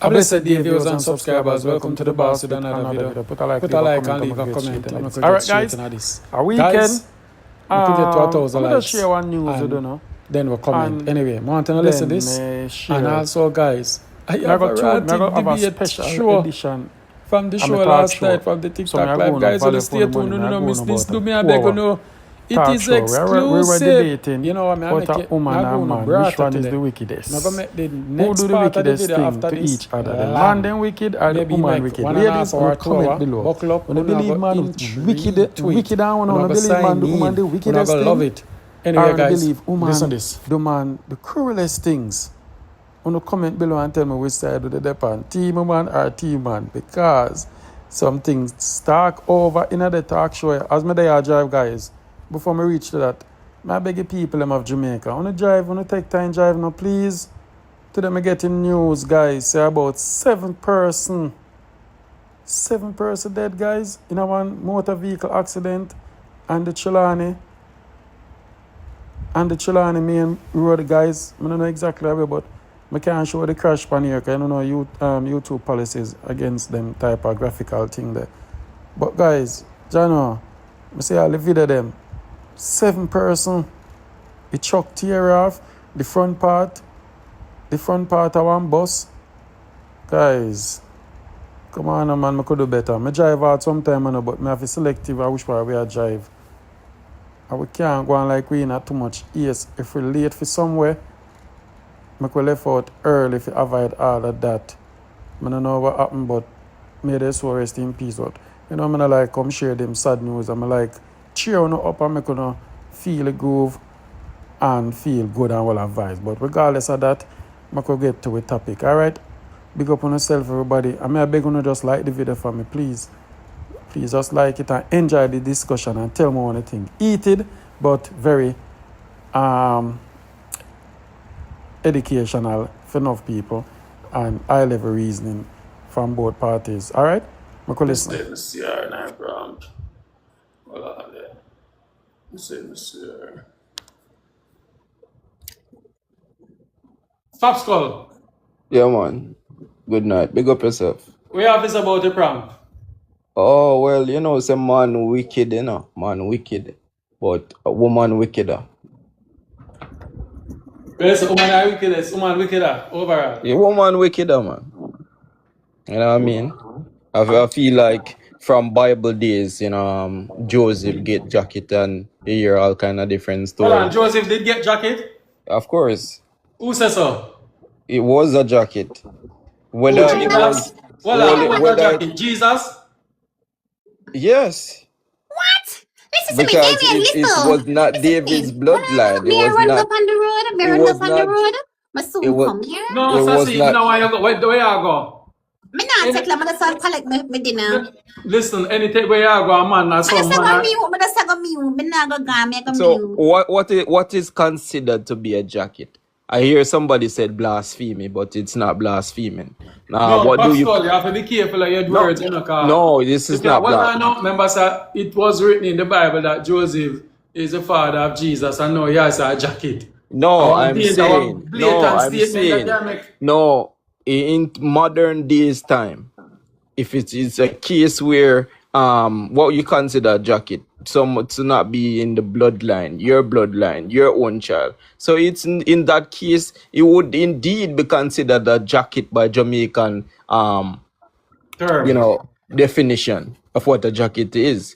A blessed day, viewers and subscribers. Welcome to the boss with another video. Put a like and leave a comment. Alright, guys. A weekend. Guys, we could get to 1,000 I'm likes. share one news, I don't know. Then we'll comment. And Anyway, want to listen to this? And also, guys, I have a special show edition from the show last night, from the TikTok live. Guys, so stay tuned. No, miss this. Do me a beg, no. It is exclusive. We were debating you know, what a woman and man, which one is the wickedest. Who do the wickedest thing to each other? The man then wicked or the woman wicked? Ladies, comment below. When you believe man wicked and when you believe man the woman the wickedest thing, love it. Anyway, guys, believe woman listen to this. the man the cruelest things. When you comment below and tell me which side of the depend, team man or team man, because some things talk over in the talk show. As me there drive, guys. Before me reach to that, I beg you people them of Jamaica. I want to drive, I want to take time drive now, please. Today I'm getting news, guys, say about 7 person dead, guys, in a one motor vehicle accident and the Chilani main road, guys. I don't know exactly how, but I can't show the crash pan here because I don't know YouTube policies against them type of graphical thing there. But guys, Jano, I say all the video them. 7 person, the truck tear off, the front part of one bus. Guys, come on, man, I could do better. I drive out sometime, but I have to selective I which part we are drive. And we can't go on like we not too much. Yes, if we're late for somewhere, I could left out early if we avoid all of that. I don't know what happened, but may they so rest in peace. But, you know, I like come share them sad news. I'm like, cheer on up and make you feel a groove and feel good and well advised. But regardless of that, I could get to a topic. Alright? Big up on yourself, everybody. I beg you just like the video for me, please. Please just like it and enjoy the discussion and tell me one thing. Heated, but very educational for enough people and high level reasoning from both parties. Alright? I could listen. Stop skull. Yeah, man. Good night. Big up yourself. We have this about the prank. Oh, well, you know, say man wicked, you know. Man wicked. But a woman wickeder. Well, so woman are wickedest, woman wickeder overall. Yeah, woman wickeder, man. You know what I mean? I feel like from Bible days, you know, Joseph get jacket and you hear all kind of different stories. Hold on, Joseph did get jacket? Of course. Who says so? It was a jacket. Whether it was... Whether jacket? Jesus? Yes. What? Listen to Because me, it was not David's bloodline. Me It was run not... up on the road. Me run up on the road. My soon come here. No, It was Sassy, not- you know where you go. Where you go? Me not take like me just collect me dinner. Listen, anything where you go, a man, that's Me some just man. go mute. Me just go mute. Me not go gone. Me go So mute. what is considered to be a jacket? I hear somebody said blasphemy, but it's not blaspheming. Now, No, what do you? Pascal, you have to be careful of your words, you know, cause No, this is not well, I blasphemy. know, remember, sir, it was written in the Bible that Joseph is the father of Jesus, and no, he has a jacket. No, Our I'm blatant- saying. our No, blatant I'm statement saying. that they make. No, in modern days time, if it is a case where what you consider a jacket, some to not be in the bloodline, your own child. So it's in that case, it would indeed be considered a jacket by Jamaican Term. you know, definition of what a jacket is.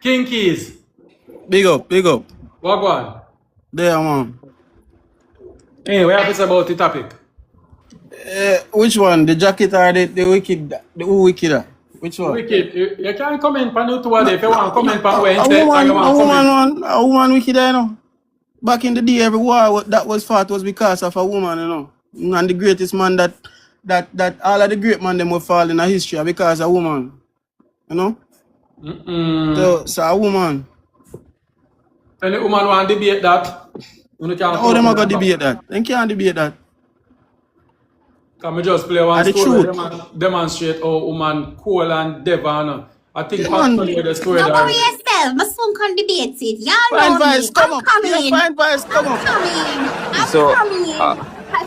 King Keys, Big up. what one? There, man. Anyway, what is about the topic? Which one? The jacket or the wicked? The who wickeder? Which one? Wicked, you can comment on it today if you want to comment on where A woman wickeder, you know. Back in the day, every war that was fought was because of a woman, you know. And the greatest man that all of the great men them will fall in a history are because of a woman, you know. So a woman. Any woman want to debate that? You can How them are gonna debate that? They can't debate that. Can we just play one And the story truth. demonstrate how woman Cole and Devon. I think Yeah, Pascal man. heard the story Don't worry that yourself. My soon can debate it. Y'all Fine know me. Vice, come I'm up. coming. Yeah, Fine Vice, come I'm up. coming. I'm So, coming.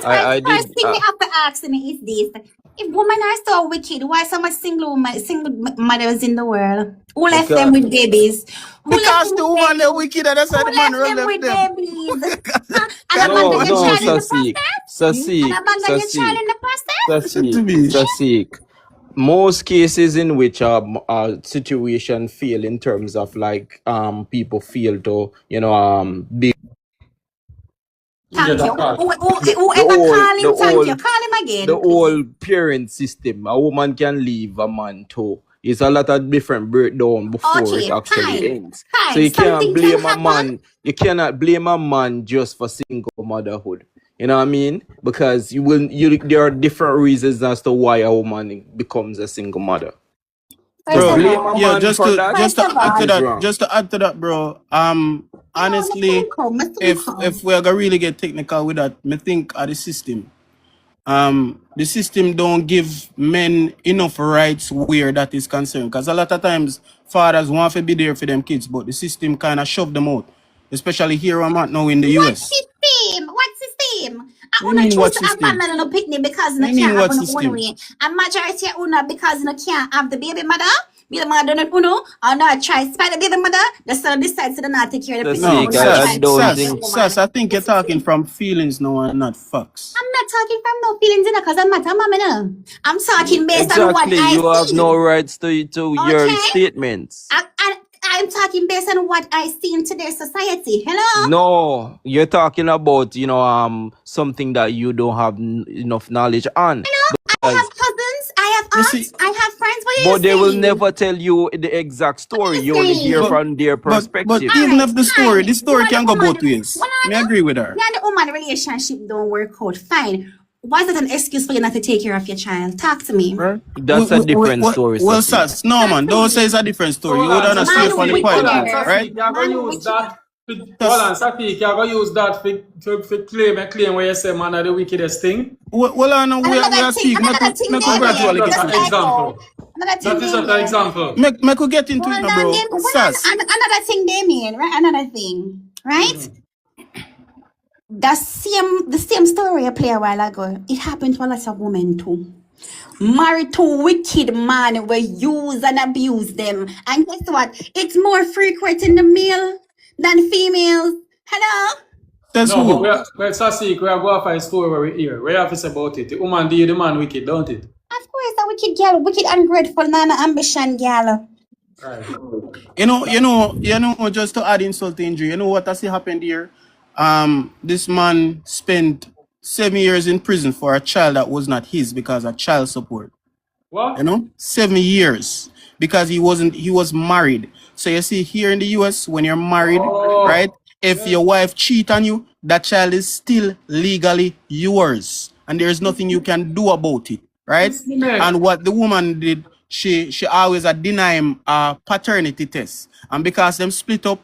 I first did. thing they have to ask me is this. If women are so wicked, why so much single mothers in the world? Who left them Because with babies? Who left Because them the with woman they babies? wicked and that's Who why the man left run them left with them. babies? Huh? And no, abandon your no, child in the Sasik, process? And abandon your child Sasik, in the process? Listen to Sasik, me. Sasik. Most cases in which situation fail in terms of like people feel to be You get Thank a you. call. the Whoever whole call the him, thank you. whole Call him the again, please. whole parent system. A woman can leave a man too. It's a lot of different breakdown before it Okay, actually fine. ends. So Fine. you can't Something can blame a happen. man. You cannot blame a man just for single motherhood. You know what I mean? Because there are different reasons as to why a woman becomes a single mother. To First Bro, of blame all, a yeah, man for that first of all, is wrong. just to add to that, bro. I Honestly, don't know. if we're gonna really get technical with that, me think of the system. The system don't give men enough rights where that is concerned. Because a lot of times fathers want to be there for them kids, but the system kind of shove them out. Especially here I'm at now in the What US. system? What system? I What you wanna mean choose what to system? abandon no picnic because What no you mean can't have what no own system? way. And majority of una because no can't have the baby mother. Baby mother don't uno or not try spite the baby mother. The son decides to not take care of the Just picnic. No, sake, Uno I try to don't spite the think. Sas, woman. I think you're This is talking it. from feelings now and not facts. I'm not talking from no feelings in because I'm not a mama no. I'm talking based on what Exactly, I you have see. no rights to your Okay? statements. I'm talking based on what I see in today's society. Hello? No, you're talking about something that you don't have enough knowledge on. I have Because, cousins, I have You aunts, see, I have friends. What are you but they will saying? never tell you the exact What are story. you You only hear but saying? from their but perspective. even Alright, if the fine. story You and can the go woman, both ways. well, Me agree with her. you and the woman relationship don't work out. Fine. Why is that an excuse for you not to take care of your child? Talk to me. Right? That's a different story, Well, Sasi. Sas, no Talk man, to don't me. say it's a different story. You Hold would on, have stay Man on the Sasik. Hold point on, now, wickeder. right? Sasik. You're going Man to use wickeder. that. Hold Sas, on, Sasik. You're going to use that for claim where you say man are the wickedest thing. well, I know And we are speak. another thing Me could there, That is gradually there. just get Just an into it. like how, example. another thing That is there, just an there. example. Me could get into it Hold now, on, bro. then. Hold Sas, on. Another thing, Damien, right? Another thing, right? The same story I played a while ago. It happened to a lot of women too. Married to wicked man will use and abuse them. And guess what? It's more frequent in the male than females. Hello? says No, but who? Sasik, we are going for a story where we hear. We have to say about it. The woman did the man wicked, don't it? Of course, a wicked girl, wicked ungrateful, nana ambition girl. Right. Just to add insult to injury, you know what I see happened here? This man spent 7 years in prison for a child that was not his because of child support. What? 7 years because he was married. So you see here in the US, when you're married, Oh. right? If your wife cheat on you, that child is still legally yours, and there's nothing you can do about it, right? And what the woman did, she always deny him a paternity test, and because them split up,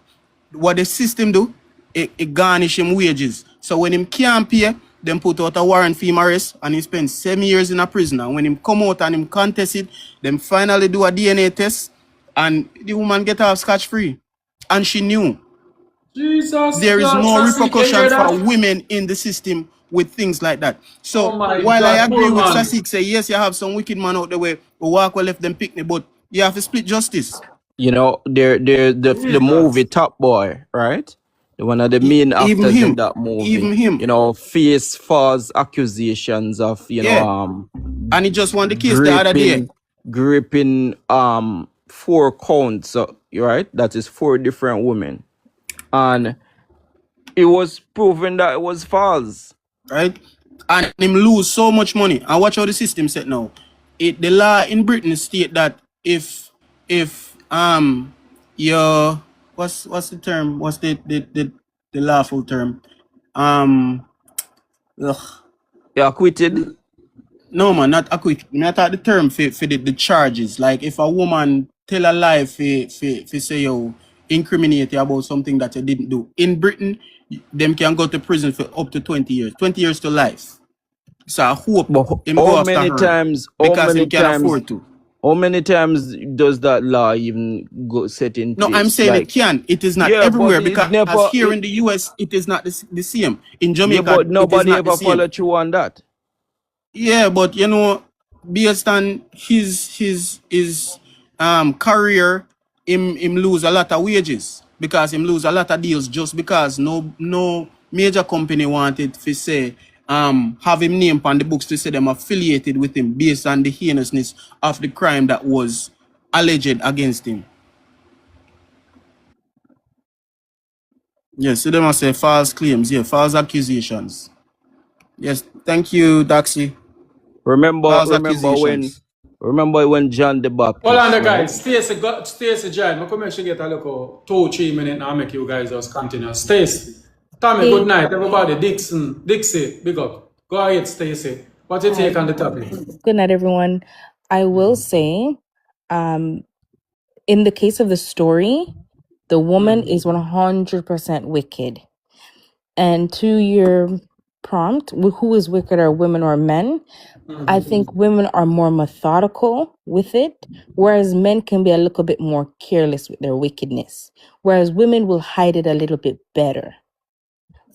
what the system do, it garnish him wages. So when him can't pay, them put out a warrant for him arrest, and he spent 7 years in a prison. And when him come out and him contest it, them finally do a DNA test, and the woman get off scotch-free. And she knew Jesus, there is God, no Sasik, can you repercussion hear for that? women in the system with things like that. So Oh my while I God, agree poor with man. Sasik, say yes, you have some wicked man out the way who walk well left them picnic, but you have to split justice. The movie Top Boy, right? One of the main Even actors in him, that movie, even him, face false accusations of, yeah. And he just won the case the other day. gripping 4 counts, right? That is 4 different women. And it was proven that it was false. Right? And him lose so much money. And watch how the system set now. The law in Britain state that if your what's the term? What's the lawful term? Ugh. You're acquitted. No man, not acquit. I thought the term for the charges. Like if a woman tell a lie for say you incriminate you about something that you didn't do. In Britain, them can go to prison for up to 20 years. 20 years to life. So I hope But him go after her because him can afford to. How many times does that law even go set in No, place? I'm saying it can. It is not everywhere because here in the US, it is not the same. In Jamaica, but nobody it is not ever the same. follow through on that. Yeah, but you know, based on his career, him lose a lot of wages because him lose a lot of deals just because no major company wanted to say have him name on the books to say them affiliated with him based on the heinousness of the crime that was alleged against him. Yes, so they must say false claims, yeah, false accusations. Yes, thank you, Daxi. Remember when John the Baptist. Hold on, the right? guys. Stacey, John. I come here to get a little 2-3 minutes now. Make you guys just continue. Stacey, Tommy, good night, everybody. Dixie, big up. Go ahead, Stacey. What's your take on the topic? Good night, everyone. I will say, in the case of the story, the woman is 100% wicked. And to your prompt, who is wickeder, women or men? I think women are more methodical with it, whereas men can be a little bit more careless with their wickedness, whereas women will hide it a little bit better.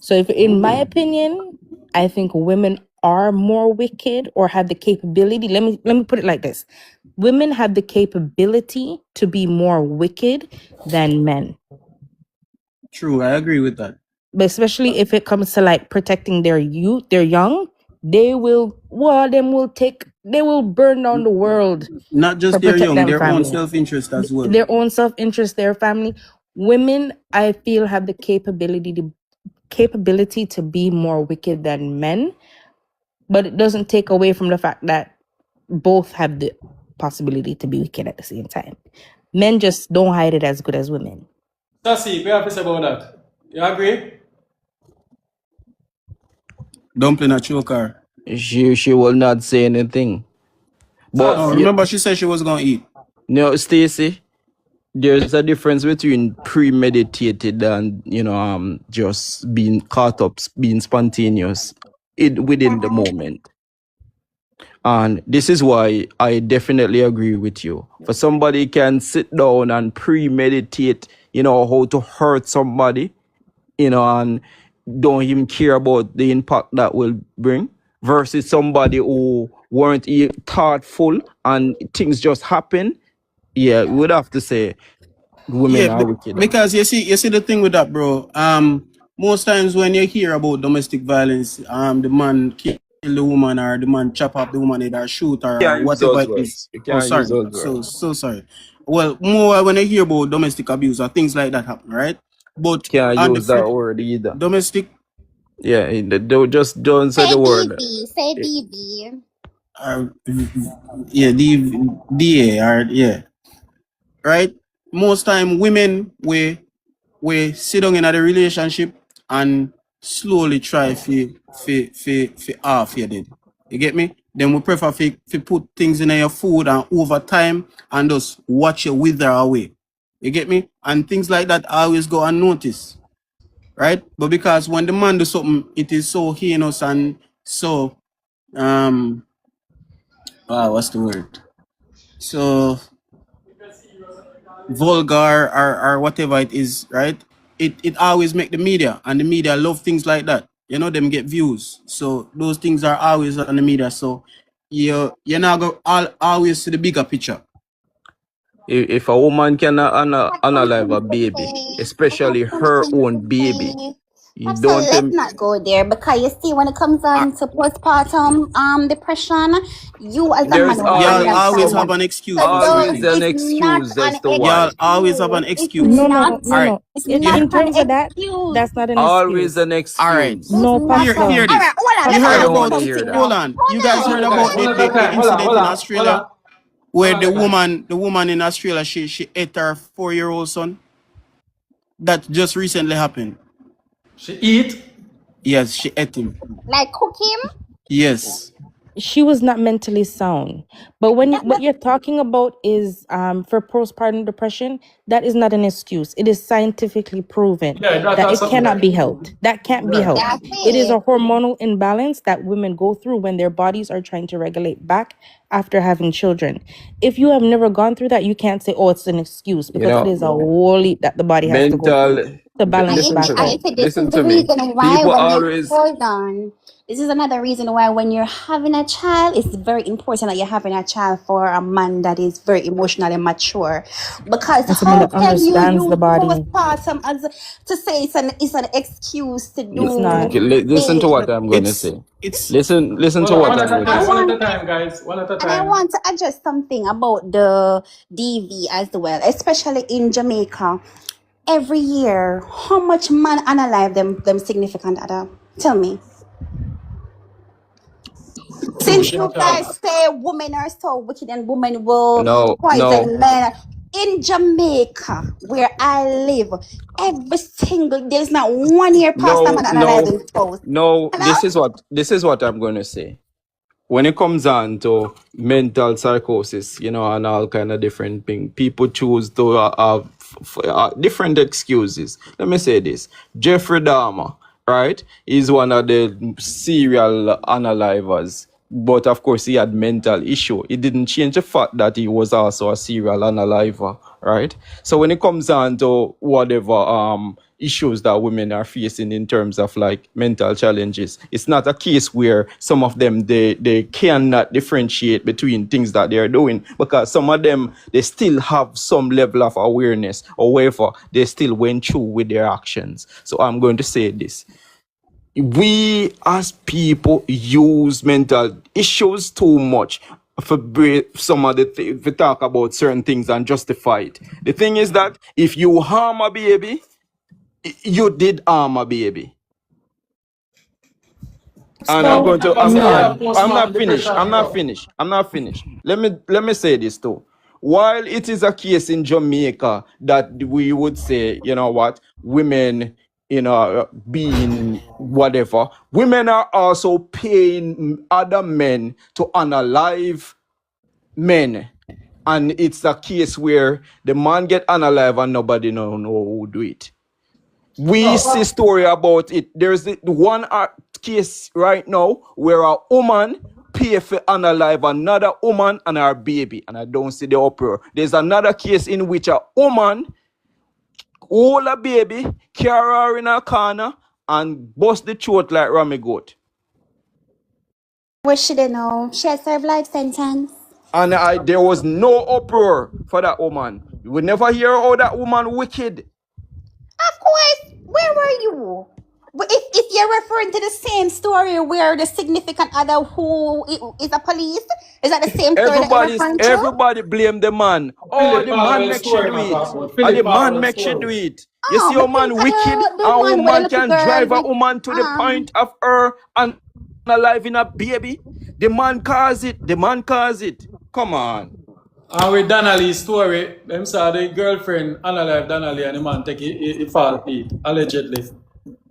So if, in my opinion, I think women are more wicked or have the capability. Let me put it like this. Women have the capability to be more wicked than men. True, I agree with that. But especially if it comes to like protecting their youth, their young, they will burn down the world. Not just their young, their own self-interest as well. Their own self-interest, their family. Women, I feel, have the capability to be more wicked than men, but it doesn't take away from the fact that both have the possibility to be wicked at the same time. Men just don't hide it as good as women. Sassy, what have to say about that? You agree? Dumpling a choker. She will not say anything. But remember, she said she was gonna eat. No, Stacey, there's a difference between premeditated and just being caught up, being spontaneous within the moment. And this is why I definitely agree with you. For somebody can sit down and premeditate, how to hurt somebody, and don't even care about the impact that will bring, versus somebody who weren't thoughtful and things just happen. Yeah, we would have to say women are wicked. Because you see the thing with that, bro. Most times when you hear about domestic violence, the man kill the woman or the man chop up the woman head or shoot her or whatever it is. Oh, sorry. So sorry. Well, more when I hear about domestic abuse or things like that happen, right? But can't use that word either. Domestic. Yeah, just don't say the word. Say DV. Yeah, DA or yeah. Right? Most time women we sit down in a relationship and slowly try to half your dead. You get me? Then we prefer to put things in your food and over time and just watch you wither away. You get me? And things like that always go unnoticed. Right? But because when the man does something, it is so heinous and so what's the word? So vulgar or whatever it is, right? It always make the media, and the media love things like that. Them get views. So those things are always on the media. So you're not go always see the bigger picture. If a woman can unalive a baby, especially her own baby, you don't. Let's not go there, because you see, when it comes on to postpartum depression, you as a man, y'all always have an excuse. Always an excuse as to why. Y'all always have an excuse. No. In terms of that, that's not an excuse. Always an excuse. All right. No, Pastor. Hear this. Hold on. You guys heard about the incident in Australia where the woman in Australia she ate her 4-year-old son? That just recently happened. She eat? Yes, she ate him. Like cook him? Yes. she was not mentally sound. But when what you're talking about is for postpartum depression, that is not an excuse. It is scientifically proven Yeah, that that has it something cannot like be helped. That can't be right. helped. That's It is a it. hormonal imbalance that women go through when their bodies are trying to regulate back after having children. If you have never gone through that, you can't say, oh, it's an excuse, You because it know, is a whole leap that the body has to go mental. through to balance Listen back to I me. out. think this is Listen the to me. reason why People when you always hold on. This is another reason why when you're having a child, it's very important that you're having a child for a man that is very emotionally mature. Because And someone how that can you understands the use body. postpartum as to say it's an excuse to It's do not. listen to what things? I'm going to It's say. it's Listen Hold to on, what one I'm at a going to I time, say. one at want a time, guys. One at a and I time. want to address something about the DV as well, especially in Jamaica. Every year, how much man unalive them significant other? Tell me. Two, Since she you not talk. guys say women are so wicked and women will No, no, poison men, in Jamaica, where I live, every single there's not 1 year past a no, man unalive no, in spouse. no. Hello? This is what I'm going to say. When it comes on to mental psychosis, and all kind of different things, people choose to have different excuses. Let me say this: Jeffrey Dahmer, right, is one of the serial unalivers. But of course, he had mental issue. It didn't change the fact that he was also a serial unaliver, right? So when it comes on to whatever issues that women are facing in terms of like mental challenges, it's not a case where some of them they cannot differentiate between things that they are doing, because some of them they still have some level of awareness, or whatever they still went through with their actions. So I'm going to say this: we as people use mental issues too much for some of the if we talk about certain things and justify it. The thing is that if you harm a baby, you did harm a baby. And I'm So going to Because I have I'm not postpartum finished. depression, bro. I'm not finished. Let me say this too. While it is a case in Jamaica that we would say, you know what, women, being whatever, women are also paying other men to unalive men. And it's a case where the man get unalive and nobody know who do it. We see No, story about it. There's one case right now where a woman pay for unalive another woman and her baby, and I don't see the uproar. There's another case in which a woman hold a baby, carry her in a corner, and bust the throat like Rami goat. What should I know? She had served life sentence. And there was no uproar for that woman. You would never hear how that woman wicked. Of course. Where were you? But if you're referring to the same story where the significant other who is a police, is that the same story that you're referring to? Everybody blame the man. Oh, Philip the man Marvel makes you story, do man, it. talk about. And the Philip man Marvel makes you do story. it. You see Oh, a me think man wicked, the a one with the woman little can girl drive a with woman to the point of her and alive in a baby. The man cause it. The man cause it. Come on. And with Donnelly's story, them saw the girlfriend unalive Donnelly and the man take it fall feet, allegedly.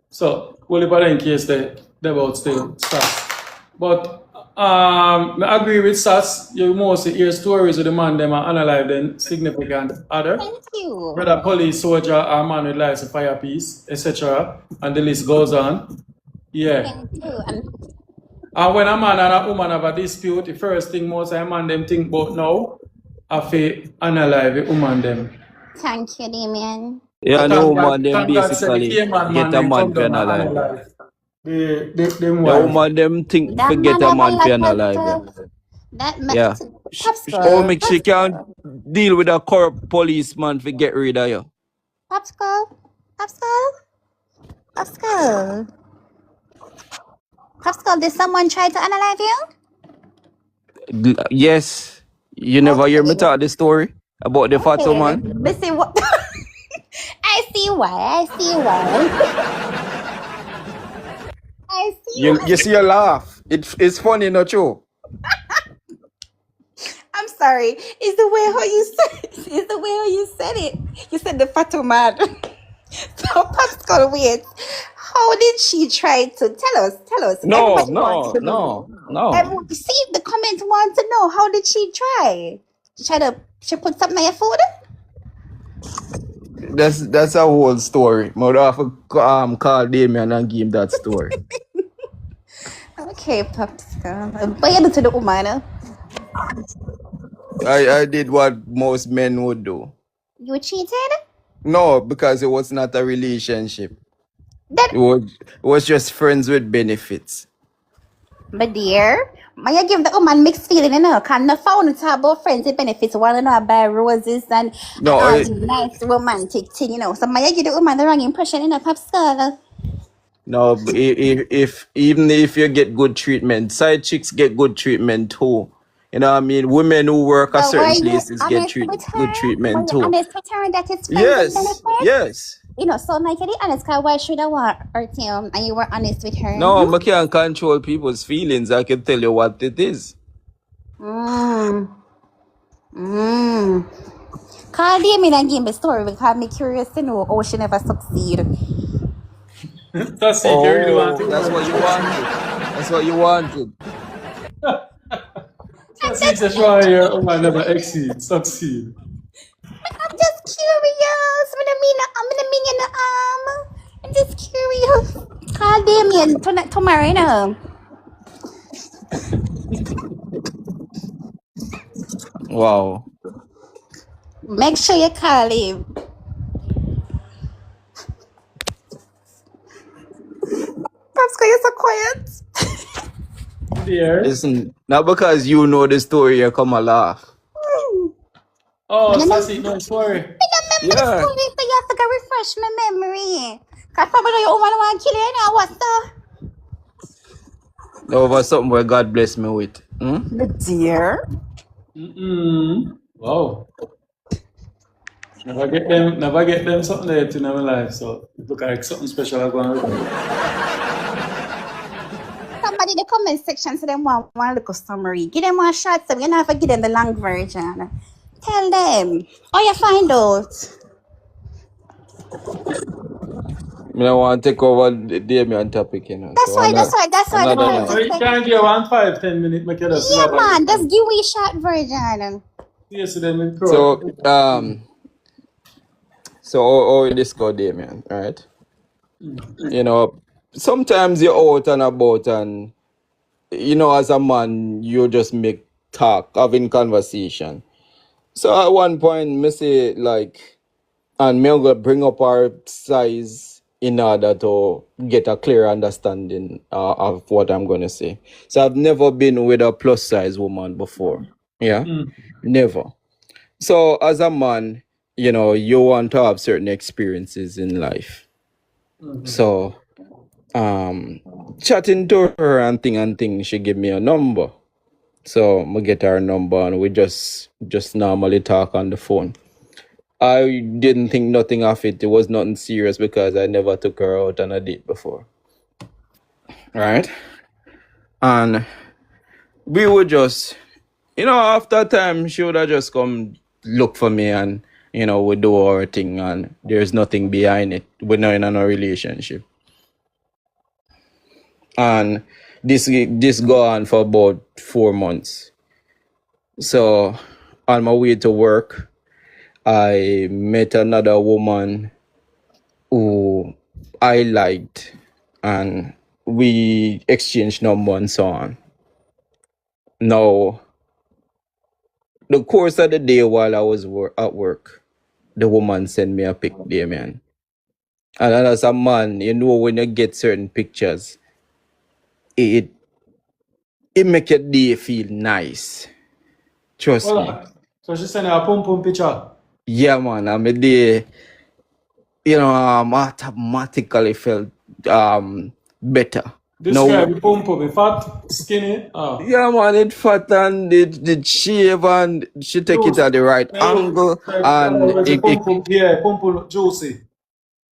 So, well, if in case they about still Sass. But I agree with Sass. You mostly hear stories of the man them are unalive then significant other. thank you. Whether police, soldier, or man with lights, a fire piece, etc. And the list goes on. Yeah. Thank you. And And when a man and a woman have a dispute, the first thing most of the man them think about now, have to analyze the woman them. thank you, Damien. Yeah, But no man, them thank God said the basically Cayman man get a then man come for down an and alive. analyze them The wife. woman, them think That forget man a have a man for lot an of alive. Yeah. stuff. That man, Yeah. Oh, popsicle, make she can't deal with a corrupt policeman for get rid of you. popsicle, popsicle, popsicle, popsicle. Did someone try to analyze you? Yes. You never hear me Okay, talk the story about the fat okay. woman? But see what? I see why. I see why. I see You why. see you laugh. It's funny, not true. I'm sorry. It's the way how you said it. It's the way how you said it. You said the fatu man. So, Pascal, wait. How did she try to tell us? Tell us. No, Everybody wants no, to know. no, no. See, the comments want to know. How did she try? She put something in your food? That's a whole story. Mother have to call Damien and give him that story. Okay, Pascal. But you do to the woman. I did what most men would do. You cheated? No, because it was not a relationship. Then, It was just friends with benefits. but dear, may I give the woman mixed feeling, you know? Can the phone talk about friends with benefits? Want to know about roses and No, all the nice romantic thing, you know? So may I give the woman the wrong impression, you know, Pascal? no. But if even if you get good treatment, side chicks get good treatment too. You know what I mean? Women who work at But were certain you places get honest with good her? Were treatment you too. honest with her that it's friends with Yes, benefits? yes. You know, so like, you be honest, because why should I want her to, and you were honest with her? No, I can't control people's feelings. I can tell you what it is. Mmm. Mmm. Call Damien and give me a story because I'm curious to know how she never succeed. That's it. You really want Oh, to that's what you know. wanted. That's what you wanted. That's it. That's why your woman never succeed. I'm just curious. I'm gonna mean in the I'm just curious. Call Damien tomorrow, you know. Wow. Make sure you call him. Perhaps because you're so quiet. Dear. Listen, not because you know the story, you come a laugh. Oh, You know, Sassy, no story. I remember the Yeah. story, so you have to go refresh my memory. Because probably your woman want to kill you now. What's the... Over something where God bless me with. The dear? Wow. Never get them something there in my life. So it look like something special going on with me. Somebody in the comment section so them want one little summary. Give them one shot so you don't have to give them the long version. Tell them. How you find out? I don't want to take over the Damien topic, you know. That's So why the another Oh, night. you comment can't give 5-10 minutes, make it up. yeah, man, just give me a short version. Yes, them in So court. how this go, Damien, right? You know, sometimes you're out and about and you know, as a man, you just make talk, having conversation. So at one point, me say like, and me gonna bring up our size in order to get a clear understanding of what I'm gonna say. So I've never been with a plus size woman before. Yeah, never. So as a man, you know, you want to have certain experiences in life. So chatting to her and thing, she give me a number. So I get her number and we just normally talk on the phone. I didn't think nothing of it. It was nothing serious because I never took her out on a date before. Right? And we would just, you know, after time, she would have just come look for me and, you know, we do our thing and there's nothing behind it. We're not in a relationship. And this go on for about 4 months. So on my way to work, I met another woman who I liked, and we exchanged number and so on. Now, the course of the day while I was at work, the woman sent me a pic, Damien. And as a man, you know when you get certain pictures, it it make your day feel nice. Trust me. So she sent a pum picture. Yeah, man. I'm a day, you know, automatically felt better. Describe No, the pum, fat, skinny. yeah, man, it fat and it shave and she take it Juicy. at the right angle and The pum, yeah, pum juicy.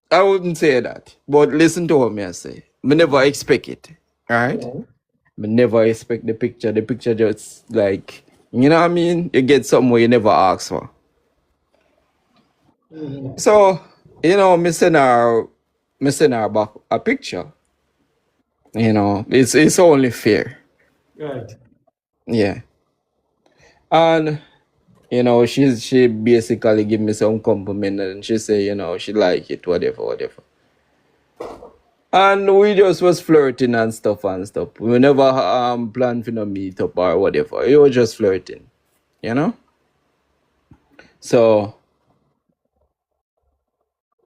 I wouldn't say that. But listen to what me I say. Me never expect it. Alright? Me never expect the picture. The picture just like you know what I mean? You get something where you never ask for. So You know, me send her back a picture. You know, it's only fair. Right. Yeah. And you know, she basically give me some compliment and she say, you know, she like it, whatever, whatever. And we just was flirting and stuff and stuff. We never planned for no meet up or whatever. It was just flirting, you know? So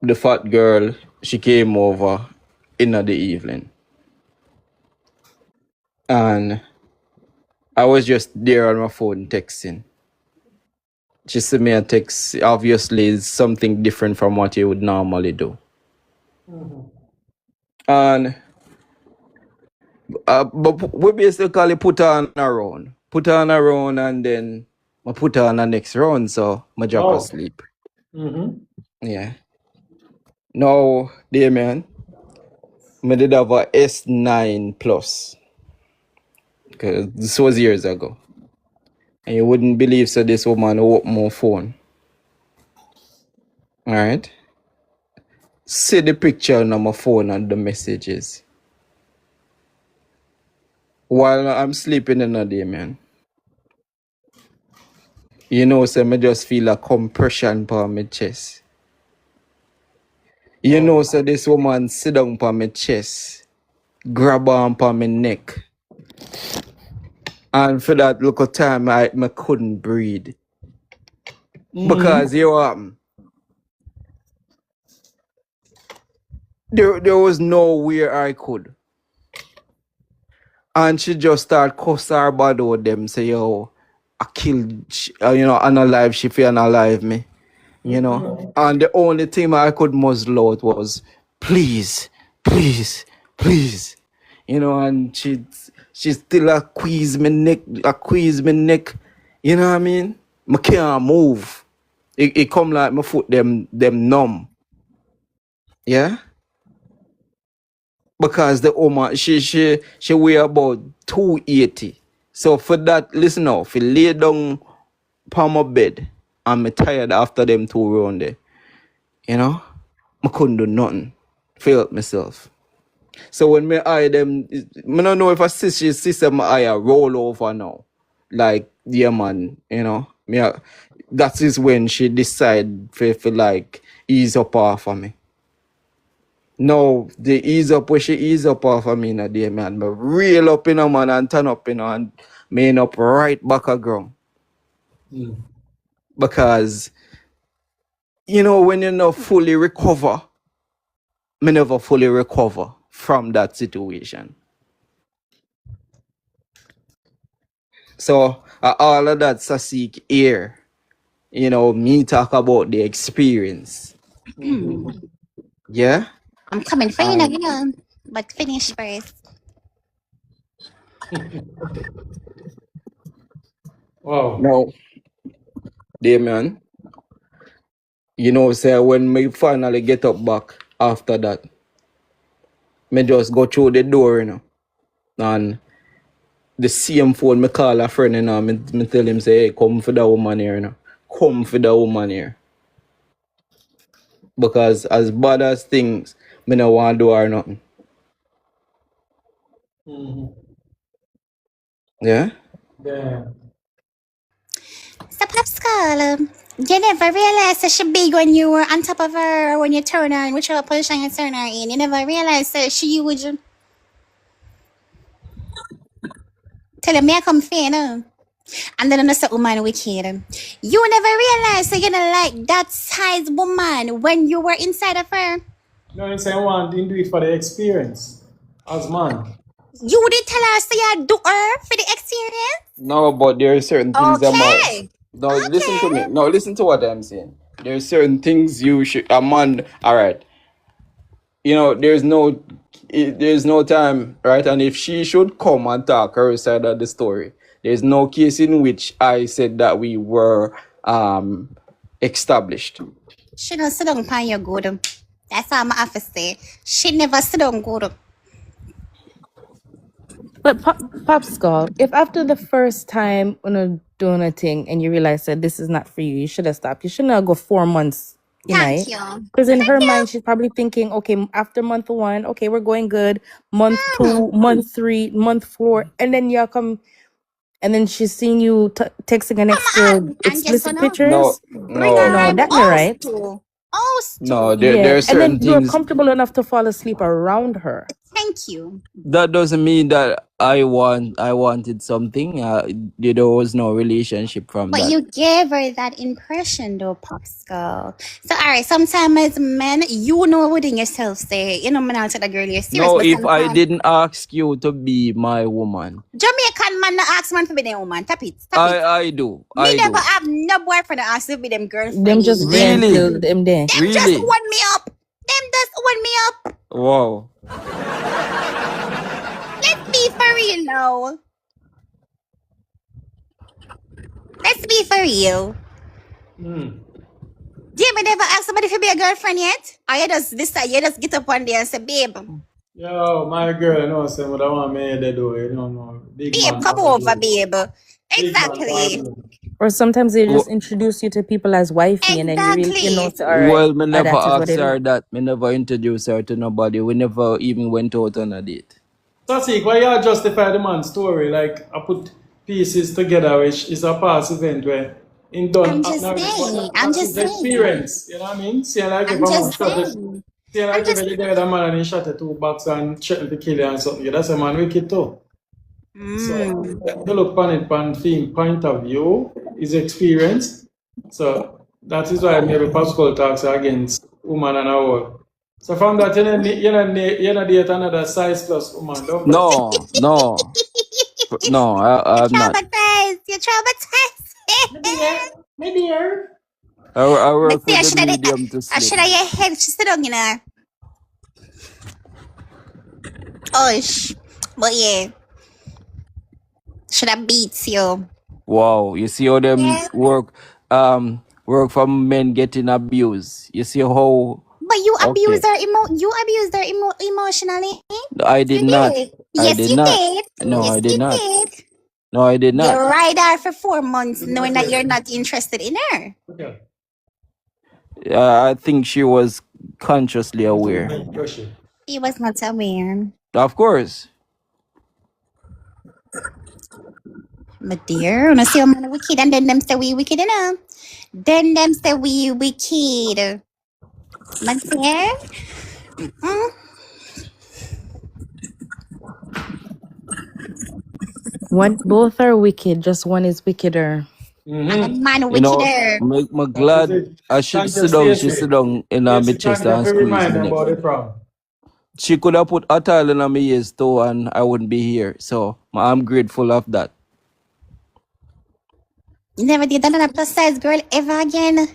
the fat girl, she came over in the evening. And I was just there on my phone texting. She sent me a text. Obviously, it's something different from what you would normally do. And but we basically put her on a round. Put her on a round and then I put her on the next round. So I drop Wow. asleep. Mm-hmm. Yeah. Now, Damien, I did have a S9 Plus. Because this was years ago. And you wouldn't believe so this woman opened my phone. Alright? See the picture on my phone and the messages. While I'm sleeping in the day, man. You know, so I just feel a compression on my chest. You know, so this woman sit down on my chest, grab on my neck. And for that little time, I couldn't breathe. Because you know what happened? There was nowhere I could. And she just start cuss her bad with them, say, yo, I killed, you know, unalive, she feel unalive me. You know, and the only thing I could muzzle out was, please, please, please. You know, and she still a squeeze my neck, You know what I mean? I can't move. It come like my foot them numb. Yeah? Because the woman she weigh about 280. So for that, listen now, if you lay down on my bed, I'm tired after them 2 round there. You know? I couldn't do nothing. Felt myself. So when me eye them, I don't know if I see my eye roll over now. Like, yeah man, you know. That is when she decide for like ease up off of me. No, the ease up where she ease up off of me in a day, man. Me reel up in a man and turn up in and me end up right back a ground. Because you know when you not fully recover, me never fully recover from that situation. So all of that Sasik here, you know, me talk about the experience. Yeah? I'm coming for you now, you know. But finish first. Wow. Now, Damien, you know, say when me finally get up back after that, me just go through the door, you know. And the same phone, me call a friend, you know, me tell him, say, hey, come for the woman here, you know. Come for the woman here. Because as bad as things, me no want to do her nothing. Yeah? Yeah. So, Popsicle, you never realized that she big when you were on top of her, when you turn her in, whichever position you turn her in. You never realized that she would you tell me I come fair, no? And then another woman wicked. You never realized that you don't like that size woman when you were inside of her. No, I'm saying one didn't do it for the experience. As man. You did tell us that you do her for the experience. No, but there are certain things that might. Okay. No, listen to me. Okay. No, listen to what I'm saying. There are certain things you should. A man, all right. You know, there's no time, right? And if she should come and talk her side of the story, there's no case in which I said that we were established. She don't sit down upon your good. That's all my office say. She never sit down good. But Popsicle, if after the first time doing a thing and you realize that this is not for you, you should have stopped. You shouldn't have go 4 months Thank Right? you. Because in Thank her you. mind, she's probably thinking, okay, after month one, okay, we're going good. Month Hmm. two, month three, month four, and then you come, and then she's seeing you texting an Come ex girl on. And just explicit wanna No, pictures. bring no, No, her that not house right. to. House no. to. There Yeah, are and then certain you're things comfortable enough to fall asleep around her. Thank you. that doesn't mean that I wanted something. There was no relationship from But that. you gave her that impression though, Pascal. So alright, sometimes as men, you know within yourself say, you know, man, I'll tell the girl you're serious, No, but if I sometimes didn't ask you to be my woman, Jamaican man no ask man for be their woman. Tap it, tap it. I Me never do. have no boyfriend that ask to be them Them girlfriend. just there Really, until them there. Them just really. want me up. Them just want me up. Wow. Let's be for real now. Let's be for real. You never ask somebody to be a girlfriend yet? Or you just decide, you just get up one day and say, babe, Yo, my girl, you know, say, what I want me to do, you know, no, big babe, man, come gotta over, do. babe. Big man, gotta Exactly. do. Or sometimes they just Wh- introduce you to people as wifey, and then you know, Exactly. say, all right, Well, me never that is what asked it is. her that. Me never introduced her to nobody. We never even went out on a date. Satik, why you justify the man's story? Like, I put pieces together, which is a past event where in done, I'm just saying. I'm that's just his saying. experience. You know what I mean? See, like if I'm a man just shot it, saying. see, I'm like if just you get a man and he shot it 2 box and threatened to kill you and something, yeah, that's a man wicked too. So, mm. to look upon it from thing point of view, his experience. So, that is why maybe Pascal talks against woman and all. So, from that, you know, date another size plus woman, don't it? No, no, no. You're I'm not. traumatized. You're traumatized. My dear. I But work see, with the medium to I should slim. have your head. She sit down, you know. Oh, but yeah, should have beat you. Wow, you see how them Yeah. work for men getting abused. You see how But you okay. abused her emotionally. I did You not. did. I Yes, did you not. did. No, Yes, I did you not. did. No, I did You not. ride her for 4 months knowing that you're not interested in her. Okay. I think she was consciously aware. He was not aware. Of course. But dear, you know, see how man wicked and then them say we wicked, you know. Then them say we wicked. But dear, mm, One, both are wicked, just one is wickeder. and the Mm-hmm. man You know, wickeder. make me That is glad. it. I should Thank you, sit down. She Stacey. sit down in my Stacey, chest thank you and for squeeze me reminding neck. about the prom. She could have put a tile in my ears too, and I wouldn't be here. So I'm grateful of that. You never did another plus size girl ever again.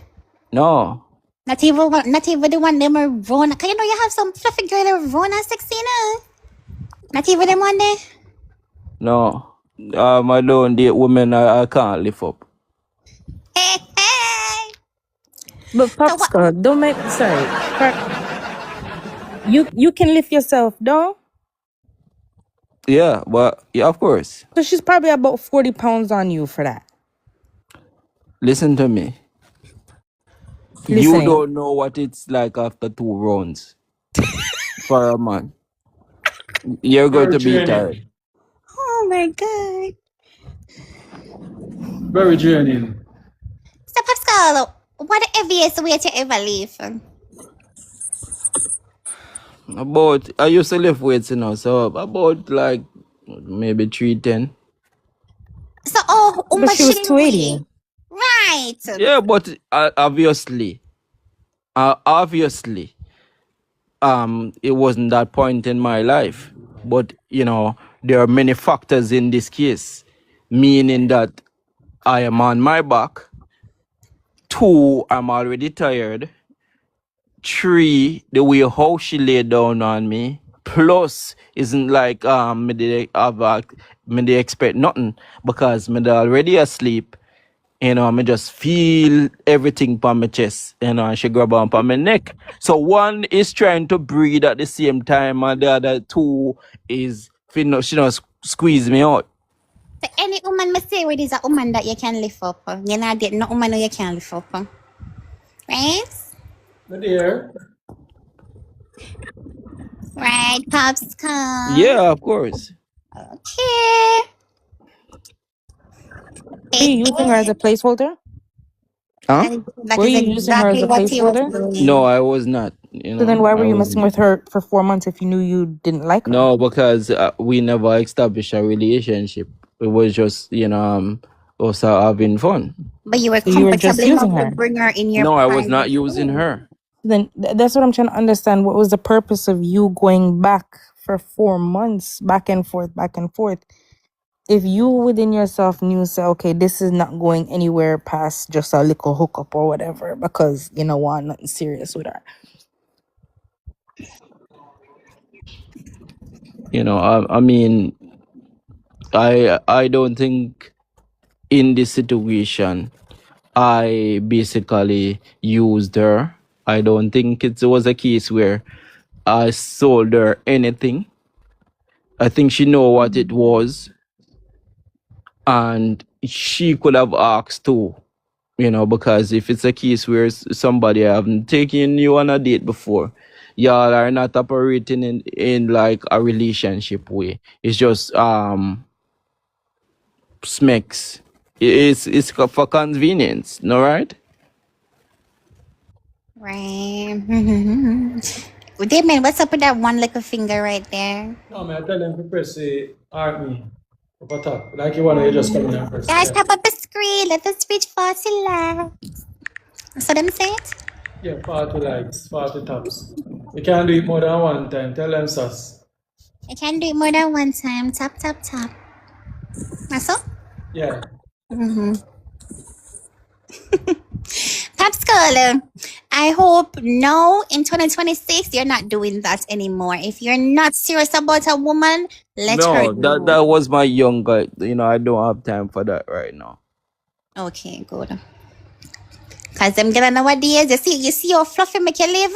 No, Not even the one them are run. Cause you know you have some fluffy girl that run and sexy, you know. Not even them one there. no. I don't date women I can't lift up. Hey, hey. But So what? Popscar, don't make sorry. You can lift yourself, no? Yeah, but yeah, of course. So she's probably about 40 pounds on you for that. Listen to me. You Listening. don't know what it's like after 2 rounds for a man. You're going Very to be tired. draining. Oh my god. Very draining. So Pascal, what the heaviest weight you ever lift? About I used to lift weights, so about like maybe 310. So how But she much was should it weigh? 280. Right. Yeah, but obviously, it wasn't that point in my life. But there are many factors in this case, meaning that I am on my back. 2, I'm already tired. 3, the way how she laid down on me. Plus, isn't like me they expect nothing because me they already asleep. Me just feel everything on my chest. And she grab on my neck. So one is trying to breathe at the same time, and the other 2 is squeeze me out. So any woman must say it is a woman that you can lift up. You're not dating no woman who you can lift up. Right? My dear. Right, Popsicle. Yeah, of course. Okay. Were you using her as a placeholder? Huh? That Were is you using her as exactly a what he was placeholder? No, doing. I was not. So then why were I you was messing with her for 4 months if you knew you didn't like her? no, because we never established a relationship. It was just us having fun. But you were So you were just comfortable using enough to her. bring her in your No, I was not private using room. her. Then that's what I'm trying to understand. What was the purpose of you going back for 4 months, back and forth, back and forth? If you within yourself knew, say, okay, this is not going anywhere past just a little hookup or whatever, because you know what, nothing serious with her. I mean, I don't think in this situation I basically used her. I don't think it was a case where I sold her anything. I think she know what it was, and she could have asked too. Because if it's a case where somebody haven't taken you on a date before, y'all are not operating in like a relationship way. It's just smacks. It's for convenience, no right? Right. Damon, what's up with that one little finger right there? No, man, I tell them to press the art me up at top. Like you want to just come in and press. Guys, Yeah. tap up the screen. Let us reach 40 likes. So them say it? Yeah, 40 likes, 40 taps. We can't do it more than one time. Tell them sus. I can do it more than one time. Tap, tap, tap. That's all? Yeah. Popsicle, I hope now in 2026 you're not doing that anymore. If you're not serious about a woman, let her No, that go. was my younger. I don't have time for that right now. Okay, good. Cause them girl nowadays, you see how fluffy make you live?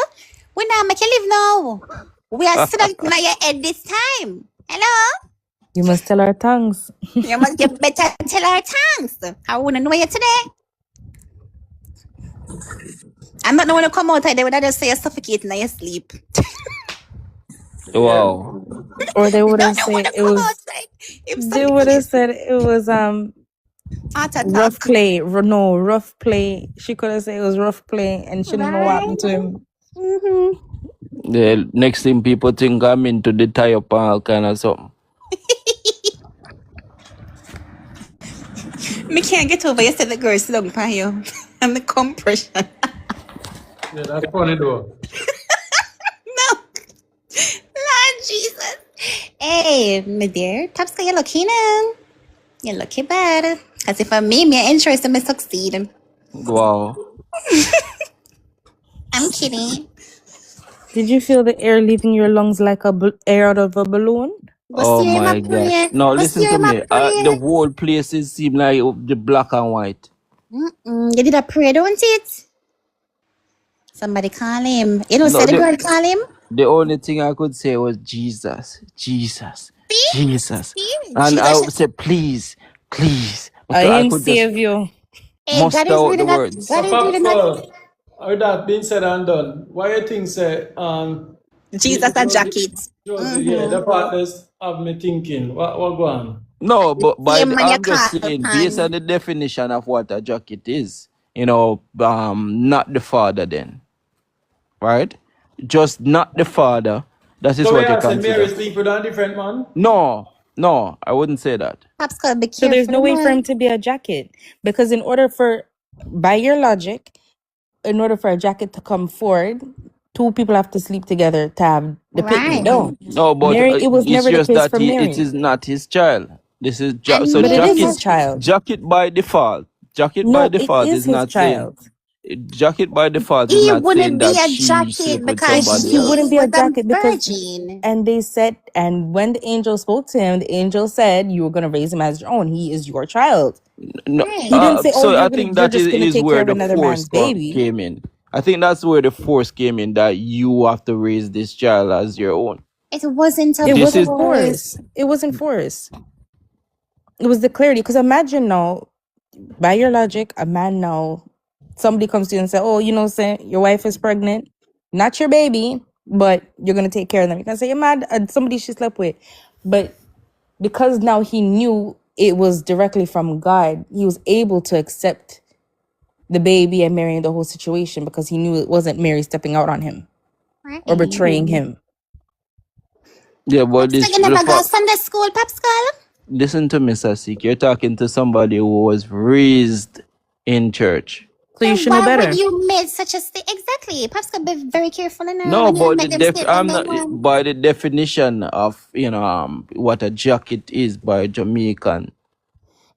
We not make you live now. We are still in your head this time. Hello? You must tell our tongues. You must get better tell our tongues. I wanna know you today. I'm not the one to come out there when I just say you're suffocating in your sleep. Wow. Or they would No, have no want said to it come was outside. Him they would have suffocate. said it was Heart rough attack. play. No, rough play. She could have said it was rough play and she didn't know what Right? happened to him. The next thing people think I'm into the tie up and all kind of something. Me can't get over you said the girl sit down by you. And the compression. Yeah, that's funny though. No. Lord Jesus. Hey, my dear. Tapska, you looking now. You looking bad. Because if I'm me, my interest in me succeed. Wow. I'm kidding. Did you feel the air leaving your lungs like air out of a balloon? Go Oh see my my gosh. prayer. Now Go listen see to my me. The prayer. whole places seem like the black and white. You did a prayer, don't it? Somebody call him. You don't say No, the girl call him? the only thing I could say was Jesus, Jesus, See? Jesus. See? And I would Jesus. say, please, please. I Because I him could just save you. Hey, God muster is out the reading that. words. God So, is reading that. Popsicle, with that being said and done, why you think say Jesus a jacket. Josie, yeah, the partners have me thinking. What go on? No, The but same man you I'm call just saying, based on upon. the definition of what a jacket is, not the father then, right? Just not the father. That is So we what you are saying Mary consider. sleep with a different man? No, I wouldn't say that. Pops gotta be So there's no careful, way for man. him to be a jacket. Because by your logic, in order for a jacket to come forward, two people have to sleep together to have the pitney. Right. No. No, but Mary, it was it's never the just case that for it Mary. is not his child. This is And so But it is Mary his jacket. has child. Jacket by default. Jacket by No, it default is is his not saying. child. Jacket by default is he not saying wouldn't be that a she sleep jacket with because somebody He else. wouldn't she be a was a jacket because, virgin. and they said, and when the angel spoke to him, the angel said, you were going to raise him as your own. He is your child. No, Right. He didn't say, oh, so I think you're that just going to is take care where of the another force man's baby. came in. I think that's where the force came in, that you have to raise this child as your own. It wasn't a It This is wasn't force. force. It wasn't force. It was the clarity. Because imagine now, by your logic, a man now somebody comes to you and say, oh, you know, say your wife is pregnant, not your baby, but you're gonna take care of them. You can say you're mad at somebody she slept with, but because now he knew it was directly from God, he was able to accept the baby and Mary and the whole situation because he knew it wasn't Mary stepping out on him Right. or betraying him. Yeah, but So this you never go Sunday school, Pascal? listen to me, Sasik. You're talking to somebody who was raised in church. So you Then should know why would better. you make such a statement? Exactly. Pascal, be very careful now No, when you but make them statement. I'm not by the definition of what a jacket is by Jamaican.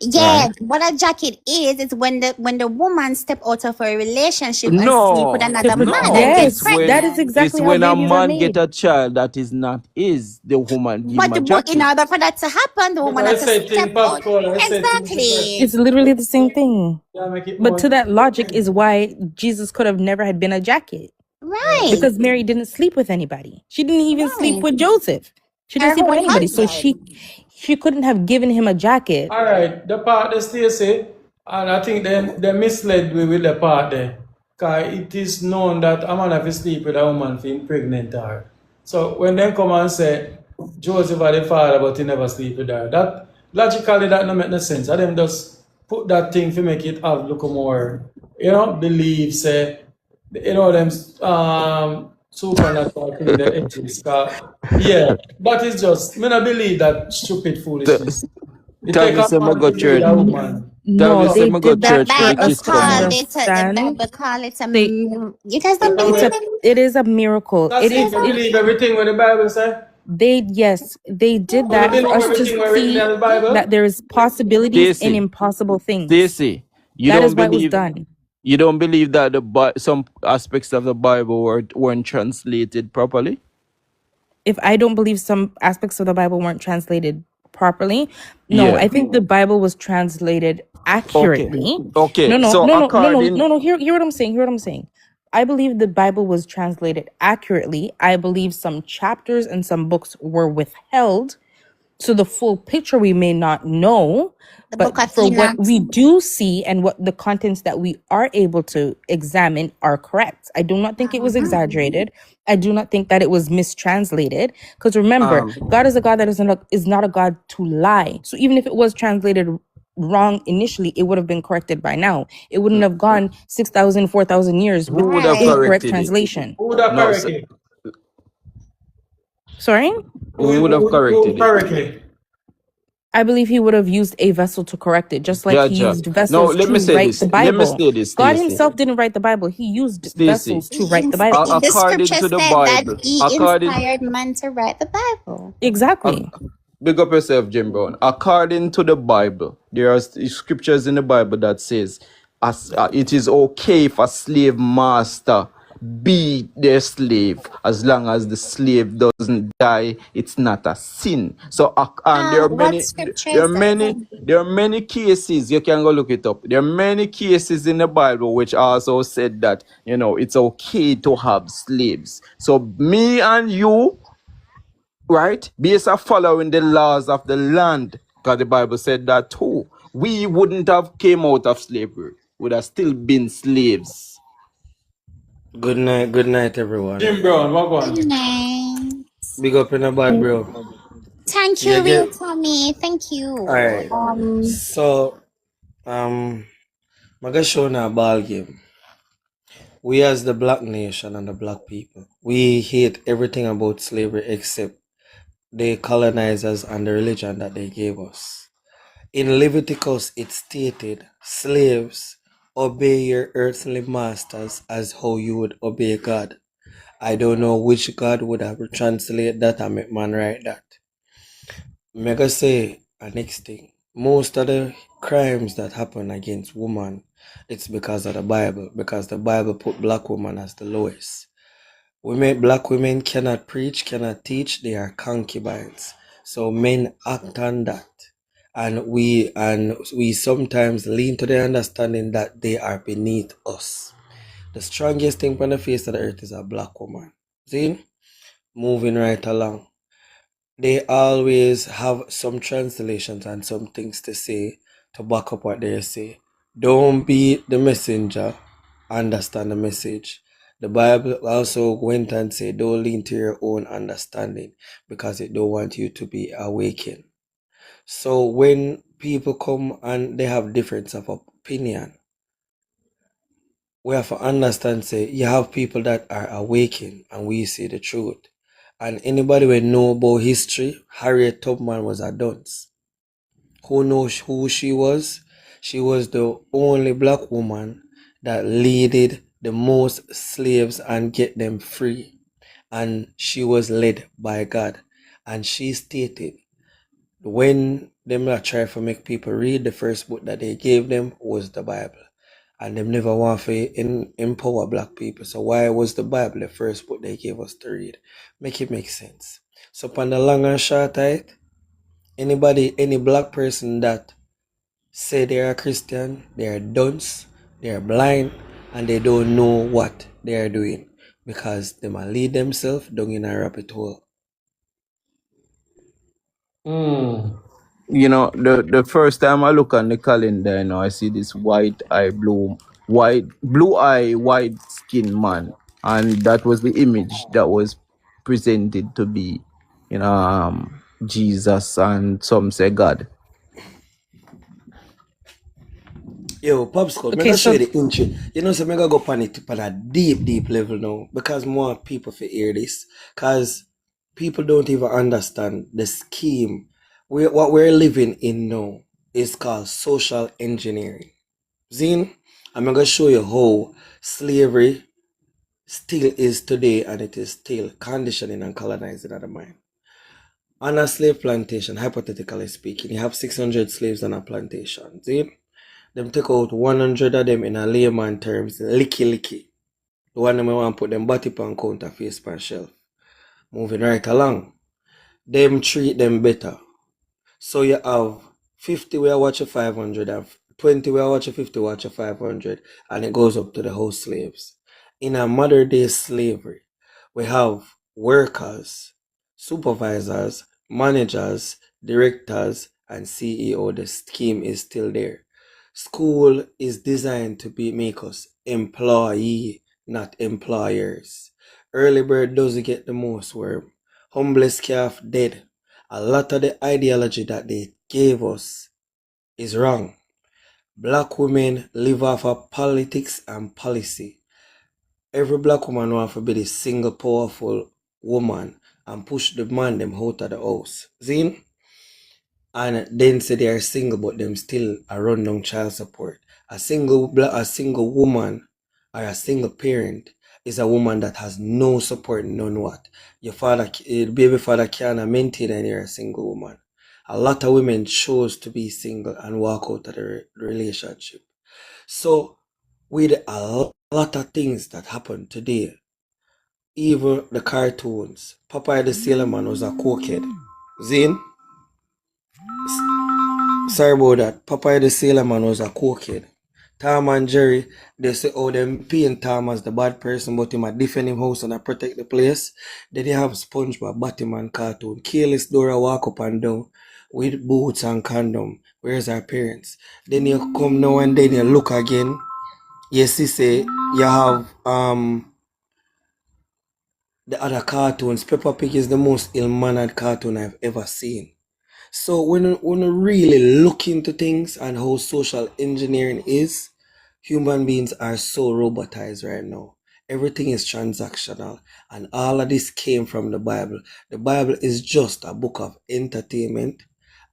Yeah, Right. what a jacket is when the woman step out of a relationship and sleep with No, another man and get Yes, it's when that is pregnant. it's exactly how when a babies are man get made. a child that is not his, the woman give him a But in jacket. order for that to happen, the woman I has to say step thing out. popcorn, I say thing Exactly. It's literally the same thing. yeah, make it But more to that logic is why Jesus could have never had been a jacket. Right. Because Mary didn't sleep with anybody. She didn't even sleep Right. with Joseph. She didn't Her sleep with whole anybody. So husband. she couldn't have given him a jacket. All right, the part they still say, and I think they misled me with the part there. Because it is known that a man have to sleep with a woman to impregnate her. So when they come and say, Joseph are the father, but he never sleep with her, that logically that don't make no sense. I them just put that thing to make it have look more, believe, say, them supernatural thing that exists. Yeah, that is just, me not believe that stupid foolishness. It Tell take me a say me man go to be with church. a woman. Tell me No, say they me go did that church for for the Bible us kiss to call command. it the understand. Bible call it a They you guys don't That's believe why, in it is a miracle. that's it, you believe everything what the Bible say? They did Or you that for believe us to everything what written see in the Bible? that there is possibilities in Stacy, impossible things. Stacy, you That is don't why it was believe done. you don't believe that some aspects of the Bible weren't translated properly? If I don't believe some aspects of the Bible weren't translated properly, no, Yeah. I think the Bible was translated Okay. accurately. Okay. No, no, So no, no, no, no, according no, no. Hear what I'm saying. Hear what I'm saying. I believe the Bible was translated accurately. I believe some chapters and some books were withheld. So the full picture we may not know, the but book of for what Enoch. we do see and what the contents that we are able to examine are correct. I do not think it was exaggerated. I do not think that it was mistranslated. Because remember, God is a God that is not a God to lie. So even if it was translated wrong initially, it would have been corrected by now. It wouldn't have gone 6,000, 4,000 years with who would have Right. incorrect corrected it? translation. Who would have No, correct it? Sorry? who would have Who corrected it? correct it? I believe he would have used a vessel to correct it, just like he Jaja. used No, vessels let me to say write this. the Let me Bible. say this, God Stacy. himself didn't write the Bible. He used Stacy. vessels to write the Bible. The According scripture to the said that Bible, he inspired man to write the Bible. Exactly. big up yourself, Jim Brown. According to the Bible, there are scriptures in the Bible that says it is okay for slave master be their slave as long as the slave doesn't die. It's not a sin. So and What scripture there are is that? many cases. You can go look it up. There are many cases in the Bible which also said that it's okay to have slaves. So me and you, right, based on following the laws of the land, because the Bible said that too, we wouldn't have came out of slavery, would have still been slaves. Good night, everyone. Jim Brown, what Good one? night. Big up in a bad bro. Thank Yeah, you, real get Tommy. Thank you. alright. So I got shown a ball game. We as the black nation and the black people, we hate everything about slavery except the colonizers and the religion that they gave us. In Leviticus it stated, slaves, obey your earthly masters as how you would obey God. I don't know which God would have translated that and make man write that. Mega say a next thing. Most of the crimes that happen against women, it's because of the Bible, because the Bible put black women as the lowest. Black women cannot preach, cannot teach, they are concubines. So men act on that. And we sometimes lean to the understanding that they are beneath us. The strongest thing on the face of the earth is a black woman. See? Moving right along. They always have some translations and some things to say to back up what they say. Don't be the messenger, understand the message. The Bible also went and said, don't lean to your own understanding because it don't want you to be awakened. So when people come and they have difference of opinion, we have to understand, say, you have people that are awakened and we see the truth. And anybody will know about history, Harriet Tubman was a dunce. Who knows who she was? She was the only black woman that leaded the most slaves and get them free. And she was led by God. And she stated, when them not try to make people read, the first book that they gave them was the Bible. And them never want to empower black people. So why was the Bible the first book they gave us to read? Make it make sense. So upon the long and short of it, any black person that say they are Christian, they are dunce, they are blind, and they don't know what they are doing because they might lead themselves down in a rabbit hole. You know, the first time I look on the calendar, you know, I see this white blue eye, white skin man, and that was the image that was presented to be, you know, Jesus and some say God. Yo, Popscott, Okay, I'm show so you the intro. You know, so I'm gonna go on it on a deep level now because more people to hear this. Because people don't even understand the scheme. What we're living in now is called social engineering. Zine, I'm gonna show you how slavery still is today and it is still conditioning and colonizing the mind. On a slave plantation, hypothetically speaking, you have 600 slaves on a plantation. Zine? Them take out 100 of them in a layman terms, licky. The one them want to put them body pan counter, face pan shelf. Moving right along. Them treat them better. So you have 50 where watch a 500 and 20 where watch a 50 watch a 500 and it goes up to the house slaves. In a modern day slavery, we have workers, supervisors, managers, directors, and CEO. The scheme is still there. School is designed to make us employee, not employers. Early bird doesn't get the most worm. Humblest calf dead. A lot of the ideology that they gave us is wrong. Black women live off of politics and policy. Every black woman wants to be the single powerful woman and push the man them out of the house. Zine? And then say they are single, but them still are run down child support. A single woman or a single parent is a woman that has no support, none what. Your baby father cannot maintain and you're a single woman. A lot of women chose to be single and walk out of the relationship. So with a lot of things that happen today, even the cartoons, Popeye the Sailor Man was a cokehead. Zane? Sorry about that. Popeye the Sailor Man was a cokehead. Tom and Jerry, they say, oh, them paint Tom as the bad person, but him a defend him house and a protect the place. Then they have SpongeBob, Batman cartoon. Careless Dora walk up and down with boots and condom. Where's our parents? Then you come now and then you look again. You see, say, you have the other cartoons. Peppa Pig is the most ill-mannered cartoon I've ever seen. So when you really look into things and how social engineering is, human beings are so robotized right now. Everything is transactional and all of this came from the Bible. The Bible is just a book of entertainment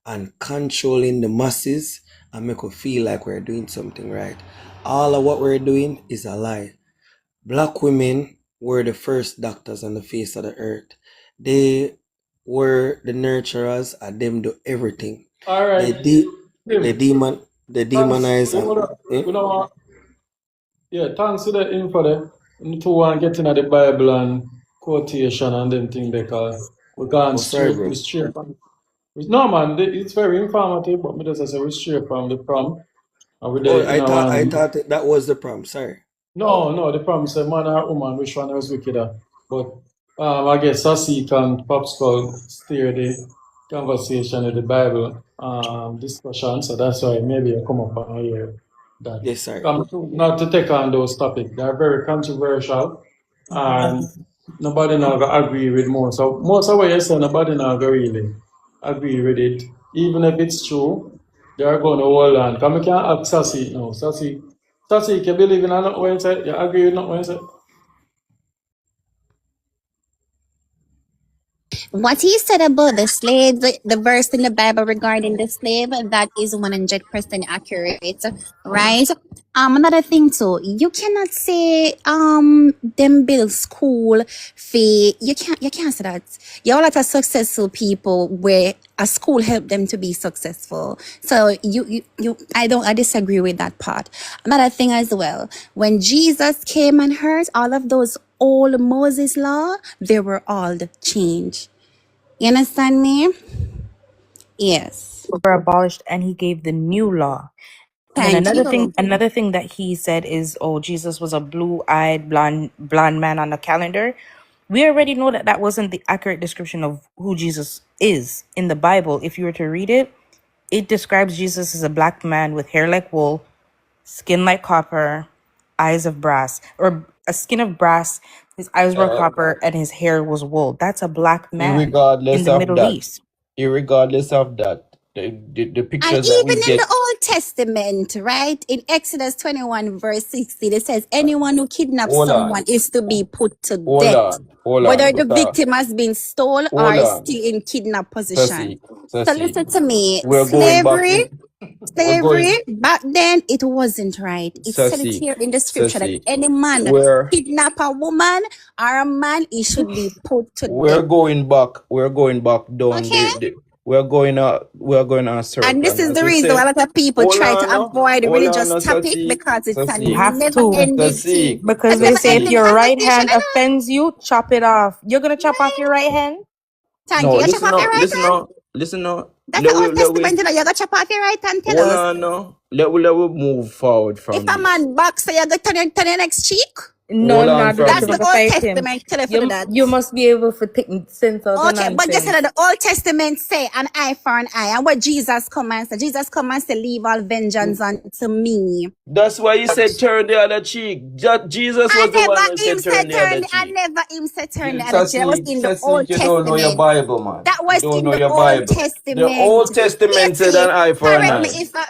and controlling the masses and make us feel like we're doing something right. All of what we're doing is a lie. Black women were the first doctors on the face of the earth. They were the nurturers and them do everything. All right. They Tim, demonize thanks. Thanks for the info there. To want getting at the Bible and quotation and them thing because we gone sorry, bro. we straight from no man, it's very informative, but me just say we straight from the prom and we there, I thought that was the problem. Sorry. no, the prom say man or woman, which one was wickeder. But I guess Sasik and Popskull steer the conversation with the Bible discussion, so that's why maybe I come up on here. that. Yes, sir. Not to take on those topics. They're very controversial and nobody now gonna agree with most. So most of what you say, nobody now gonna really agree with it. Even if it's true, they're gonna hold on. Come we can't ask Sassy now. Sassy, can you believe in what you say? You agree with what you say? What he said about the slave, the verse in the Bible regarding the slave, that is 100% accurate, right? Another thing too, you cannot say them build school fee. You can't say that. You have a lot of successful people where a school helped them to be successful. So I disagree with that part. Another thing as well, when Jesus came and heard all of those old Moses law, they were all changed. You understand me? Yes. Were abolished, and he gave the new law. And then Thank you. another thing that he said is, oh, Jesus was a blue-eyed blonde man on the calendar. We already know that that wasn't the accurate description of who Jesus is in the Bible. If you were to read it, it describes Jesus as a black man with hair like wool, skin like copper, eyes of brass, or a skin of brass. His eyes were copper and his hair was wool. That's a black man in Irregardless the of Middle that, East. the And pictures that we even in get. the Old Testament, right? In Exodus 21, verse 16, it says, anyone who kidnaps Hold someone on, is to be put to hold death, on, hold whether on, the because victim has been stolen or hold is on, still in kidnap position. Sassy, So Sassy. listen to me. We're going back in. We're Slavery, going, back then, it wasn't right. It said it Sassy, here in the scripture that Sassy. any man We're kidnap a woman or a man, he should be put to we're death. going back. We're going back down Okay? we're going on a And circle. this And is as the we reason why say, a lot of people hold try on, to no, avoid hold on, religious no, topic Sassy, because it's a You Sassy, have to, never-ending Sassy, thing. because It's a they say if Sassy. never-ending your right conversation, hand you know? offends you, chop it off. You're gonna chop off your right hand? Thank No, you. You chop listen off your now, right listen hand? now, listen now. That's the Old Testament, you know. You got to chop off your right hand, tell Hold us. on now. Let we move forward If from a this. man boxer, you got to turn your next cheek. No, Hold I'm on not do that. from That's You're the gonna this. Old fight him. Testament. Tell you for that. You must be able to take sense out of Okay, but just nonsense. that the Old Testament say an eye for an eye. And what Jesus commands, Jesus commands to leave all vengeance unto me. That's why he said turn the other cheek. Jesus I was the one never who him said said turn the other turn, I cheek. never him said turn the other cheek. That was Sassy, in the Sassy, Old you don't know your Testament. Bible, man. That You was don't in know the your Old Bible. The Testament. Old Testament said an Katie, eye for an correct me eye. if I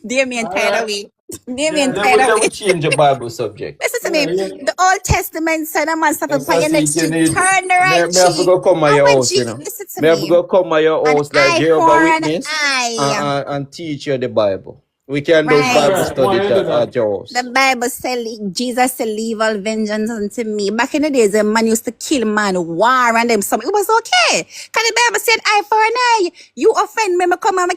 Damien All tired right. away. Damien Yeah, tired Let away. me change the Bible subject. Listen to yeah, me. yeah. The Old Testament said a man suffer upon your Sassy, next you cheek. need, Turn the right may I have to cheek. go come at And your when house, you know. listen to May I have to me. go come at your An house like eye Jehovah for an Witness eye. and teach you the Bible. We can do All Right. Bible right. Why study you do at that? your The house. Bible said Jesus said, leave all vengeance unto me. Back in the days, a man used to kill man, war and them some. It was okay. Because the Bible said, eye for an eye. You offend me, me come and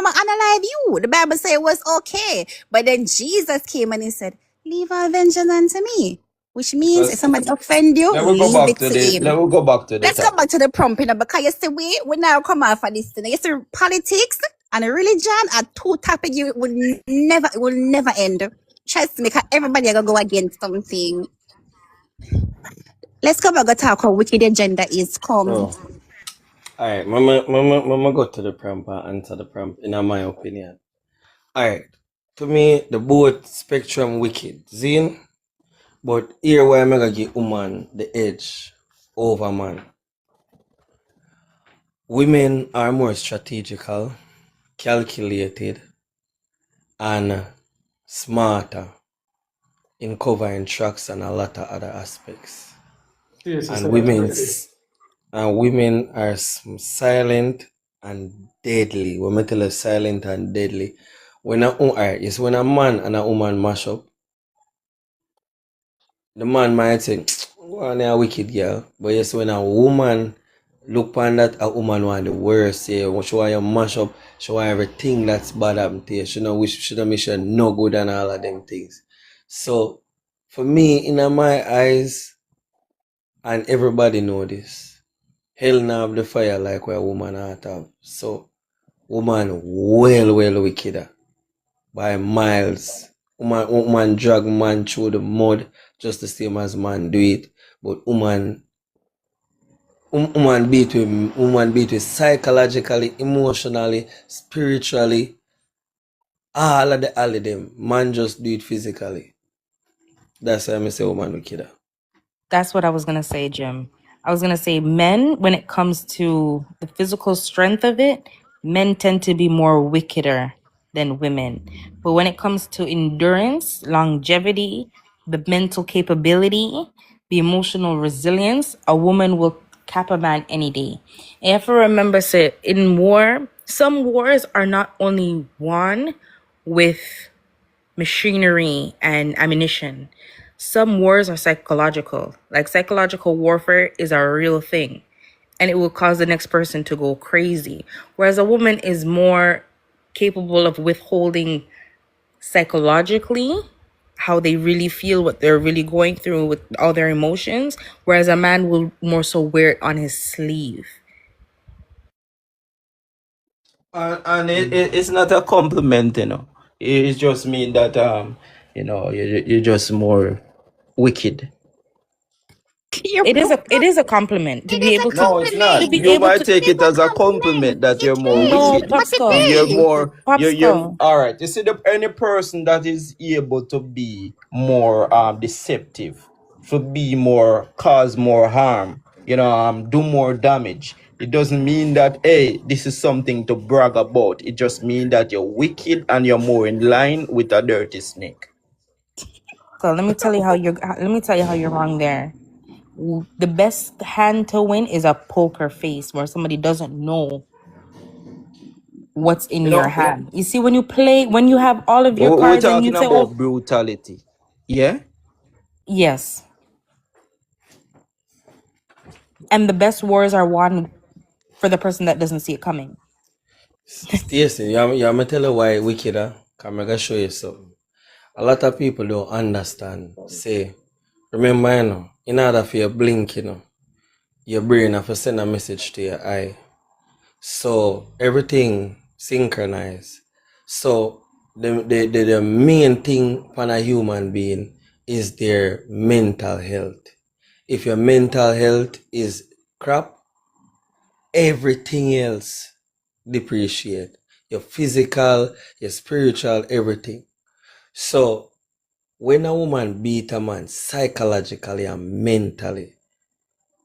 analyze you. The Bible said it was okay. But then Jesus came and he said, leave all vengeance unto me. Which means if Because somebody offend you, let me go leave back it to to the him. let me go back to the Let's go topic. back to the prompt, you know, because you see, we now come off of this thing. You see, politics and religion are two topics you will never end. Trust me, because everybody are gonna go against something. Let's go back and talk how wicked agenda is. Come. So, alright, mama go to the prompt and answer the prompt, in my opinion. Alright, to me, the both spectrum wicked. Zine, but here where I'm gonna give woman the edge over man. Women are more strategical, calculated, and smarter in covering tracks and a lot of other aspects. Yes, you And said that. women are silent and deadly. When I tell you silent and deadly, when when a man and a woman mash up, the man might say, "One a wicked girl," but yes, when a woman look on that, a woman want the worst. Yeah, she want you mash up, she want everything that's bad happen to you. She know wish she don't miss you no good and all of them things. So for me, in my eyes, and everybody know this, hell now have the fire like where a woman heart have. So woman well wickeder by miles. Woman drag man through the mud just the same as man do it. But woman beat with psychologically, emotionally, spiritually, All of them, man just do it physically. That's why I say woman wicked. That's what I was going to say, Jim. I was going to say men, when it comes to the physical strength of it, men tend to be more wickeder than women. But when it comes to endurance, longevity, the mental capability, the emotional resilience, a woman will cap a man any day. And you have to remember, say, in war, some wars are not only won with machinery and ammunition. Some wars are psychological. Like psychological warfare is a real thing and it will cause the next person to go crazy. Whereas a woman is more capable of withholding psychologically how they really feel, what they're really going through with all their emotions, whereas a man will more so wear it on his sleeve. And it's not a compliment, you know. It just mean that you're just more wicked. It is a compliment to It be is a able to No, it's to not. be You compliment. able might to take It is it a as a compliment compliment. that It you're more no wicked. is. But it Popskull. You're is. more you're Popskull. all right. You see, any person that is able to be more deceptive, to be more cause more harm, do more damage. It doesn't mean that hey, this is something to brag about. It just means that you're wicked and you're more in line with a dirty snake. So let me tell you how you're wrong there. The best hand to win is a poker face where somebody doesn't know what's in You your know, hand. You see, when you have all of your we're cards and you talking say, about oh, brutality. Yeah. yes. And the best wars are won for the person that doesn't see it coming. Stacey, you me tell you why wicked, huh? Cause I'm gonna show you something. A lot of people don't understand. Say, remember, in order for you blink, your brain have to send a message to your eye. So everything synchronized. So the main thing for a human being is their mental health. If your mental health is crap, everything else depreciate. Your physical, your spiritual, everything. So when a woman beat a man psychologically and mentally,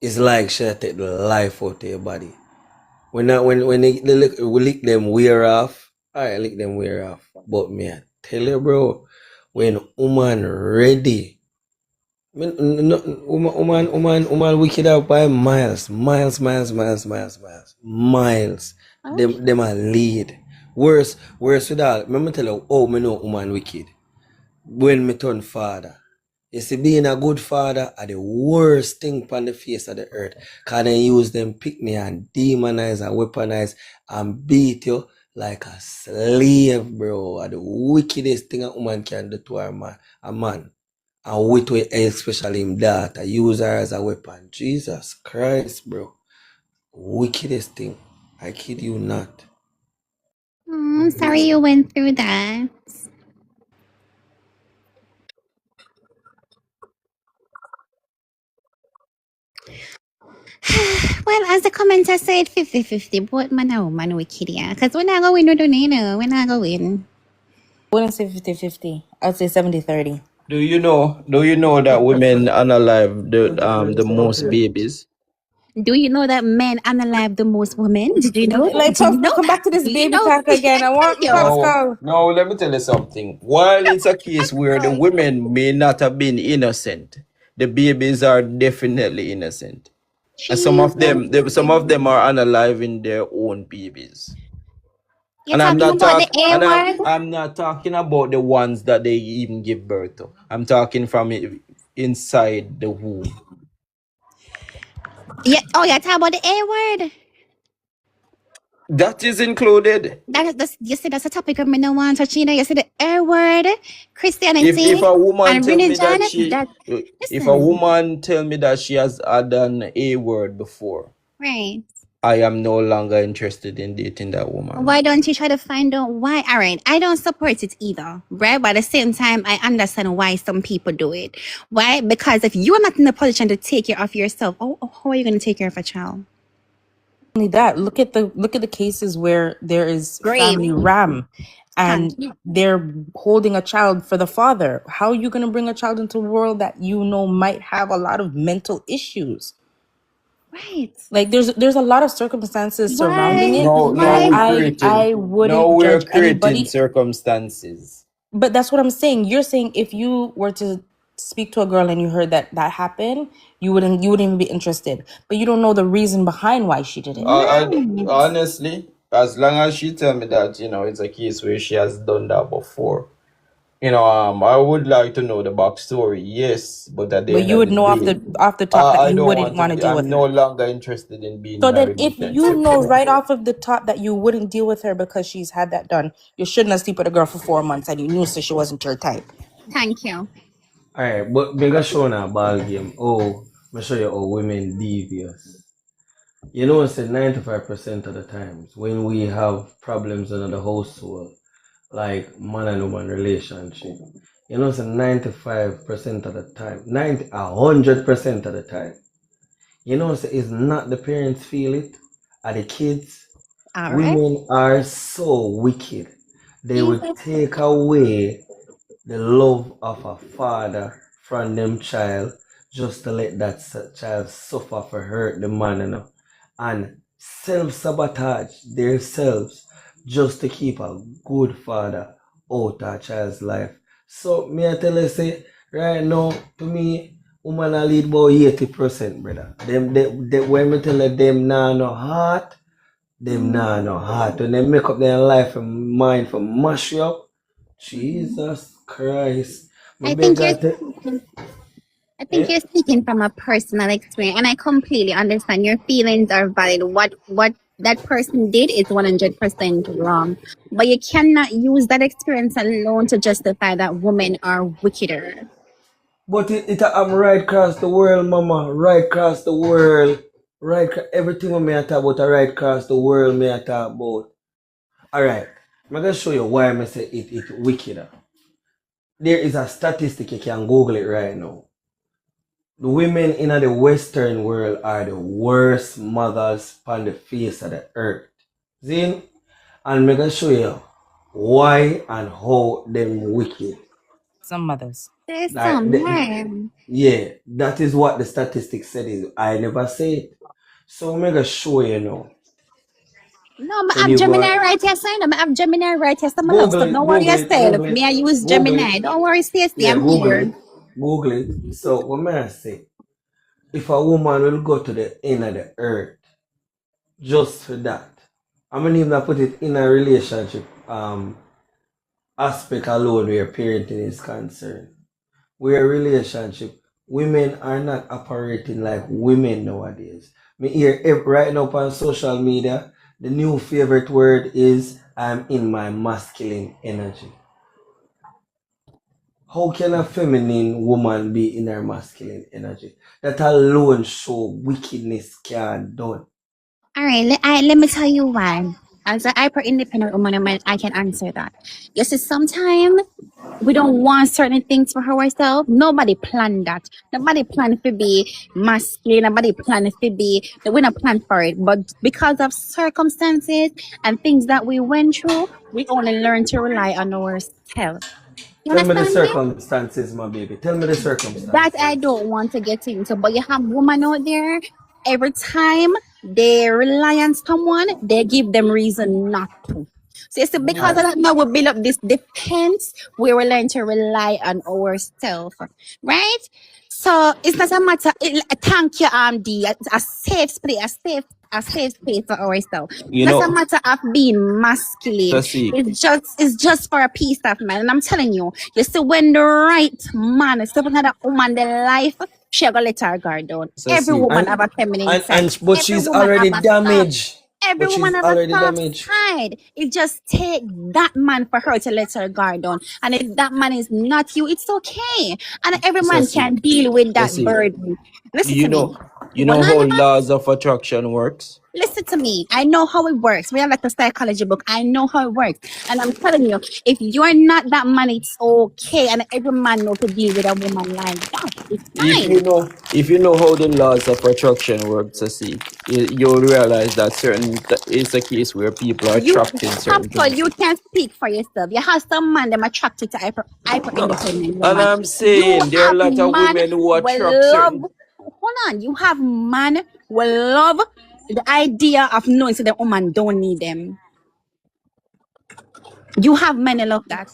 it's like she take the life out of your body. When we lick them wear off, I lick them wear off. But me, I tell you, bro, when woman ready, woman wicked out by miles. Them a lead. Worse with all. Let me tell you, me know woman wicked. When me turn father. You see, being a good father are the worst thing on the face of the earth. Cause they use them pick me and demonize and weaponize and beat you like a slave, bro. Are the wickedest thing a woman can do to a man. And with especially him daughter, use her as a weapon. Jesus Christ, bro. Wickedest thing. I kid you not. Sorry you went through that. Well, as the commenter said, 50-50. Both man and woman wicked, yeah. Because we're not going to do no. We're not going. I wouldn't say 50-50. I'd say 70-30. Do you know that women unalive the most babies? Do you know that men unalive the most women? Did you know that? Like, Do you Popskull, know come that? back to this Do you baby know? talk again. I want Yo, Popskull. No, let me tell you something. While it's a case where the women may not have been innocent, the babies are definitely innocent. And some Jesus. of them are unaliving their own babies. You're And talking about the A word? I'm not talking about the ones that they even give birth to. I'm talking from inside the womb. Yeah. Oh, you're talking about the A word? That is included. You see, that's a topic of me no want to touch. You see the A word, If Christianity, a woman and tell me religion. that she That if a listen, woman tell me that she has had an A word before, right? I am no longer interested in dating that woman. Why don't you try to find out why? All right, I don't support it either, right? But at the same time, I understand why some people do it. Why? Because if you are not in a position to take care of yourself, how are you going to take care of a child? Only that, look at the cases where there is Grave. family ram and they're holding a child for the father. How are you going to bring a child into a world that you know might have a lot of mental issues? Right. Like there's a lot of circumstances surrounding it, No, and we're I creating. No, wouldn't we're judge creating anybody. circumstances. But that's what I'm saying. You're saying if you were to speak to a girl and you heard that happened, you wouldn't even be interested. But you don't know the reason behind why she did it. Honestly, as long as she tell me that it's a case where she has done that before, I would like to know the backstory. Yes, but at the But end you of would the know day, off the top that I you don't wouldn't want to want to be. deal with I'm no her. longer interested in being So then married if with them. you know right off of the top that you wouldn't deal with her because she's had that done, you shouldn't have slept with a girl for 4 months and you knew so she wasn't your type. Thank you. Alright, but me go show na ball game. Oh, me show you how women devious. You know, say 95% of the times when we have problems in the household, like man and woman relationship, you know, say 95% of the time, 100% of the time, you know, say it's not the parents feel it, are the kids. All right. Women are so wicked. They will Jesus. take away the love of a father from them child just to let that child suffer for hurt the man, and self-sabotage themselves just to keep a good father out of a child's life. So me I tell you say right now to me woman I lead about 80%, brother. Them when me tell you them nah no heart, them nah no heart. When they make up their life and mind for mash you up, Jesus Christ. Me I beg think you're God to, speaking, I think eh? you're speaking from a personal experience, and I completely understand your feelings are valid. What that person did is 100% wrong, but you cannot use that experience alone to justify that women are wickeder. But it am right across the world, mama. Right across the world. Everything we may talk about right across the world may I talk about. Alright. I'm gonna show you why I say it wickeder. There is a statistic, you can Google it right now. The women in the Western world are the worst mothers on the face of the earth. See? And I'm gonna show you why and how them wicked. Some mothers. There's Like, some man. yeah, that is what the statistics said. Is I never say it. So I'm gonna show you now. No, I When have you go Gemini right here, sign up. I have Gemini right here. Some love Google stuff. it, Don't worry Google it, yourself. Google Me, I it, use Google Gemini. it. Don't worry, Stacey. Yeah, I'm Google here. it, Google it. So what may I say? If a woman will go to the end of the earth just for that, I'm gonna even put it in a relationship aspect alone where parenting is concerned. Where relationship, women are not operating like women nowadays. Me hear right now on social media, the new favorite word is I'm in my masculine energy. How can a feminine woman be in her masculine energy? That alone show wickedness can done. All right, let me tell you why. As a hyper independent woman, I can answer that. You see, sometimes we don't want certain things for ourselves. Nobody planned that. Nobody planned to be masculine. Nobody planned to be. We not plan for it. But because of circumstances and things that we went through, we only learn to rely on ourselves. You Tell me the understand me? circumstances, my baby. Tell me the That I circumstances. don't want to get into. But you have women out there, every time they rely on someone, they give them reason not to. So it's because of Alright. that now we build up this defense where we learn to rely on ourselves. Right? So it's not a matter thank you, D. A safe place, a safe space for ourselves. You Not a know, matter of being masculine. so see, It's just for a peace of mind. And I'm telling you, you see, when the right man is stepping another woman their life, she gonna let her guard down. so Every see. woman And have a feminine side. but Every she's woman have already a soft. damaged. Every But woman she's have a already soft damaged. side. It just take that man for her to let her guard down. And if that man is not you, it's okay. And every So man see. can deal with So that see. burden. Listen You to me. know, you When know I how never laws of attraction works. listen to me. I know how it works. We have like a psychology book. I know how it works. And I'm telling you, if you're not that man, it's okay. And every man knows to deal with a woman like that. It's If fine. if you know how the laws of attraction work, Sasik, you'll realize that it's a case where people are You, trapped in certain Popsicle, things. you can speak for yourself. You have some man them attracted to hyper No, independent and woman. I'm You saying there are a have lot of man women who are trapped will love. certain. Hold on, you have man will love the idea of knowing so the woman don't need them. You have men who love that.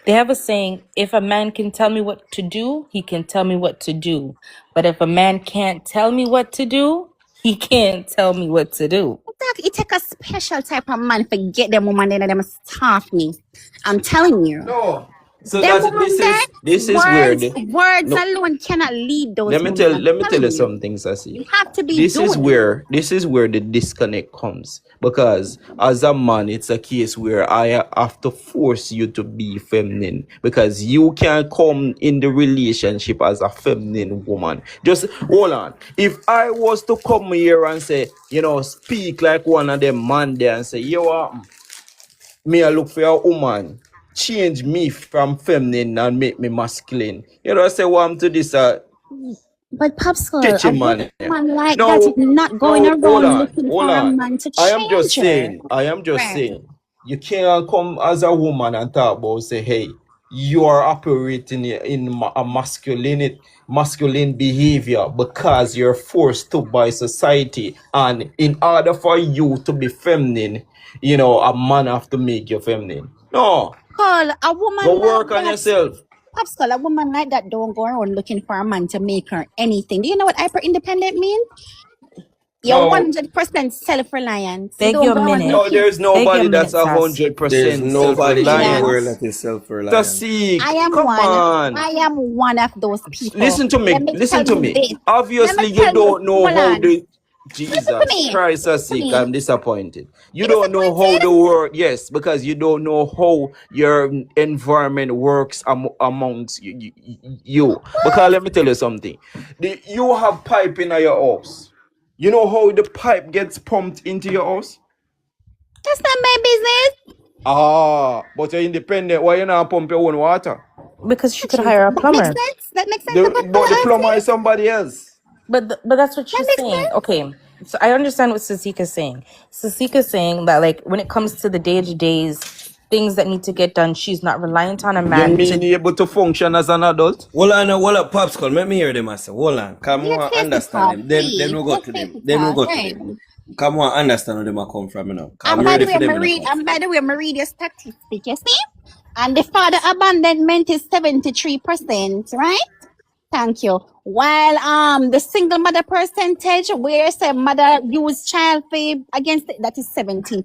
They have a saying, if a man can tell me what to do, he can tell me what to do. But if a man can't tell me what to do, he can't tell me what to do. It take a special type of man to get them woman in them softness. I'm telling you. No. So Them that's woman there, this is weird. words No, alone cannot lead those women. I'm let me tell telling you you. something, Sassy. You have to be doing. This is where the disconnect comes, because as a man, it's a case where I have to force you to be feminine, because you can't come in the relationship as a feminine woman. Just hold on. If I was to come here and say, speak like one of them man there and say, me I look for a woman, change me from feminine and make me masculine. Say what I'm to this But Popsicle, a sketchy man. woman like that is No, not going no, around looking for hold a on. man to change her. I am just Right. saying, you can't come as a woman and talk about say, hey, you are operating in a masculine behavior because you're forced to by society, and in order for you to be feminine, a man have to make you feminine. No, Call a woman go like work on that. yourself. Popsicle, a woman like that don't go around looking for a man to make her anything. Do you know what hyper independent means? You're No, 100% self reliant. You Beg don't your go around minute. no, looking. there's Beg your nobody that's minute, Sass. There's 100% nobody in the self-reliant. world Yes. that is self-reliant. Tasik, I am come one. on. I am one of those people. Listen to Let me. me Listen tell to you me. this. Let me Obviously, you tell you. don't know Hold how on. the Listen to Jesus me. Christ, Listen to Tasik, me. I'm disappointed. You You don't know how disappointed? the world, yes, because you don't know how your environment works amongst you. Because let me tell you something. You have pipe in your house. You know how the pipe gets pumped into your house? That's not my business. But you're independent. Why you not pump your own water? Because she could Actually, hire a that makes plumber. sense. That makes sense. But But the plumber is somebody else. But that's what that she's makes saying. sense. Okay, so I understand what Sasika's saying. Sasika's saying that, like, when it comes to the day-to-days, things that need to get done, she's not reliant on a You man mean to. able to function as an adult? Hold on, Popsicle. Let me hear them, I say. Hold on. Come Let's on, face it, understand talk, them. Then please. we go Let's to face them. it, Then we talk. go to Right. them. Come on, understand where them a come from, I'm And by ready the for way, them, And by Popsicle. the way, read your statistic. You see? And the father abandonment is 73%, right? Thank you. While the single mother percentage, where say mother use child fee against it, that is 17%.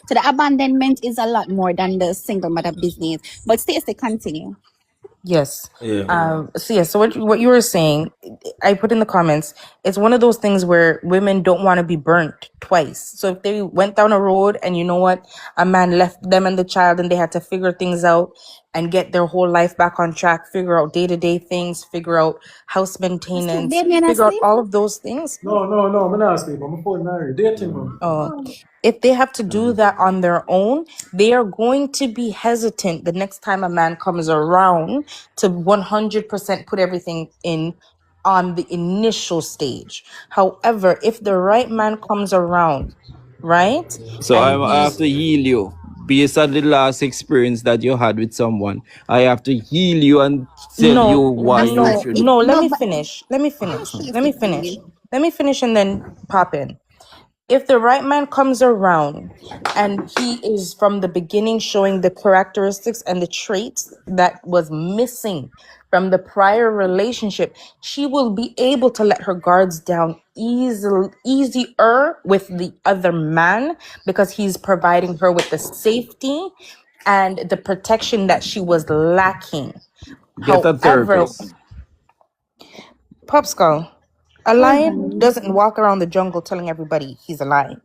So the abandonment is a lot more than the single mother business. But Stacey, continue. Yes. Yeah. So what you were saying, I put in the comments, it's one of those things where women don't want to be burnt twice. So if they went down a road and you know what, a man left them and the child and they had to figure things out and get their whole life back on track, figure out day-to-day things, figure out house Stop maintenance, baby and figure out asleep. all of those things. No, I'm not asleep. I'm a phone married. Dating, man. If they have to do that on their own, they are going to be hesitant the next time a man comes around to 100% put everything in on the initial stage. However, if the right man comes around, right, So and I have he's to heal you based on the last experience that you had with someone. I have to heal you and tell you no, why That's you not no, should. it. no, let No, me but finish. Stacey, please. Let me finish and then pop in. If the right man comes around and he is from the beginning showing the characteristics and the traits that was missing from the prior relationship, she will be able to let her guards down easier with the other man because he's providing her with the safety and the protection that she was lacking. Get a However, therapist. Popskull, a Hold lion on. doesn't walk around the jungle telling everybody he's a lion.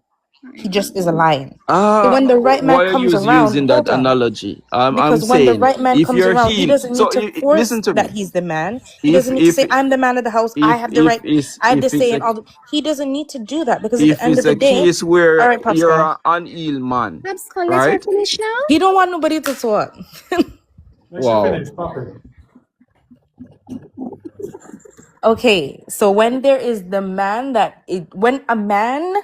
He just is a lion. So Ah, when the right man why are you comes around, using that hold on. analogy? I'm Because when the saying right man if comes you're around, he healed. doesn't need So to force listen to that me. he's the man. He If doesn't need to if say, I'm the man of the house. I have the right. I have the if say it's in a all. He doesn't need to do that because at the if end it's of the a day, case all where right, you're Pascal, an unhealed man, Popsicle, let her right? finish now. he don't want nobody to talk. Make she Wow. finish. Pop it. Okay, so when there is the man when a man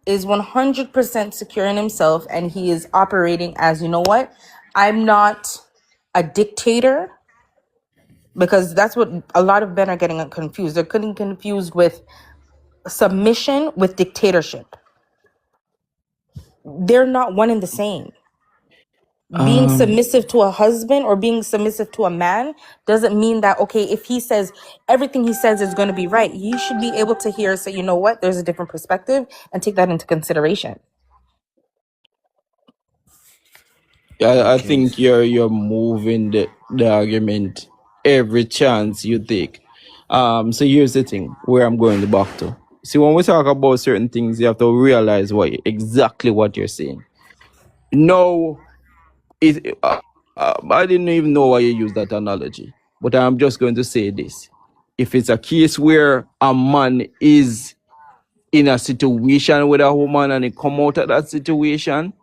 is 100% secure in himself and he is operating as, you know what, I'm not a dictator, because that's what a lot of men are getting confused. They're getting confused with submission with dictatorship. They're not one and the same. Being submissive to a husband or being submissive to a man doesn't mean that, okay, if he says everything he says is going to be right, you should be able to hear, say, you know what, there's a different perspective, and take that into consideration. I Okay. think you're moving the argument every chance you take. So here's the thing where I'm going back to. See, when we talk about certain things, you have to realize exactly what you're saying. No, I didn't even know why you used that analogy, but I'm just going to say this: if it's a case where a man is in a situation with a woman and he come out of that situation,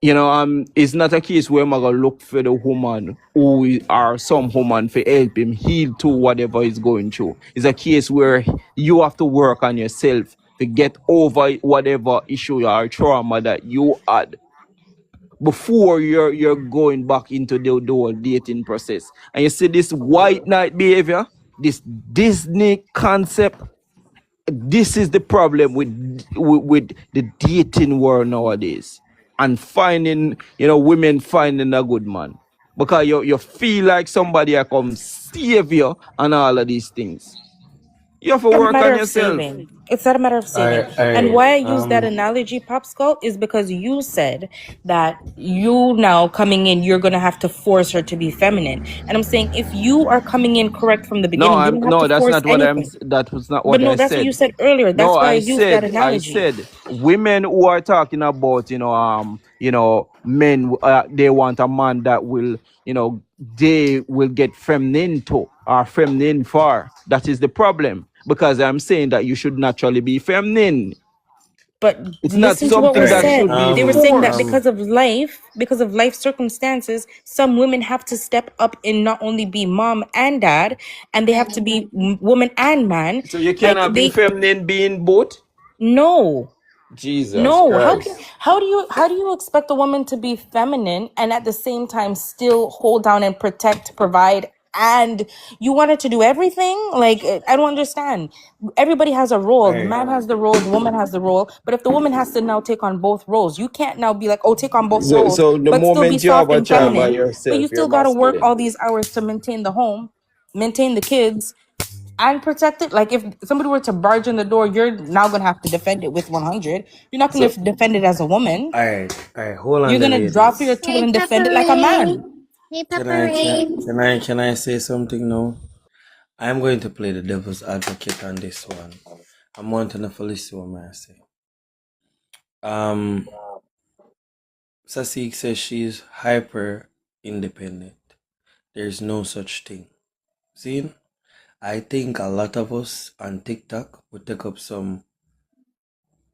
it's not a case where I'm gonna look for the woman or some woman for help him heal to whatever he's going through. It's a case where you have to work on yourself to get over whatever issue or trauma that you had before you're going back into the whole dating process. And you see this white knight behavior, this Disney concept. This is the problem with the dating world nowadays, and finding women finding a good man, because you feel like somebody will come save you and all of these things. You have to Not a work matter on of yourself. saving. It's not a matter of saving. And why I use that analogy, Pop Skull, is because you said that you now coming in, you're gonna have to force her to be feminine. And I'm saying, if you are coming in correct from the No, beginning, you don't have to that's force not what anything. that was not But what no, I that's what said. you said earlier. No, That's why I used that analogy. said women who are talking about, men, they want a man that will, they will get feminine to or feminine for. That is the problem, because I'm saying that you should naturally be feminine. But It's not listen to what something was that Alright. said. should be They were saying that forced. because of life circumstances, some women have to step up and not only be mom and dad, and they have to be woman and man. So you Like cannot be they feminine being both. no. Jesus No, Christ. how do you expect a woman to be feminine and at the same time still hold down and protect, provide, and you want her to do everything? Like I don't understand. Everybody has a role. The Alright. man has the role, the woman has the role. But if the woman has to now take on both roles, you can't now be like, oh, take on both roles, So the but still be moment you have soft a and child by feminine. But you yourself, you're still gotta work masculine. all these hours to maintain the home, maintain the kids, and protect it. Like if somebody were to barge in the door, you're now gonna have to defend it with 100. You're not gonna So defend it as a woman. Alright. Hold on You're the gonna drop your ladies. tool and defend it like a man. Can I say something now? I'm going to play the devil's advocate on this one. I'm wanting to listen to what I say. Sasik says she's hyper independent. There's no such thing. See, I think a lot of us on TikTok would take up some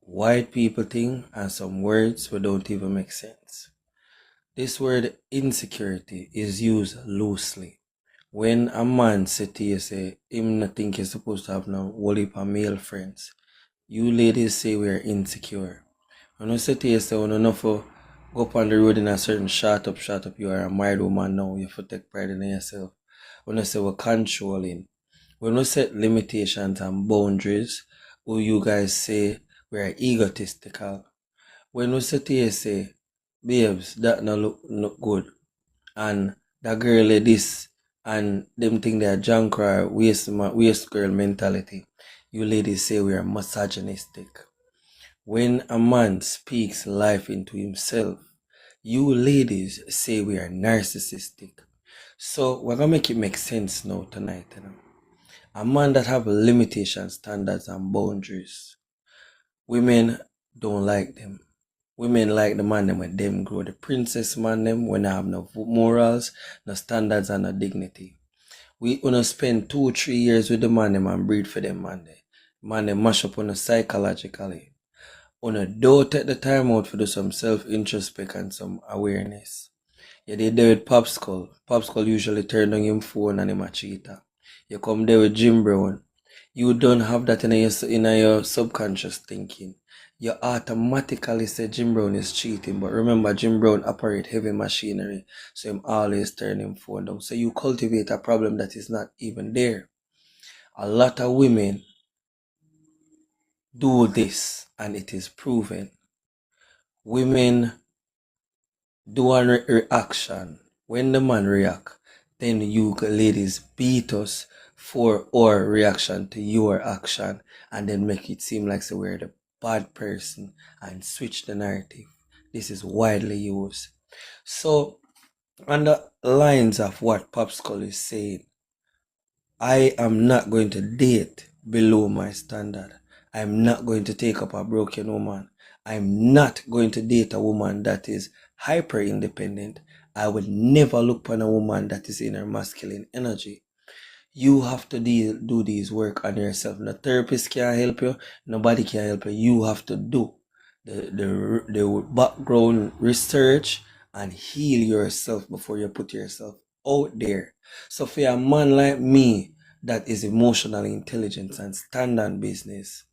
white people thing and some words that don't even make sense. This word insecurity is used loosely. When a man say to you, say, him not think you're supposed to have no whole heap of male friends, you ladies say we're insecure. When you say to yourself, when you know for go up on the road in a certain shut up, you are a married woman now, you have to take pride in yourself. When you say we're controlling, when we set limitations and boundaries, who you guys say we're egotistical. When we say to you, say, babes, that no look good, and that girl like this, and them think they're junk or waste girl mentality, you ladies say we are misogynistic. When a man speaks life into himself, you ladies say we are narcissistic. So we're gonna make it make sense now tonight. A man that have limitations, standards, and boundaries, women don't like them. Women like the man them when them grow. The princess man them when they have no morals, no standards, and no dignity. We wanna spend 2-3 years with the man them and breed for them man them. Man them mash up on us psychologically. Don't take the time out to do some self-introspect and some awareness. Yeah, they do with Pop Skull. Pop Skull usually turn on him phone and him a cheater. You come there with Jim Brown. You don't have that in your subconscious thinking. You automatically say Jim Brown is cheating, but remember Jim Brown operate heavy machinery, so him always turn him phone down. So you cultivate a problem that is not even there. A lot of women do this, and it is proven. Women do a reaction. When the man react, then you ladies beat us for our reaction to your action, and then make it seem like so we're the bad person and switch the narrative. This is widely used. So, on the lines of what Popskull is saying, I am not going to date below my standard. I'm not going to take up a broken woman. I'm not going to date a woman that is hyper independent. I would never look upon a woman that is in her masculine energy. You have to do this work on yourself. No therapist can help you. Nobody can help you. You have to do the background research and heal yourself before you put yourself out there. So for a man like me that is emotionally intelligent and stand on business,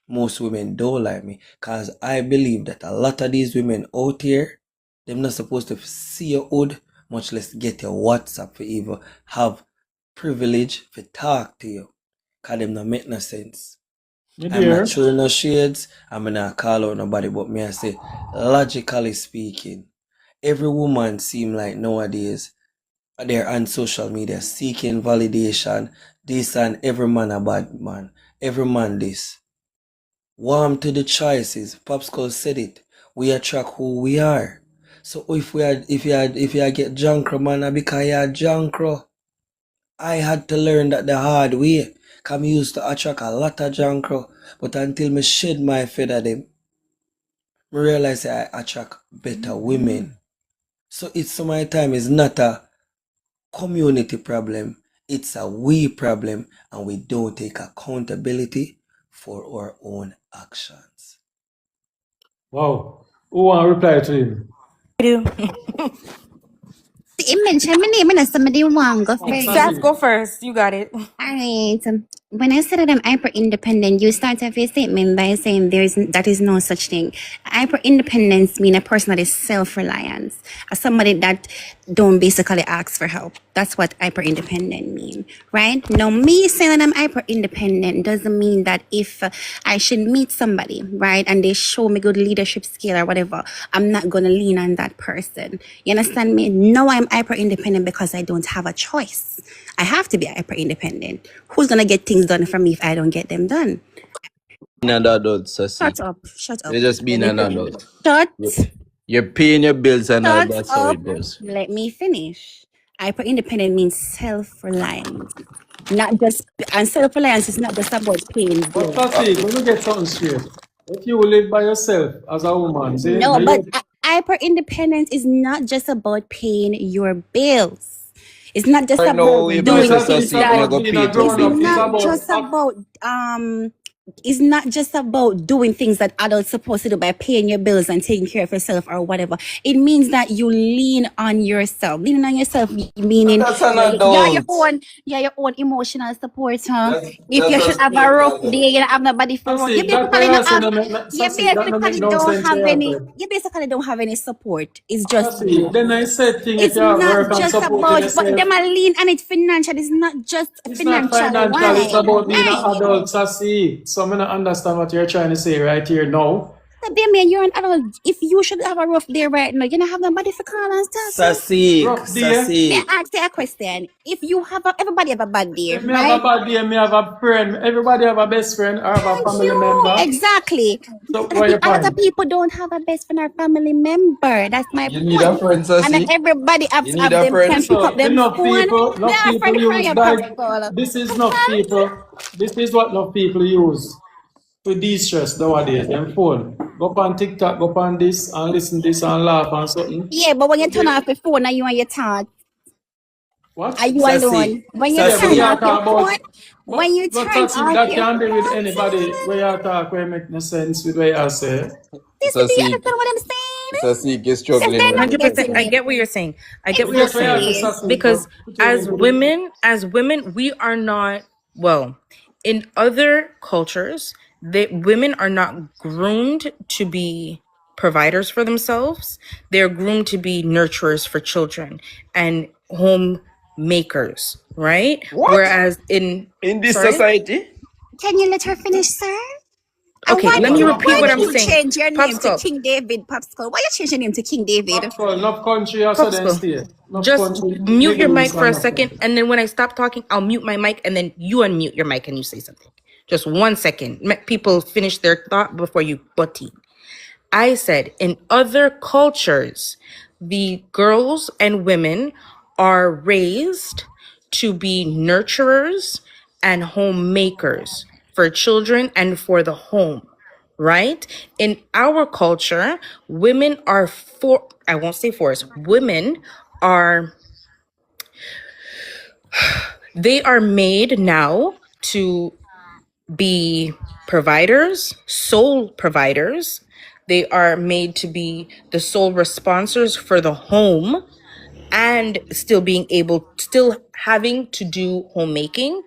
most women don't like me because I believe that a lot of these women out here, they're not supposed to see your hood, much less get your WhatsApp for even have privilege to talk to you. Because them not make no sense. I'm not showing no shades, I'm not call out nobody, but me I say, logically speaking, every woman seem like nowadays they're on social media seeking validation, this and every man a bad man, every man this. Warm to the choices, Popskull said it, we attract who we are. So if you get jankro man, I because you are jankro. I had to learn that the hard way. Cause me used to attract a lot of jankro, but until me shed my feather them, me realize that I attract better women. So it's so my time is not a community problem, it's a we problem, and we don't take accountability for our own actions. Wow. Who want to reply to him? I do. He mentioned my name and somebody want go first. Seth, go first. You got it. Alright. When I said that I'm hyper independent, you start off your statement by saying that is no such thing. Hyper independence means a person that is self-reliant, somebody that don't basically ask for help. That's what hyper independent mean, right? Now, me saying that I'm hyper independent doesn't mean that if I should meet somebody, right, and they show me good leadership skill or whatever, I'm not gonna lean on that person. You understand me? No, I'm hyper independent because I don't have a choice. I have to be hyper independent. Who's gonna get things done for me if I don't get them done? Being an adult, Sassy. Shut up. Shut up. You're just being an adult. Shut You're paying your bills and all, Shut that's how up. it goes. Let me finish. Hyper independent means self-reliance. Not just and self-reliance is not just about paying But bills. Sassy, let me get something straight. If you live by yourself as a woman, see, No, now but you, hyper independence is not just about paying your bills. It's not just Right now, about we no, buy doing the Sassy, things it's Sassy, me that I about go being pay a it with grown it's up. bill. It's not about just about it's not just about doing things that adults supposed to do by paying your bills and taking care of yourself or whatever. It means that you lean on yourself. Leaning on yourself meaning That's an you're your own emotional support, huh? That's If you should just have being a an rough adult. day, you don't have nobody for run. Sassy. That way I say no make You Sassy, that no make basically no don't sense have here. any you basically don't have any support. It's just Sassy, you. then I said thing if It's you have not work and just supporting about, but yourself. them are lean on it financial. It's not just It's not financial financial, it's wise. about being an Right. adult, Sassy. So I'm gonna understand what you're trying to say right here now. So, Damien, you're an adult. If you should have a rough day right now, you don't have nobody for call and stuff. Sassy, Rough day. May I Sassy. ask you a question? If you have everybody have a bad day, If me have a right? bad day, me have a friend. Everybody have a best friend or have a Thank family you. member. Exactly. So what your A lot of point? people don't have a best friend or family member. That's my You need a point. friend, And not Sassy. everybody You need have a them can friend. pick up So them phone. Me enough a friend people for use your bike. popsicle. This is enough people. This is what enough people use to de-stress nowadays. Them phone. Go on TikTok, go on this and listen this and laugh and something. Yeah, but when you turn off your phone, are you on your thoughts? What? Are you Sassy. alone? When you Yeah, but turn Sassy. you off your talk phone, about when you but turn Sassy, off that your can be with phone, anybody where you talk where make no sense with what you say. this do you Sassy, understand what I'm saying? So see, you're If they're struggling with not it. 100%. getting I it, get what you're saying. I get what you're Yes, we have saying. to exactly. succeed, but Because put your name as women, we are not, well, in other cultures, women are not groomed to be providers for themselves. They're groomed to be nurturers for children and home makers, right? What? Whereas in, In this sorry? society? Can you let her finish, sir? And Okay, let me repeat why what did I'm you saying. change your name to Popsicle. King David, Popsicle? Why you change your name to King David? Popsicle, enough country also then Popsicle. stay. Enough Just country, mute your Middle mic East for a and enough second, country. and then when I stop talking, I'll mute my mic, and then you unmute your mic and you say something. Just 1 second. Let people finish their thought before you butty. I said in other cultures, the girls and women are raised to be nurturers and homemakers for children and for the home, right? In our culture, women are I won't say forced, women are, they are made now to be providers, sole providers. They are made to be the sole responsors for the home and still having to do homemaking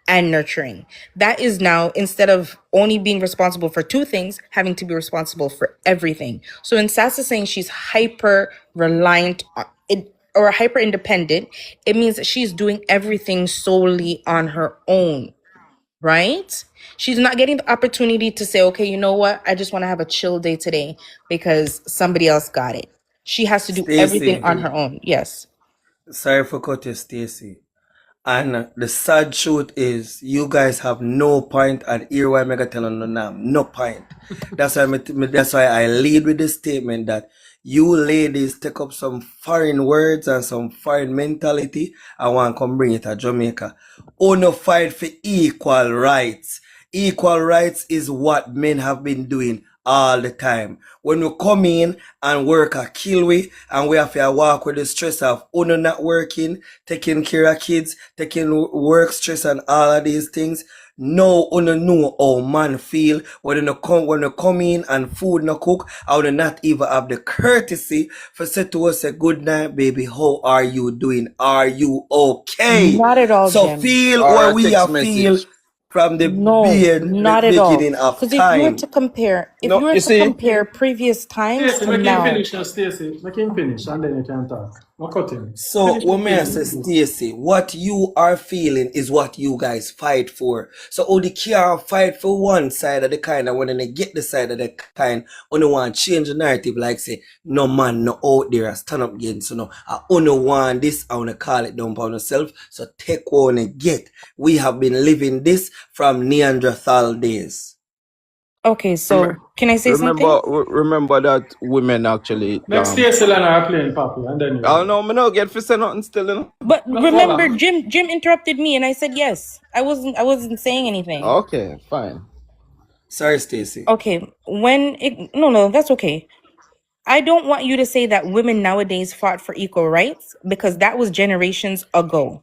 and nurturing. That is now, instead of only being responsible for two things, having to be responsible for everything. So when Sasa saying she's hyper reliant on it or hyper independent, it means that she's doing everything solely on her own, right? She's not getting the opportunity to say, okay, you know what? I just want to have a chill day today because somebody else got it. She has to do everything Stacy, on her own. Yes. sorry for cutting Stacy. And the sad truth is, you guys have no point, and here why I tell you no point. That's why I lead with the statement that you ladies take up some foreign words and some foreign mentality. I want to come bring it to Jamaica. Uno fight for equal rights. Equal rights is what men have been doing all the time. When we come in and work a kill we, and we have to walk with the stress of uno not working, taking care of kids, taking work stress and all of these things. No uno know how man feel when you come in and food no cook, I would not even have the courtesy for say to us a good night, baby. How are you doing? Are you okay? Not at all, So Jim. feel Or what a we text are feel message. from the No, not at all. beginning of Because time. if you No, were you to see, compare previous times Stacey, to make him now, finish now, Stacey. Make him finish and then you can talk. No cut him. So Finish the when me I statement, say please. Stacy, what you are feeling is what you guys fight for. So all the care fight for one side of the kind, and when they get the side of the kind, only want change the narrative, like say, no man, no out there, stand up against, so no, I only want this, I wanna call it down upon yourself, so take one and get. We have been living this from Neanderthal days. okay, so can I say something? remember that women actually Next Stacey and I are playing Papi and then I don't you. know, me no get for say nothing still, you know. But No, hold remember, on. Jim interrupted me and I said yes. I wasn't saying anything. Okay, fine. Sorry, Stacy. Okay, no, that's okay. I don't want you to say that women nowadays fought for equal rights because that was generations ago.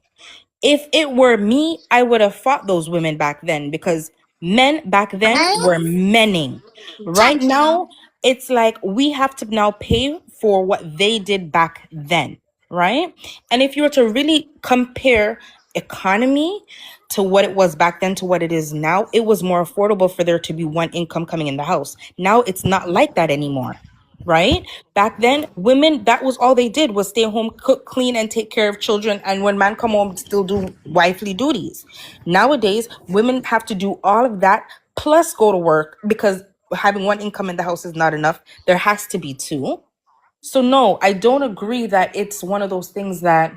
If it were me, I would have fought those women back then because men back then were menning. Right now, it's like we have to now pay for what they did back then, right? And if you were to really compare economy to what it was back then to what it is now, it was more affordable for there to be one income coming in the house. Now it's not like that anymore, right? Back then, women, that was all they did was stay home, cook, clean, and take care of children. And when man come home, still do wifely duties. Nowadays, women have to do all of that plus go to work because having one income in the house is not enough. There has to be two. So no, I don't agree that it's one of those things that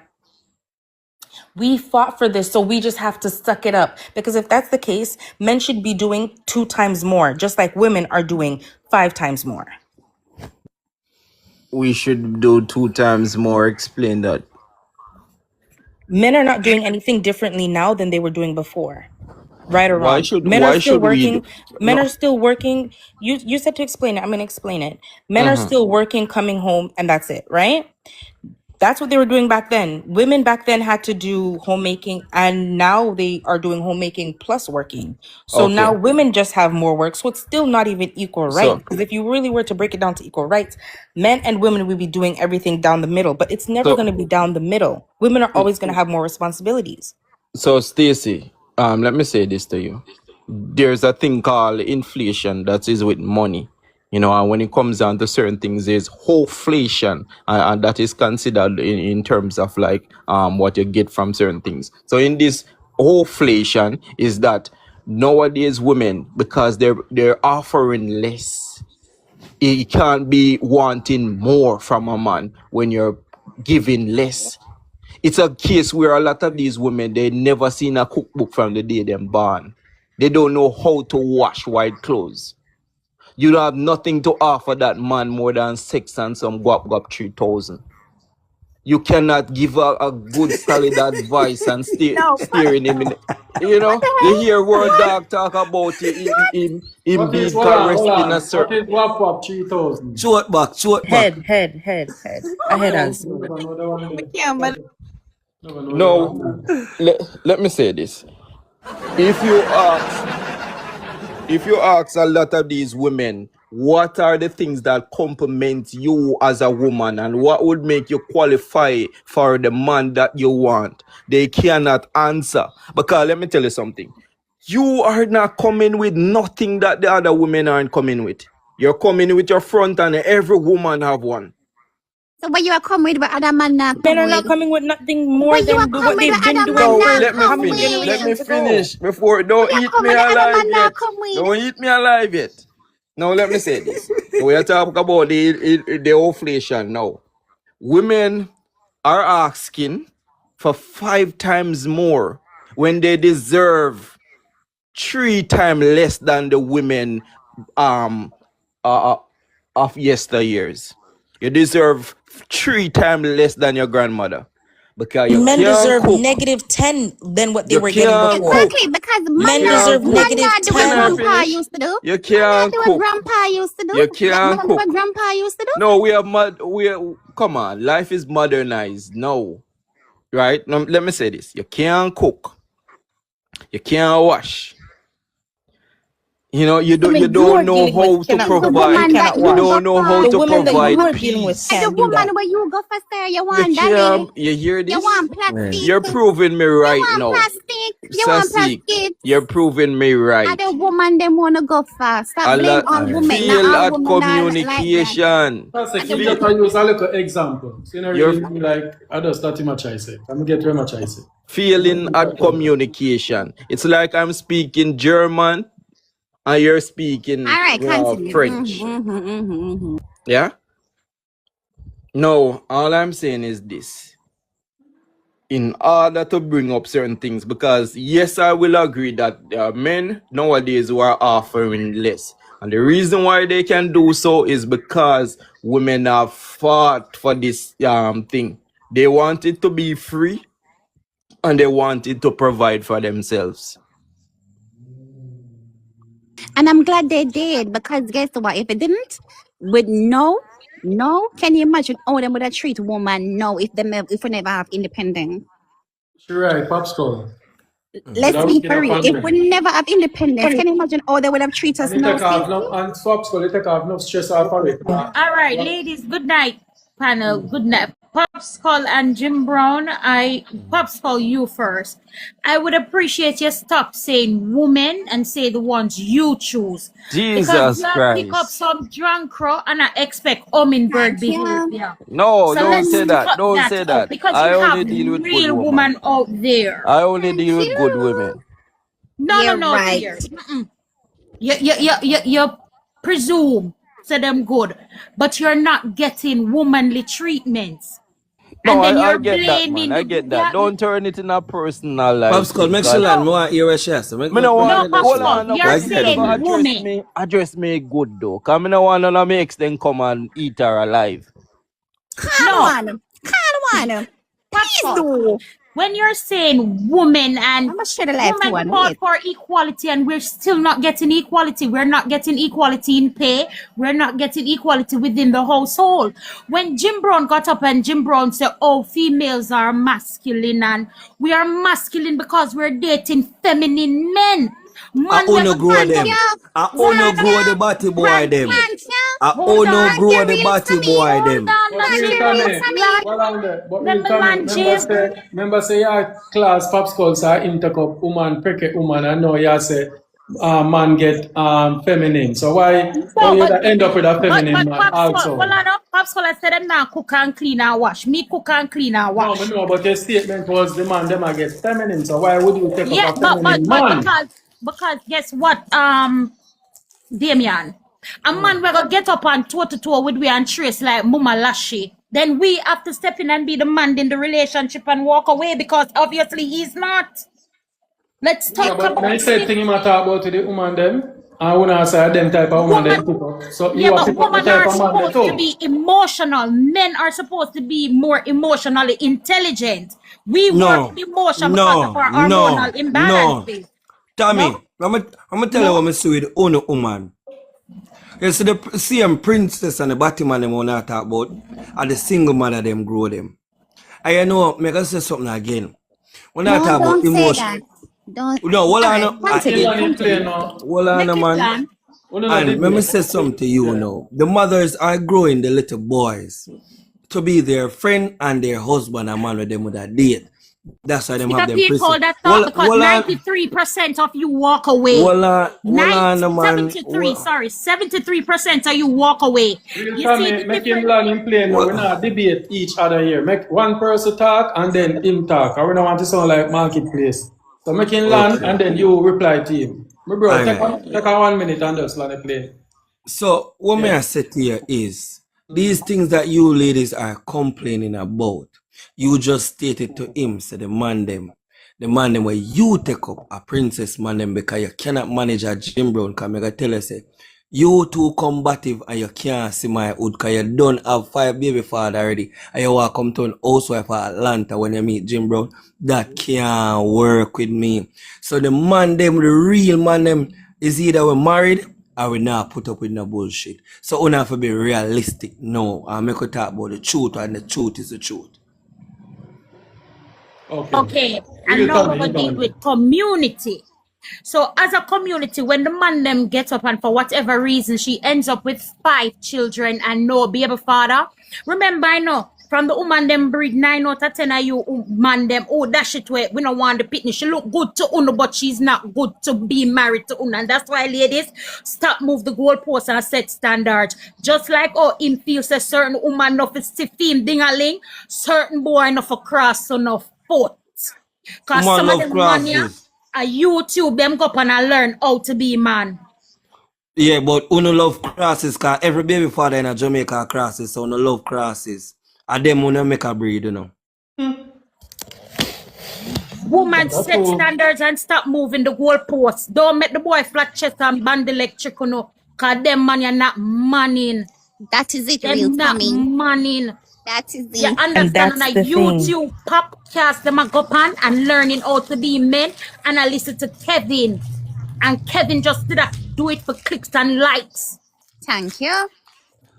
we fought for this, so we just have to suck it up. Because if that's the case, men should be doing 2 times more, just like women are doing 5 times more. We should do 2 times more. Explain that. Men are not doing anything differently now than they were doing before. Right or Why wrong? should Men are why still should we working. do Men no? are still working. You said to explain it. I'm going to explain it. Men are Uh-huh. still working, coming home, and that's it, right? That's what they were doing back then. Women back then had to do homemaking, and now they are doing homemaking plus working. So now Okay. women just have more work. So it's still not even equal rights. So Because if you really were to break it down to equal rights, men and women would be doing everything down the middle. But it's never going to so be down the middle. Women are always going to have more responsibilities. so Stacy, let me say this to you. There's a thing called inflation that is with money. And when it comes down to certain things, there's inflation, and that is considered in terms of like what you get from certain things. So in this inflation is that nowadays women, because they're offering less, you can't be wanting more from a man when you're giving less. It's a case where a lot of these women, they never seen a cookbook from the day they're born. They don't know how to wash white clothes. You don't have nothing to offer that man more than sex and some guap 3,000. You cannot give a good solid advice and No, steering him in. what the You hell? hear word dog talk about him What is, being hold on, caressed hold in a on. What certain. is WAP 3000? Short back, short back. Head. Ahead us. Never know that one there. Yeah, but Never know that No, one. let me say this. If you ask a lot of these women, what are the things that complement you as a woman and what would make you qualify for the man that you want, they cannot answer. Because let me tell you something. You are not coming with nothing that the other women aren't coming with. You're coming with your front and every woman have one. so what you are come with, but other man not Men come are with? not coming with nothing more What you are than come what with, they've but been other man doing No, not for let me how come many finish. with? Let me generations ago. finish before. What Don't you eat come me with, the other alive man not yet. come with? Don't eat me alive yet. Now let me say this. We are talking about the inflation now. Women are asking for 5 times more when they deserve 3 times less than the women um uh, of yesteryears. You deserve 3 times less than your grandmother because you Men can't deserve cook. -10 than what they You were getting can't before. cook. Exactly, because You Men deserve man can't cook. not do what Can I -10. grandpa finish? used to do. You Man not do can't what cook. grandpa used to do. You Let man can't do what cook. grandpa used to do. No, come on. Life is modernized. No. Right? Now, let me say this. You can't cook. You can't wash. The women you don't are know dealing with how to Is cannot the cook and provide. woman that cannot You you wash. go don't know how for? The to women that you provide are dealing with peace. And the can do woman that. where you go for sir, you You want daddy. can't. You hear You this? want plastic. You're You proving me right want now. plastic. You want Sasik, you're plastics. proving me And the right. woman them wanna go for. Stop A blame lot all women. Not feel all at women are like that. communication. That's like And the you Feel just use a little example. So you know you're really mean like I just not too much I say. I'm gonna get very much I say. feeling at communication. It's like I'm speaking German and you're speaking all right, continue. French. Yeah? No, all I'm saying is this. In order to bring up certain things, because yes, I will agree that there are men nowadays who are offering less. And the reason why they can do so is because women have fought for this thing. They want it to be free and they want it to provide for themselves. And I'm glad they did, because guess what? If it didn't, with no, can you imagine how them would have treat woman no if we never have independence? Sure, right, pop skull. With Let's a be wicked for up real. on If them. we never have independence, can you imagine how they would have treated us And it now, take off Stacey? no and pop skull, it take off no stress off of it. All right, ladies, good night, panel. Good night. Popskull and Jim Brown, Popskull, you first. I would appreciate you stop saying women and say the ones you choose. Because Jesus you pick up Christ. some drunk crow and I expect hummingbird Thank you. behavior. No, So don't let's say that. cut Don't that say out that. because I you have only deal with good real women. woman out there. I only Thank deal with good you. women. No, Yeah, no, no, right. dear. You presume to them good, but you're not getting womanly treatments. No, And then I you're get that, man. blaming I the get that. yeah, Don't turn it in a personal life Popsicle, thing, make sure cause land. no, Me want hear what she has to. me no Make want. no, her let she Hold Popskull. on, land. no, You're but Like head you go saying me. woman. address me good though. Cause me no want none of my ex then come and eat her alive. Calm No, on. Calm on. Please Popskull. do. when you're saying women and I'm gonna share the life to women one. fought Wait. for equality and we're still not getting equality. We're not getting equality in pay. We're not getting equality within the household. When Jim Brown got up and Jim Brown said, oh, females are masculine and we are masculine because we're dating feminine men. I Man, only never grow stand them. up. I only Stand grow the up. body boy Grand them. King. I Hold only on. grow the body boy Hold them. on. But Let real me Tommy, land. well on there. But Let real me Tommy, land, Jim. remember say your class popsicles are intercup woman, cricket woman. I know you say man get feminine. So why No, you but end up with a feminine but man Pops, well, also? I know Pops, I said them now cook and clean and wash. Me cook and clean and No, wash. no, but your statement was the man them I get feminine. So why would you take up Yeah, a feminine but man? because guess what, Damian, a man we gonna get up and toe to toe with we and trace like Mama Lashy. Then we have to step in and be the man in the relationship and walk away because obviously he's not. Let's Yeah, talk but about I said it. thing him a talk about to the woman them. I wanna say them type of woman them Woman, pick up. So yeah, you a but pick up the women type are of man there supposed to too. be emotional. Men are supposed to be more emotionally intelligent. We work with No, emotion because of no, our hormonal no, no. imbalances. No, Tommy, I'm gonna tell you what no. I see with the woman. You see the same princess and the Batman them wanna talk about are the single mother them grow them. And you know, make us say something again. When I No, talk about don't say emotion, that. Don't. no, well All I right, know, Make him continue, land in play continue. now. well I know, Make it man. land. We don't know And let me debate. say something to you Yeah. now. The mothers are growing the little boys to be their friend and their husband and man with them with a date. That's why them It have a them people prison. that thought Well, because 93% of you walk away. well on, man. 73, sorry, 73% of you walk away. Real You see Tommy, the make him difference? land in play now. We Well, not debate each other here. Make one person talk and then him talk. I don't want to sound like marketplace. So make him land okay. and then you reply to him. My bro, All right. take a 1 minute and just land the plane. So what may Yeah. I say to you is these things that you ladies are complaining about, you just stated to him, say the man them where you take up a princess man them because you cannot manage a Jim Brown, because I tell you say you too combative and you can't see my hood because you don't have 5 baby father already and you want to come to an housewife for Atlanta when you meet Jim Brown. That can't work with me. So the man them, the real man them, is either we're married or we not put up with no bullshit. So we have to be realistic now and make we talk about the truth, and the truth is the truth. Okay. Okay, and Real now we're Tommy, you gonna deal done. with community. So as a community, when the man them gets up and for whatever reason she ends up with 5 children and no baby father, remember I know from the woman them breed 9 out of 10 of you man them, oh that shit way we don't want the pitney. She look good to Uno, but she's not good to be married to Uno. And that's why ladies stop move the goalposts and set standards. Just like him feels a certain woman enough is stiff him ding-a-ling, certain boy enough for cross enough foot. Cause Woman some of love them man yeah, crosses. a YouTube them go up and I learn how to be man. Yeah, but uno love crosses because every baby father in a Jamaica crosses, so uno love crosses. And them uno make a breed, you know. Woman That's set all. standards and stop moving the goalposts. Don't make the boy flat chest and band electric, you know. Cause them man you're not manning. That is it, real Them not Tommy. manning. That is You it. And understand? On that's a the thing. YouTube podcast, them a go on and learning how to be men. And I listen to Kevin. And Kevin just did that. Do it for clicks and likes. Thank you.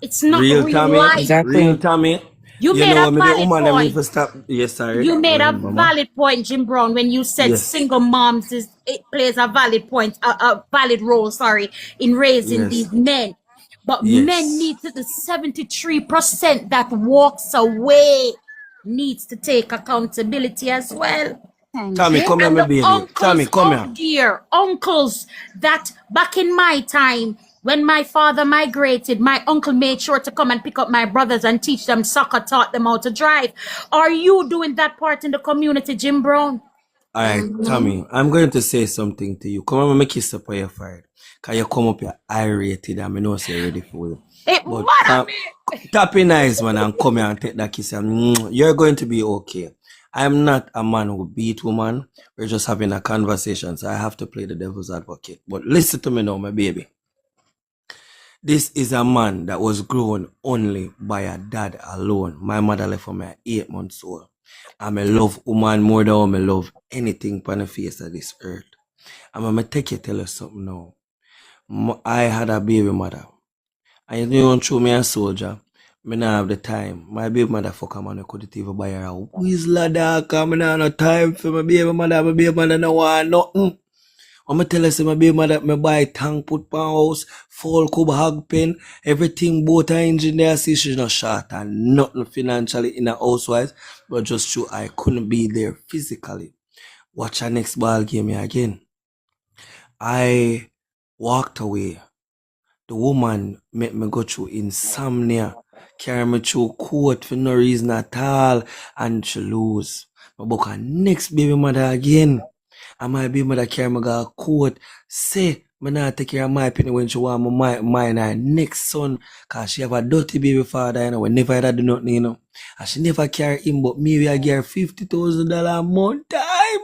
It's not Real real Tommy, life. real Exactly. Tommy. You You made know, a maybe the valid woman them need point. to stop. Yes, sorry. You Go made a ahead, mama. valid point, Jim Brown, when you said Yes. single moms it plays a valid point, a valid role, sorry, in raising Yes. these men. But men Yes. need to the 73% that walks away needs to take accountability as well. Thank Tommy, you. come here, And my the baby. Tommy, uncles come out here. there, uncles that back in my time, when my father migrated, my uncle made sure to come and pick up my brothers and teach them soccer, taught them how to drive. Are you doing that part in the community, Jim Brown? All right, Tommy, I'm going to say something to you. Come on, make kiss up on your fired. Because you come up here irritated and I know say ready for you. It But matter me. tap in nice, man, and come here and take that kiss. And you're going to be okay. I'm not a man who beat woman. We're just having a conversation, so I have to play the devil's advocate. But listen to me now, my baby. This is a man that was grown only by a dad alone. My mother left for me at 8 months old. And I love woman more than I love anything on the face of this earth. And I'm going to take you tell you something now. I had a baby mother. And you don't show me a soldier. I don't have the time. My baby mother fuck a man, I couldn't even buy her a whistler dog. I don't have no time for my baby mother. My baby mother no want nothing. I'm tell you, say my baby mother, me buy tank put pan house, full cub hog pen, everything, both her engine there, see she's not short and nothing financially in her housewise, but just true, I couldn't be there physically. Watch her next ball game again. I walked away. The woman made me go through insomnia, carry me through court for no reason at all, and she lose. I book her next baby mother again. And my baby mother carry me go court, say, me not take care of my penny when she want mine her next son, cause she have a dirty baby father, you know, we never had to do nothing, you know. And she never carry him, but me, we give her $50,000 a month time.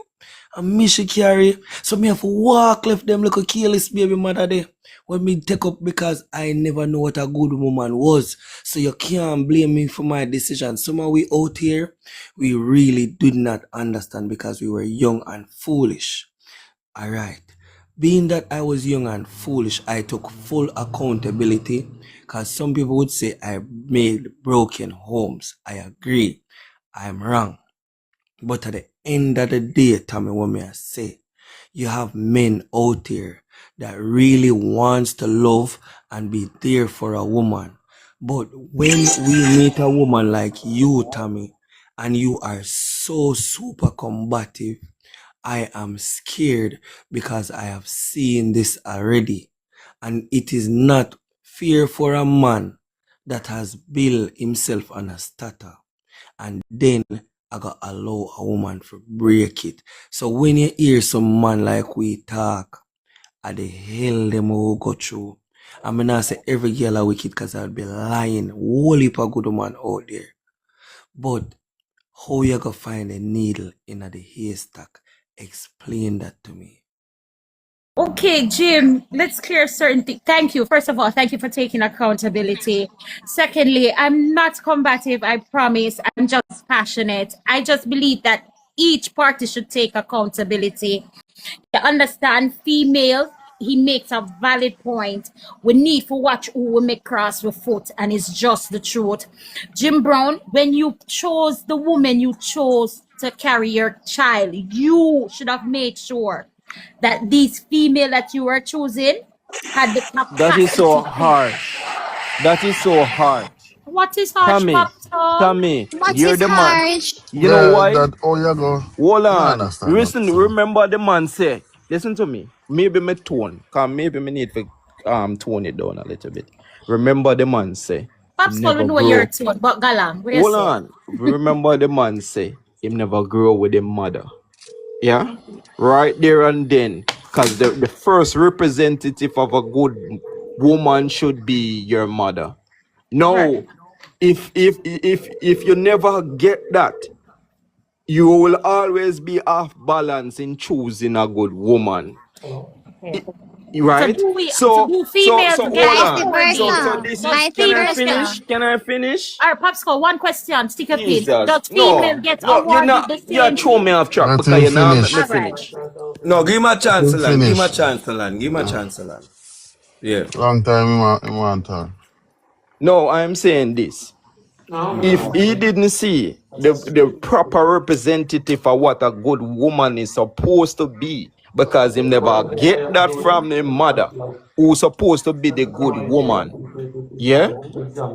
And me she carry. So me have to walk left them little careless baby mother there. When me take up because I never know what a good woman was. So you can't blame me for my decision. Some of we out here, we really did not understand because we were young and foolish. Alright. Being that I was young and foolish, I took full accountability because some people would say I made broken homes. I agree. I am wrong. But at the end of the day, Tommy, what may I say? You have men out there that really wants to love and be there for a woman. But when we meet a woman like you, Tommy, and you are so super combative, I am scared because I have seen this already. And it is not fear for a man that has built himself on a starter. And then I got allow a woman to break it. So when you hear some man like we talk, at the hell them will go through. I mean, I say every girl are wicked because I'll be lying. Whole heap of good man out there. But how you gonna find a needle in the haystack? Explain that to me. Okay, Jim, let's clear certain things. Thank you. First of all, thank you for taking accountability. Secondly, I'm not combative, I promise. I'm just passionate. I just believe that each party should take accountability. You understand, female, he makes a valid point. We need to watch who we make cross with foot, and it's just the truth. Jim Brown, when you chose the woman you chose to carry your child, you should have made sure that these female that you were choosing had the That is so capacity. harsh. That is so harsh. What is harsh, Tommy, Papa? Tommy, What you're is the man. harsh? You know why? Oh, you go. Hold No, on. understand that. Listen, remember the man say, listen to me. Maybe my tone, cause maybe me need to tone it down a little bit. Remember the man say, him Pops call we never know your grow. tune, but Galang, what do you Hold say? on. Remember the man say, him never grow with him mother. Yeah? Right there and then. Cause the first representative of a good woman should be your mother. Right. No, if you never get that, you will always be off balance in choosing a good woman. Okay. So Right? do females get Hold My on. backward So Roberta. being? this is, Does My can I females get finish? Roberta. Can I finish? all right, Popsicle, one question, stick a pin. Jesus. Does female No. get No, you're awarded not, the you're same throwing thing? me off track Let because him you now let finish. me All right. finish. No, give him a Let chance him to land. Give him a finish. chance to land. Give him a chance to land. Yeah. Long time he want to. No, I'm saying this. If he didn't see the proper representative of what a good woman is supposed to be, because him never get that from his mother, who's supposed to be the good woman. Yeah?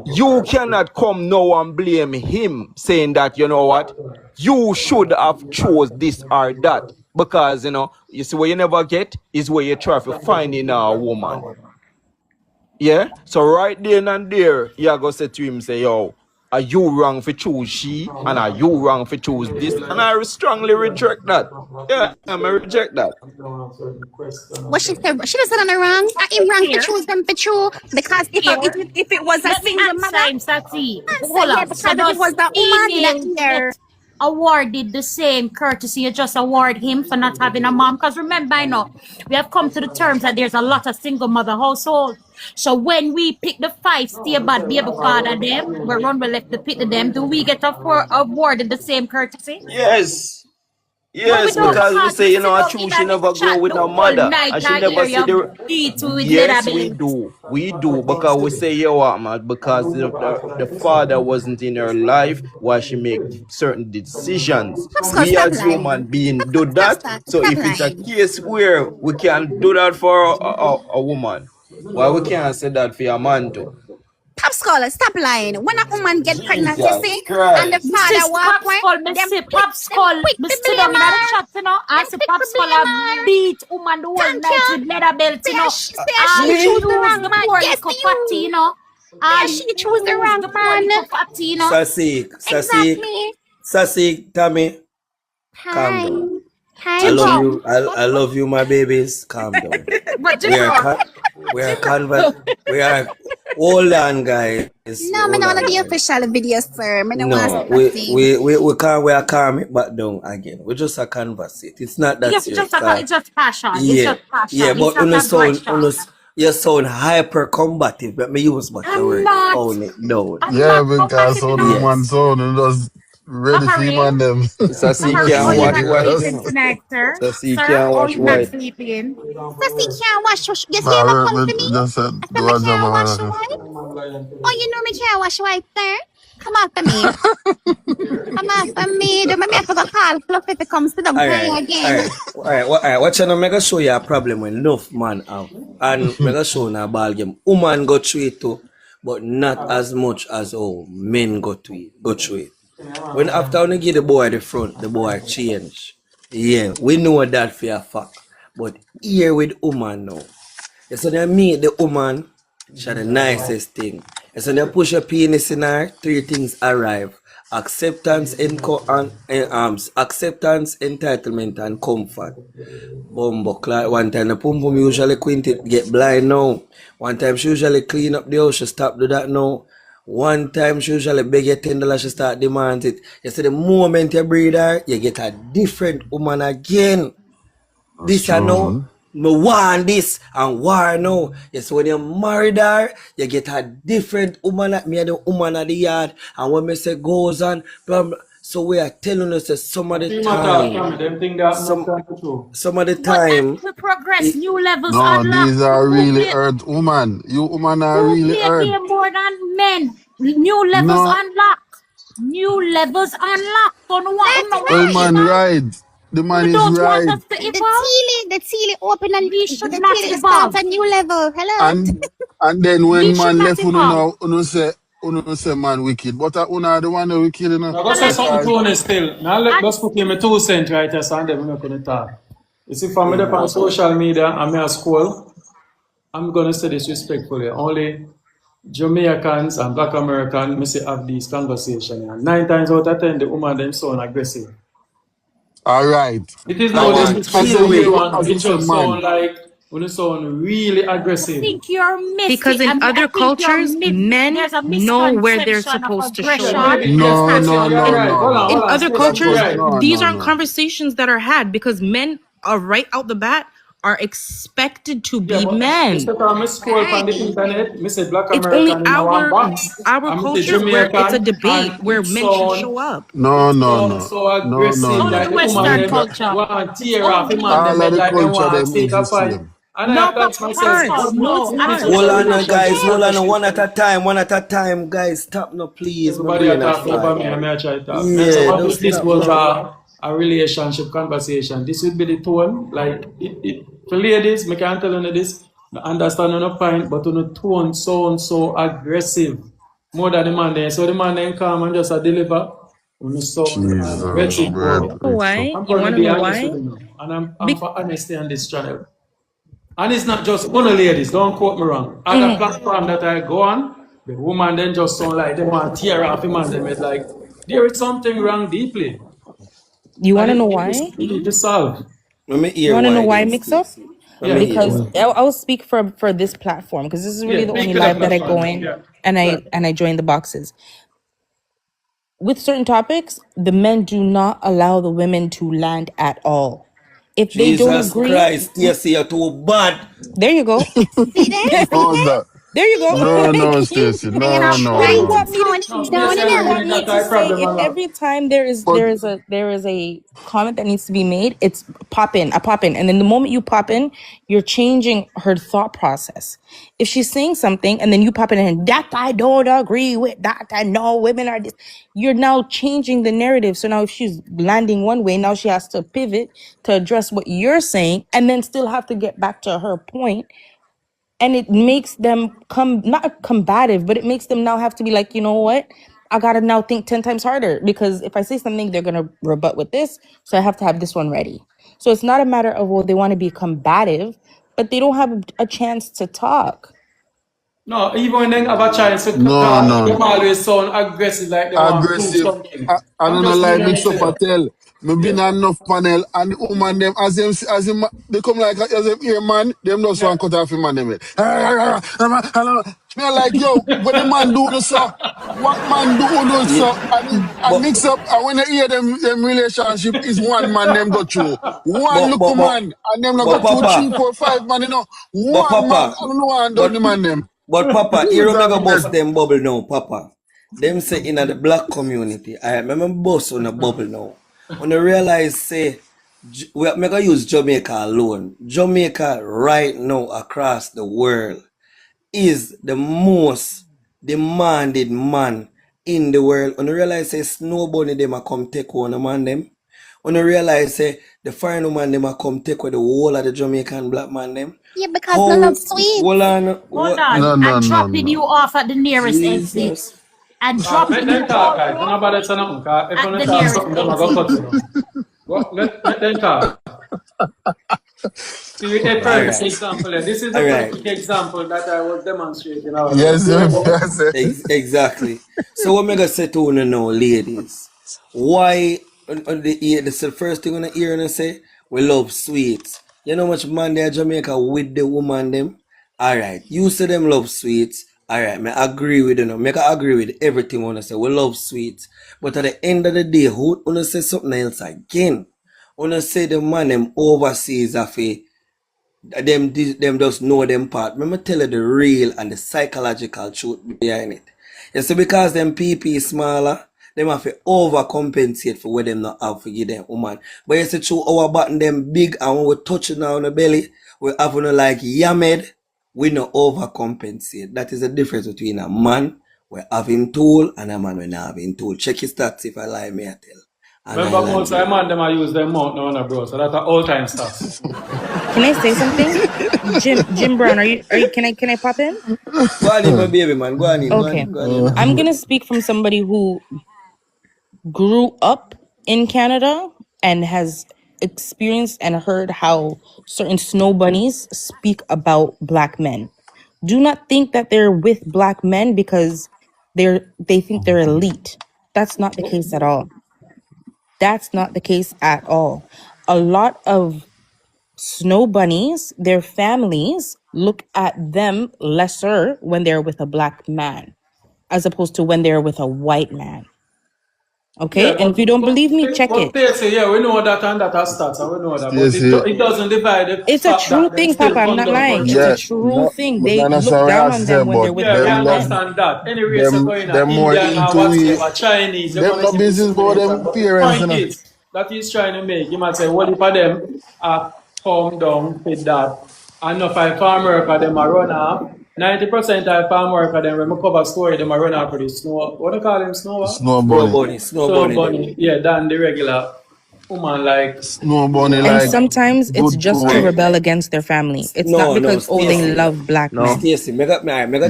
You cannot come now and blame him saying that, you know what, you should have chose this or that. Because, you see what you never get is where you try to find in a woman. Yeah? So right then and there, you are going to say to him, say, yo, are you wrong for choose she? And are you wrong for choose this? And I strongly reject that. Yeah, I reject that. What she said? She doesn't on the wrong. I am wrong to Here, choose them for true because here. if it was a Let me single answer mother, him, Sati. answer Hold yeah. on. So Because if it does was that woman in that female get year. awarded the same courtesy you just award him for not having a mom. Because remember, I know we have come to the terms that there's a lot of single mother households. So when we pick the 5 stay bad baby father them, we run we left the pick to them, do we get awarded the same courtesy? Yes. But we Yes, don't, because we because say, we you know, sit a down true in she the never grow chat with the her whole mother. night And she and never hear see you the beat with yes, leather we belt. do. We do. Because we say, you what, man, because the father wasn't in her life while she make certain decisions. Popsicle, We stop as lying. human being do Stop, that. stop, So stop if it's a lying. case where we can do that for a woman, why we can't say that for a man too? Popsicle, stop lying. When a woman get pregnant, you see, Jesus and the This Christ. father is walk away, Popsicle, me them say pick, them Popsicle, quick me to sit blame down in the her. chat, you know, Them and say quick to Popsicle blame a her. beat woman the whole Thank night you. with leather belt, you know. Say All she choose Me? the use wrong the man. poor Yes, little fatty, you. you know. Say All she choose the use wrong the poor man. little fatty, you know. Exactly. Sasik, Tommy, calm Hi. down. Hi, I love Jimbro, you. Jim. I love you, my babies. Calm down. but We are Jimbro, we are Jimbro. we are hold on, guys. No, me Hold not on, want the guys. official video, sir. Me don't want No, to see. we are calm it back down again. We just a conversate. It's not that Yes, serious. 'Cause it's just passion. It's yeah, just passion. yeah, It's but not aggression. you sound hyper combative. Let me use but your I'm word. not. Tone it down. I'm Yeah, not because combative, you some know. woman Yes. sound and just ready for him Bahari, and them. Sassy Bahari, oh, can't you're watch not white, you sleeping Yes. know. tonight, sir. Sassy Sir, can't oh, watch you're not white. sleeping. Sassy can't wash. You see him a Nah, come to me? just said, I said, do me a job. can't wash wife. Oh, you know me can't wash wife, sir. Come after me. Come after me. Don't make me have to go call Fluffy to come sit down All cry right, all again. right, all right, all right. Watch out, mega show you a problem when enough man have, and mega show na ball game. Woman go through it too, but not as much as men go through it. When after when you give the boy the front, the boy change. Yeah, we know that for a fact. But here with woman now, you so they meet the woman, she the nicest thing. And so they push a penis in her, 3 things arrive. Acceptance, entitlement, and comfort. Bumbo clock. One time the pum pum usually quintet get blind now. One time she usually clean up the house, she stop do that now. One time she usually beg you $10, she start demand it. You see the moment you breed her, you get a different woman again. That's This I know. true. Me want this and war now. Yes, when you married her, you get a different woman at me and the woman at the yard. And when me say goes on, blah, blah. So we are telling us that some of the Team attack, time, Tommy. Them think that enough some time to show. some of the But as time, we progress, it, new levels No, unlocked. these are Who really play, earth woman. You woman are who really play earth. game more than men? New levels No, unlocked. New levels unlocked. Don't want, Let don't well, want to right. man, evolve. right. The man We is don't want right. us to evolve. The Teely open and We should the not Teely starts evolve. a new level. Hello. And then We when should man not left uno evolve. now, uno say man wicked. But una the one that wicked, you know. Now, go say And something Because to Tony still. Now, and let's put him a 2 cent right here, so and then we're not going to talk. You see, from me up mhm. on social media, I'm at school, I'm going to say this respectfully. Only Jamaicans and Black Americans, me say, have these conversations. And 9 times out of 10, the woman them sound aggressive. all right. It is I no want disrespect kill to we. anyone. As It you say, just man. sound like when you sound really I aggressive. think you're Because missing. in I other think you're cultures, men there's a know where they're misconception of supposed to Yeah, show aggression up. maybe, yeah, No, Stacey, no, you're no, right. no, Hold In no. on, other Stacey, That you're was cultures, right. no, these no, aren't no. conversations that are had because men are right out the bat are expected to Yeah, be but men. Mr. Thomas scroll Right. on the internet, me say black It's only American in a one box, our and me say cultures where it's a Jamaican, debate and where men should show up. No, it no, sound no. so No, no, aggressive, only like the no. the woman Western them culture. want It's tear off him and only them All of head the like they culture want them to take is a the fight. same. And I no, ask myself, Pascal. what No, is this Hold social on, relationship guys. Hold on, partnership? one at a time, guys. Stop no, please. My Everybody are brain a talking over fry. me, and I try to talk. Man, so Yeah, what don't if this stop was no. a relationship conversation? This would be the tone. Like, for ladies, me can't tell you this, I understand on a point, but on the tone sound so aggressive. More than the man there. So the man then come and just deliver. On the sound Jesus, aggressive, bread, bro. MIXUP. Why? I'm You going to want to be know honest with why? you now. And I'm Be- for honesty on this channel. And it's not just only ladies, don't quote me wrong. Other Mhm. platform that I go on, the woman then just sound like they want to tear off him and them. It's like, there is something wrong deeply. You want And to know it why? need to solve. Let me You hear want to know why why then, mix up? Stacey. Let Yeah, me hear Because why. I'll speak for this platform because this is really yeah, the speak only to the live that I go platform. in Yeah, and right. I join the boxes. with certain topics, the men do not allow the women to land at all. If they don't Jesus agree, Christ, Stacy, you're too bad. there you go. See there? See How's there? that? There you go. No, no, Like, Stacy. You're No, not no, what do you trying to no. want me to tone No, it what down do Stacey, you I enough. really want ain't me got to that say? problem If a lot. every time there is But a comment that needs to be made, it's a pop in, and then the moment you pop in, you're changing her thought process. If she's saying something and then you pop in and that I don't agree with that, I know women are this, you're now changing the narrative. So now if she's landing one way, now she has to pivot to address what you're saying and then still have to get back to her point, and it makes them come not combative, but it makes them now have to be like, you know what, I gotta now think 10 times harder, because if I say something they're gonna rebut with this, so I have to have this one ready. So it's not a matter of, well, they want to be combative, but they don't have a chance to talk. No, even when they have a chance to no, talk, they no. always sound aggressive like they want to prove Aggressive. something. I I'm don't know just like meaning mix to up a them. tell. Me been Yeah. on enough panel and the woman them as them they come like as them here man, them just Yeah. want cut off him man them. Me like yo, when the man do no so, what man do no Yeah, so and but mix up and when you hear them relationship is one man them go through. One but look but but man and them not but go through three, Papa, four, five man, you know. but One man, Papa, I don't know how done the but man them. but Papa, You here we talk mega about bust them bubble now, Papa. Them say in the black community, I remember bust on a bubble now. When you realize say we are mega use Jamaica alone. Jamaica right now across the world is the most demanded man in the world. When you realize say Snow Bunny them a come take one a man them. When you realize say the foreign woman them a come take with the whole of the Jamaican black man them. Yeah, because no love How sweet. hold on Hold what on. no, And no, no, dropping you no. off at the nearest exit. Jesus. And Make dropping them you talk, guys. Don't also nobody say nothing. Cause if at you the talk nearest something, them are going to exit. cut you know. Well, let them talk. See, a perfect Alright. example. This is a Alright. perfect example that I was demonstrating earlier. Yes, See what yes, about? yes. Yes. Exactly. So what me gonna say to you now, ladies? Why on the ear this is the first thing on the ear and say we love sweets. You know how much man there in Jamaica with the woman them? Alright. You say them love sweets. Alright, me agree with you now. Make I agree with everything wanna say. We love sweets. But at the end of the day, who wanna say something else again? Wanna say the man them overseas of a them just know them part. Let me tell you the real and the psychological truth behind it. You see, because them PP is smaller, them have to overcompensate for what them not have to give them woman. But you see, through our button them big and when we touch it now on the belly, we have no like yamed, we no overcompensate. That is the difference between a man we have him tool and a man we not have him tool. Check his stats if I lie, me I tell. And I Remember, land most of the here. man them I use their mouth now, no, bro. So that's all time stats. Can I say something? Jim Brown, are you can I pop in? Go on in, my baby man. Go on in, go on Okay. in, go on in. I'm gonna speak from somebody who grew up in Canada and has experienced and heard how certain snow bunnies speak about black men. Do not think that they're with black men because they think they're elite. That's not the case at all. That's not the case at all. A lot of snow bunnies, their families look at them lesser when they're with a black man as opposed to when they're with a white man. Okay? Yeah, And if you don't believe me, check but it. Stacey, yeah, we know that and that has stats, and we know that. But Stacy, it doesn't divide the It's a fact true that them thing, still Papa. I'm not conduct lying. It's a yeah, virtually. true no, thing. but They then that's look how I down ask on them them, when but they're with Yeah, we black them love men. understand that. Any race you're going them more Indian or into we whatever, Chinese, you're them going to no see business about discrimination. them But the parents, you point know. is that he's trying to make, you might say, well, if them are calm down with that, and if I farm worker, them are run off, 90% of farm worker, them when we cover story, them are run off for the snow, what do you call them, snow what? Snow Snow bunny. bunny, snow Snow bunny them. bunny, yeah, than the regular woman like, Snow you bunny know, And like sometimes it's good just to food. Alright. rebel against their family. It's not No, because, oh, they Stacy. love black No. men. Stacy, make I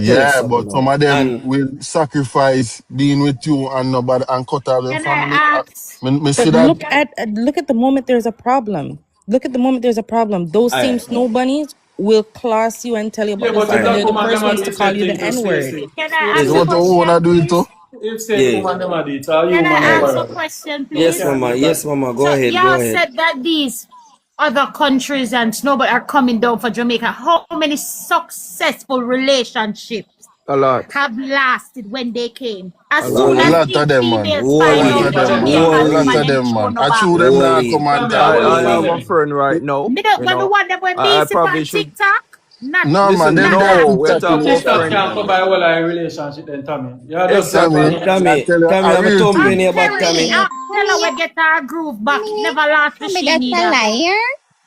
tell you Yeah, something but some now. of them And will sacrifice being with you and nobody and cut off their Can I family. ask? Me see But that look at the moment there's a problem. Look at the moment there's a problem. Those same alright, snow bunnies will class you and tell you yeah, about but yourself, if and alright. that they're the woman them first are ones do to the call same you thing the to N-word. Stacey, Can I is ask a Stacey, what you wanna question, do it to. please? if say the Yeah. woman them are do it, or you Can I woman them ask Alright. a are, question, you Yes, please? can't mama. do Yes, that. mama. Go So ahead. Go y'all ahead. said that these other countries and snowbird are coming down for Jamaica. How many successful relationships A lot. have lasted when they came. As A soon lot. A as lot these of them, man. females A Whole find lot out of heap, the them, man. Jamaican A whole lot woman, of heap, them them, show man. no I back. chew them whole now heap. come and Tommy, talk. I What will the I say have fuck? a them. friend right now. Me don't You want the know, one that when I busy on probably should. TikTok. Not No, man. Listen, Them not there no, last. we're TikTok talking Your is about TikTok friend can't now. come by all our relationship then, Tommy. You're just a Tommy. fan. Tommy, I tell you, Tommy, a have a real thump in thing. your back, Terry, Tommy. tell her we get our groove back. Never last the she That's need a her. liar.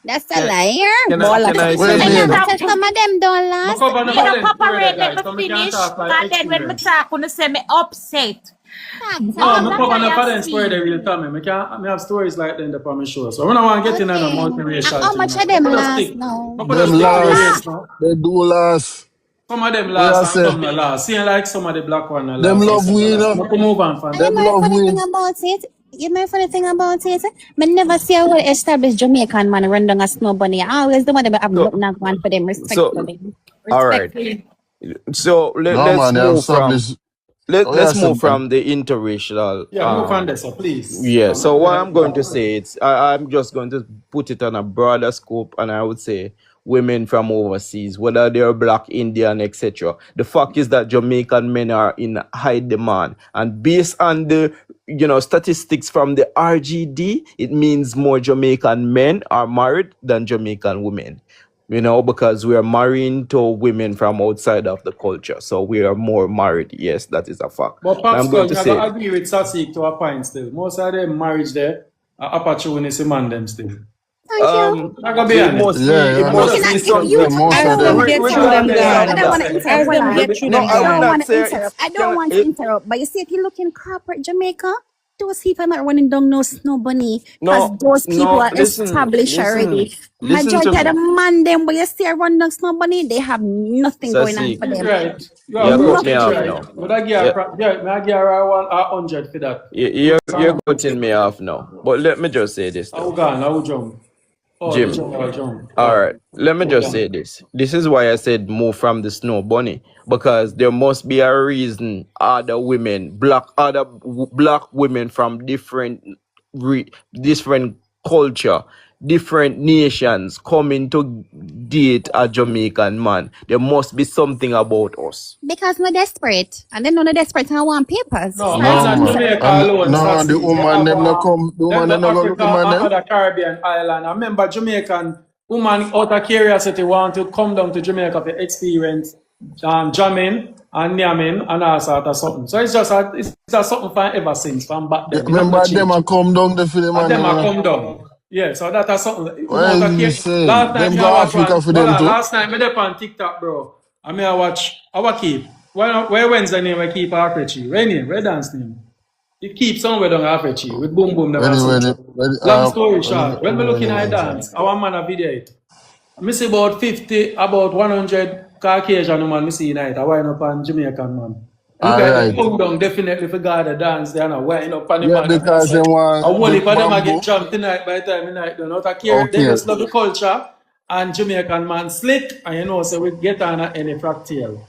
That's a Can, liar. can Bola. I What say you And this you mean? now? say some of them don't last. Makoba no Me no balance story there, cooperate, let guys. me So me can finish. talk like And then when me experience. talk, gonna say me upset. Facts. No, All me that cover no I balance story see. there real time. Me have stories like that in the promise show. So when I want to get in on a Okay. And multiracial how thing much now, of I them could just last stick. now? I could just Them stick to the last. race now. They do last. Some of them What last I and say? some not last. Seeing like some of the black one not Them last and love some not we, you last. know. I could move on from And you that. Them know the love funny we. thing about it? You know the funny thing about it? Me never see a well-established Jamaican man run down a snow bunny. I always the one that have So, nothing one for them so, respectfully. all right. Respectfully. So No, let's man. They have move from established. Oh, yeah, let's some move man. from the interracial. Yeah, move on there, so please. Yeah. So what I'm going to Yeah. say, I'm just going to put it on a broader scope, and I would say women from overseas, whether they're black, Indian, etc. The fact is that Jamaican men are in high demand, and based on the statistics from the RGD, it means more Jamaican men are married than Jamaican women. Because we are marrying to women from outside of the culture. So we are more married. Yes, that is a fact. But And I'm going Popsicle, to me I go say, agree with Sasik to a point still. Most of them marriage there are opportunity man them still. Thank you. I gotta be it honest. must Yeah, be, it yeah. I'm looking must That, at be you. some, You yeah, talk. most I of don't want them. to Get through interrupt. them, regardless I of God. don't want that. to As interrupt. Hold them on. get through No, them, I I would don't God. not want to say, interrupt. I don't can, want to interrupt. But you see, if you look in corporate Jamaica, those people are not running down no snow bunny because no, those people no, are established already. listen to Majority of the me. man them where you see a run down snow bunny, they have nothing going on Sasi, for She's them. right. You are you cut me perfectly off Nothing. right. now. But I give her, Yeah, I give her 100 for that. you're cutting me off now. But let me just say this I will though. go on, I will jump. Oh, the Jim, jump, I'll jump. all Oh, right, let me hold just on. say this. This is why I said move from the snow bunny, because there must be a reason black women from different culture, different nations coming to date a Jamaican man. There must be something about us. Because no desperate. And then no desperate and want papers. No, Sorry and No, to not man. Jamaica interrupt. And alone, no, the Sassy. They woman have them no come. The them woman the them no go Africa look the man and them. other Caribbean island. I remember Jamaican woman out of curiosity want to come down to Jamaica to experience jamming and yamming and all sort of something. So it's just something from ever since from back Yeah, then. It not remember them change. a come down the for the And man them them, you are know. come down. Yeah, so that is something. What Out of you care. saying? Last night Them me go I watch one. Africa for Hold them on, too. last night me there on TikTok, bro. I mean I watch our keep. Where Wednesday name I keep Arpechi. Where name? Where dance name? It keeps somewhere down Arpechi with boom boom them and such. Long story short, when me looking at dance, our man a video it. I see about 50, about 100 Caucasian man I see night. I wind up on Jamaican man. Look All at the right. come down definitely for God the dance. They are not wind up on the Yeah, man and I because say, they I want whole the heap of them I bamboo. get jumped tonight by the time the night done. Out of care, they Okay. just love the culture and Jamaican man slick and so we get on any fractal.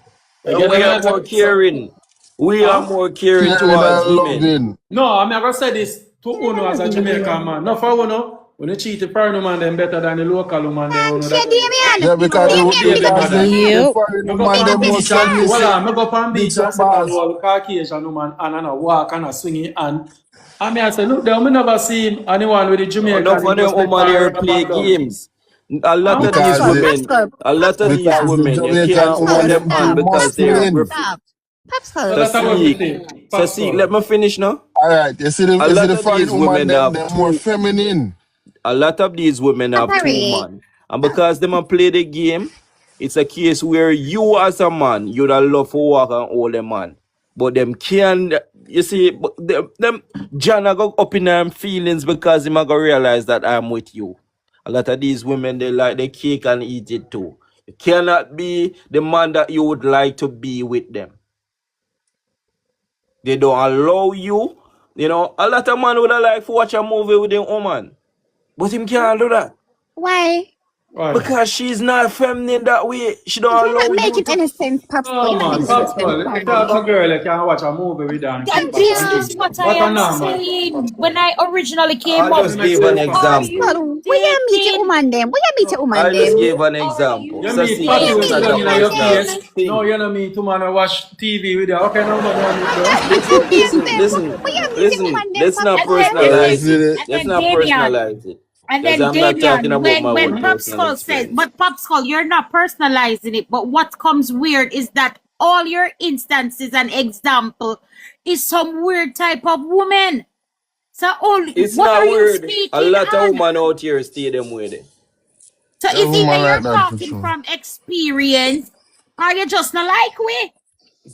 You And get we are what more I'm saying? caring. We are Huh? more caring Caring towards and women. loving. No, I'm not gonna say this to Uno as a Jamaican man. No for Uno. When you cheat the foreign man, them better than the local man. They Uno Thank you, that Damien. Yeah, because Uno Damien, big up because mother. the yourself. Yep. foreign Me go man Big pan them up must beach and submit hold yourself. on, me go pan big beach and up sit down bars. all Caucasian woman and I walk and I swing it and I say, look there, me never see anyone with the Enough Jamaican, he of them just let women her here run up play and down. games. A lot Huh? of these Because Popsicle, the women, popsicle, a lot of these popsicle, because the women, you Jamaican can't put woman popsicle, them them on too stop, because they're masculine. popsicle, refugee. stop. So Popsicle. that's how See, we think. so see, Pascal. let me finish now. All right, A you see lot the of foreign these woman women them have they're more two. feminine. A lot of these women have two Operate. man, and because them a play the game, it's a case where you as a man, you'd have love to walk and hold a man, but them can. You see, but them John a go up in them feelings because him a go realize that I'm with you. A lot of these women they like the cake and eat it too. You cannot be the man that you would like to be with them. They don't allow you. You know, a lot of man would have like to watch a movie with their woman, but him can't do that. Why? Why? Because she's not feminine that way. She don't You're not allow you making to. any sense, Pops. Oh You're not man, making any sense, Popsicle, you sorry. talk to girl, you can watch a movie with her and kick And back this and is things. what I What a am normal. saying when I originally came I up. just Let me gave say an Are something. example. you Well, where you meet your dating? woman then? Where you meet your woman I just then? gave an Are example. You you meet Sassy, fatty Where you it's with meet not gun a your in woman your personal face. then? No, thing. you know me, two man watch TV with you. Okay, no man, you meet bro. Listen, Yes, listen, then. listen, Where you meet your listen. woman then, Let's not And Popsicle? then I personalize listen, it. see it. and Let's then not Damien, personalize it. and Because then I'm not talking Damien, about my when own personal Popskull says, experience. but Popskull, you're not personalizing it. But what comes weird is that all your instances and example is some weird type of woman. So only It's what are not you weird. A speaking lot of on? women out here stay them with it. So Yeah, is either woman like you're that for talking sure. from experience or you just not like we?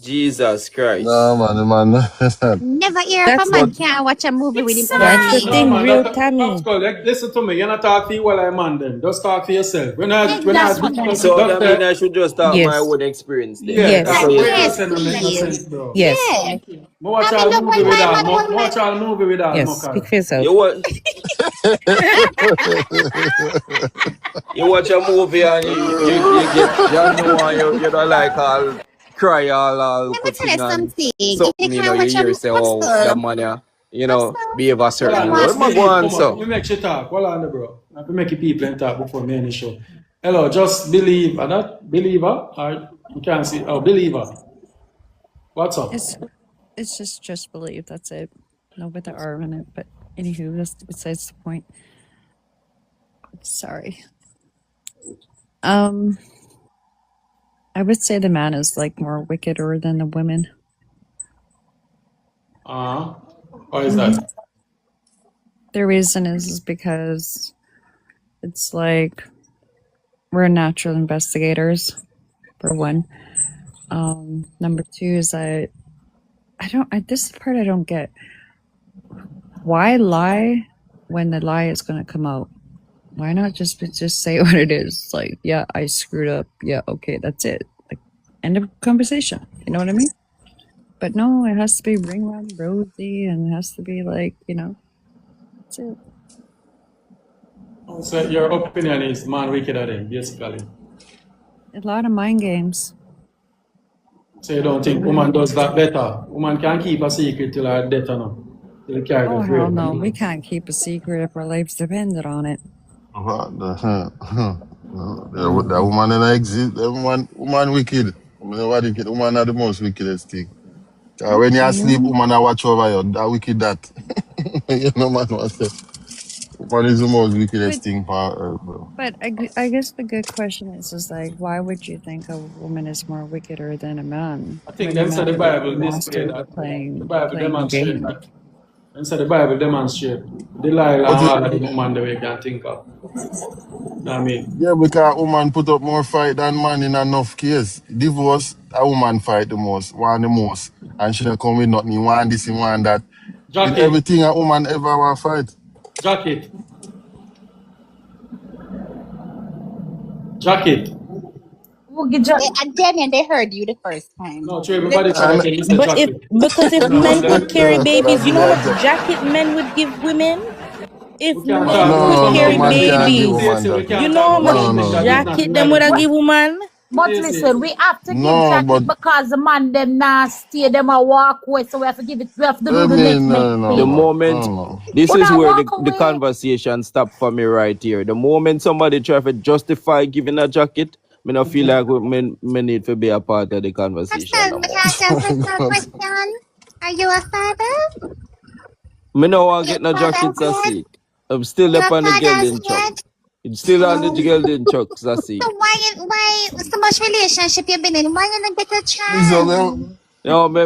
Jesus Nah, Christ. man, the man. Never hear of a That's man but can't watch a movie with him woman that's the Exactly. No thing, then. man, real that Tammy. Popsicle, listen to me. You're not talking while I'm on them. Just talk for yourself. When I discuss Exactly. it, So just that mean say, I should just talk my Yes. own experience then. yeah, That's Yes. what that you're way you Yes, saying. say no make no please. sense, bro. Yes. Yeah. Thank you. I watch I mean, all look, movie one with man, all, man, one watch man. all movie with all Yes. Speak muckers. for yourself. You what? You watch a movie and you get John Noah and you don't like all cry all Let me good tell you thing and something. If you something, you know, can't you watch a hear say, oh, that Popsicle, man, yeah, you know, Popsicle, behave a Hold certain on, way. what? What just am I believe. going Come on, so? we make shit talk. Hold on, bro. We make you people and talk before me any show. Hello, just believe. Are that believer? Or you can't see. Oh, believer. What's up? It's just believe. That's it. No with the R in it. But anywho, that's besides the point. Sorry. Um, I would say the man is like more wickeder than the women. Why is hmm that? The reason is because it's like we're natural investigators, for one. Number two is this is the part I don't get. Why lie when the lie is going to come out? Why not just say what it is? Like, yeah, I screwed up. Yeah, okay, that's it. Like, end of conversation. You know what I mean? But no, it has to be ring around the rosy, and it has to be like, that's it. So your opinion is man wicked at him, basically. A lot of mind games. So you don't think woman does that better? Woman can keep a secret till her death or no? Till the carry Oh the hell grave. no, we can't keep a secret if our lives depended on it. What that woman in exist. That woman wicked. Nobody wicked. Woman are the most wickedest thing. When you asleep, Mm, woman I watch over you. That wicked that. You know man what say. Woman is the most But wickedest thing for earth, bro. I guess the good question is like, why would you think a woman is more wickeder than a man I think when a them say the man is a Bible display master that of the playing Bible playing the demonstrate game? that. And so the Bible demonstrate Delilah and But all of the woman that we can think of. You know what I mean? yeah, because woman put up more fight than man in enough case. Divorce, a woman fight the most, want the most. And she don't come with nothing, you want this, you want that. In Jacket, everything a woman ever want fight. jacket, jacket. And Damien, they heard you the first time. No, to Let everybody me try to And tell you say But if jacket. because You if know men what could them? carry babies, you know how probably a much jacket men would give women? If We can't men talk. could no, No, no, carry man can't give babies, woman Stacey, we you can't jacket. know talk how about much No, something no, that is no. not jacket them would I reality. give woman? But Stacey, listen, we have to give No, but jacket because the man them now stay them a walk away, so we have to give it. We have to I do the next mean, best no, no, The thing. no, no, moment, no. this Who is not where walk the away? conversation stopped for me right here. The moment somebody try to justify giving a jacket, me not feel like me need to be a part of the conversation no Popsicle, more. can I ask you a personal question? Are you a father? Me no want You get no a father jackets I yet? see. I'm still You up a on the father gelding truck. yet? It's still on the Oh. gelding trucks I see. So why so much relationship you been in? Why you not get a This is chance? No, I'm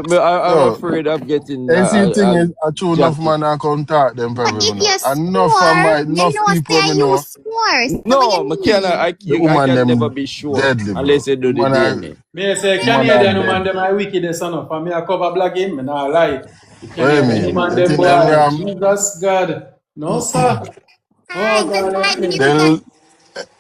yo, afraid of getting and see, thing a is, a true enough jacket. man I come talk them But probably if know. you Enough of score, you enough know people say me you know. score. So what No, you mean? The I woman can never them be sure deadly, bro. unless you do the Woman are DNA. me say woman are Canadian woman deadly. them are wickedest enough. For me I cover black him, and I lie. The What do you Canadian mean? woman You them think them boy, ram Jesus God. No sir. Hi, Oh good God night, help me. beautiful. they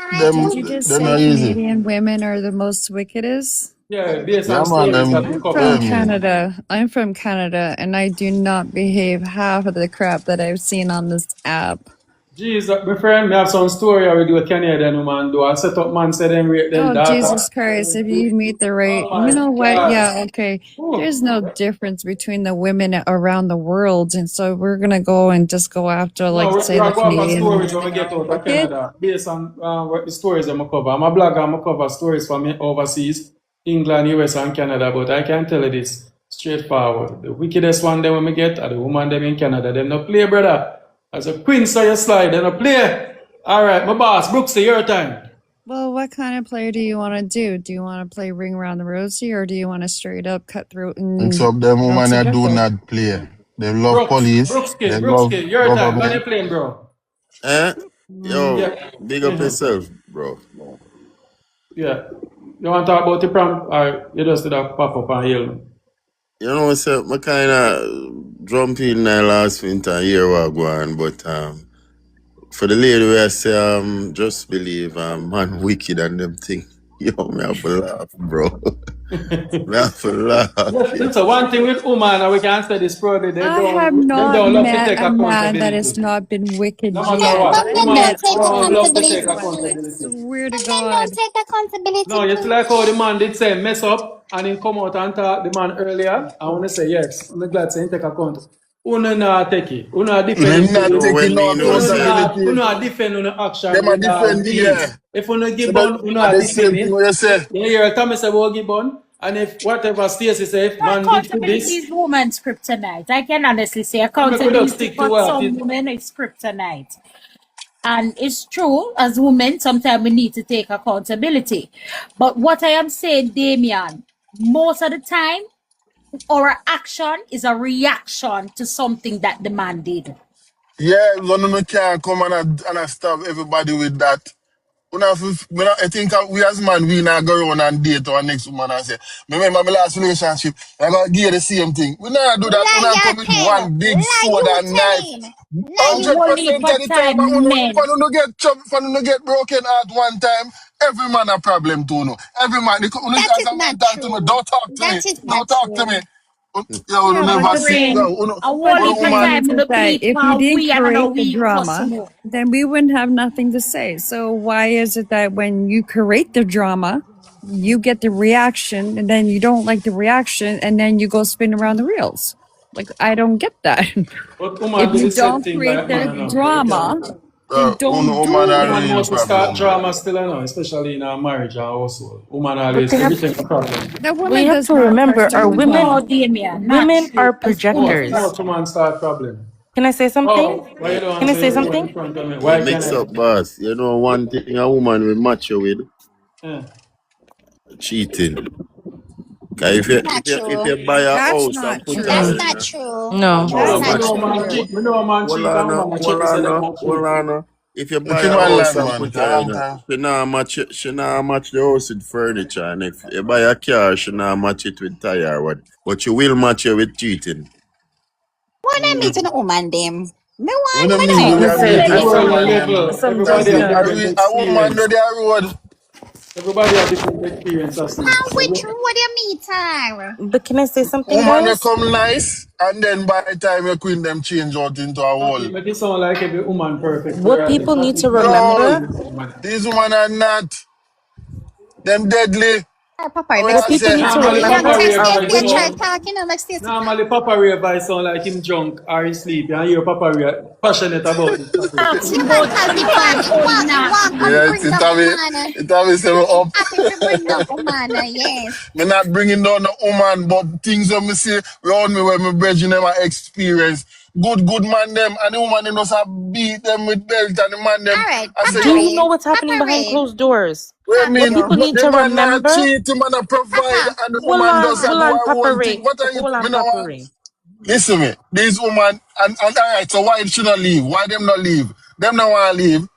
Hi, Did them you just they're say not easy. Canadian women are the most wickedest? Yeah, based Yeah on man, stories that them we I'm cover. from yeah me. Canada. I'm from Canada, and I do not behave half of the crap that I've seen on this app. Jesus, my friend, me have some story I will do a Canadian woman do. I set up man, say them rape them Oh, daughter. Jesus Christ. If you meet the right, Oh you my know what? God. Yeah, okay. Ooh. There's no difference between the women around the world. And so we're going to go and just go after, No, like, we say, are the going for Canadian stories women when we that get are out of wicked. Canada, based on what the stories I'm cover. I'm a blogger, I'm cover stories from overseas, England, US, and Canada. But I can tell you this straightforward: the wickedest one them when we get are the woman them in Canada. Them no play, brother. As a queen, so you slide, they no play. All right, my boss, Brooks, your time. Well, what kind of play do you want to do? Do you want to play ring around the rosy or do you want to straight up cutthroat Mix and up them not woman that do subjective? not play. They love Brooks, police. Brookski, They love Brookski, your time. Land your government. plane, bro. Eh? Yo, Yeah. big up Mhm. yourself, bro. Yeah. You want to talk about the prank or you just did a pop up and yell? You know, so I kind of jump in last winter year while going, but for the lady where I say just believe man wicked and them thing. Yo, me have to laugh, bro. Me have to laugh, yo. Listen, one thing with women, and we can say this probably, I have they not don't love to met take a man that has accountability. not been wicked No matter yet. what, But I've men women don't met take don't love to take accountability. I accountability. swear to But men don't God. take accountability No, it's too. like how the man did say mess up and he come out and talk the man earlier. I want to say yes. I'm glad saying take account. Uno not take it. Uno defend Them not himself. So taking when no me know say, accountability. Uno defend uno action Them are with defending, deeds. yeah. If uno So give that on, are uno the defend same thing it. what you say. You hear Thomas say about give on, and if whatever Stacey say, if man did for Accountability this, is woman's kryptonite. I can honestly say we could just accountability stick to for what some it. women is kryptonite. And it's true, as women, sometimes we need to take accountability. But what I am saying, Damian, most of the time, our action is a reaction to something that the man did. Yeah, one of them can't come and I stop everybody with that. I think we as man, we not go around and date our next woman and say, remember my last relationship, I got to give you the same thing. We not do that. We Lie not you come with tell. one big Lie sword you and knife. telling. Lie A you 100% whole of heap telling. of the time, time, men. when you get broken at one time, every man a problem to know. Every man, That as is a man not talk to me, true. don't talk to That me. is not Don't talk to me. true. You Yeah, but never My the see, thing, friend, a whole but the heap of thing woman. time is in the that plate if you for didn't we and create the we drama, customer. then we wouldn't have nothing to say. So why is it that when you create the drama, you get the reaction and then you don't like the reaction and then you go spin around the reels? Like, I don't get that. But If woman do you the same don't thing create like man, the you know. So we drama, can. then don't Woman do are the it. Woman real mostly start problem. drama still, you know, especially in a marriage and household. Woman But always they have everything a problem. That we woman have does to not remember our personally No, women know. Damien, not women are true. projectors. Most woman start problem. Can I say something? Oh, why you don't Can I answer say your phone something? in front of me? yo, Why can't mix I? up, boss. You know one thing a woman will match you with Yeah. cheating. Cause Not if true. you buy a That's house not and put That's her true. in not a true. No. That's no No, me not match. know man true. cheat. Me know a man cheat and woman cheat. Me say them not cheat. Hold on. If you Look buy him a on house land, and man. put It's a her long in a, time. she not match the house with furniture, and if you buy a car, she not match it with tire. What? But you will match it with cheating. When I meet an woman, them. Me When want I me mean, See, know. we me are say meeting The I a world a woman, something. them. level. Something Everybody Because have no. different a woman know experience. their road. Everybody have different experience as things. And So which would you meet her? But can I say something, Woman they guys? come nice, and then by the time you queen them change out into a not it wall. make it sound like every woman perfect. What Whereas it's people not need to even not No, remember, even somebody. these women are not. Them deadly. Her Papa, How make what I people Stacey say? need to talk. Normally Yeah, Papa make remember her are Ray Stacey try women. sound. talking. Make Stacey talk. Normally Papa Ray sound like him drunk or he sleep. And you hear Papa Ray passionate about this topic. Talks So, Yeah, man, about cause she can't hold he knock. want come Yeah, bring the woman. it have me say me He up. happy to bring the woman. Yes. Me not bringing down the woman, but things that me see around me where me brethren never experience. Good man them, and the woman them just a beat them with belt, and the man them, All right, I say, Papa Do yo, you know Ray. what's happening Papa behind Ray. closed doors? wait a Talk to What minute, people you. need the to man not remember. cheat, the man a provide, Papa. and the woman does a Hold do on, her Papa own thing. Ray. What are you, Hold on, me no Papa want, Ray. listen me, this woman, and alright, so why she not leave? Why them not leave? Them not want to leave.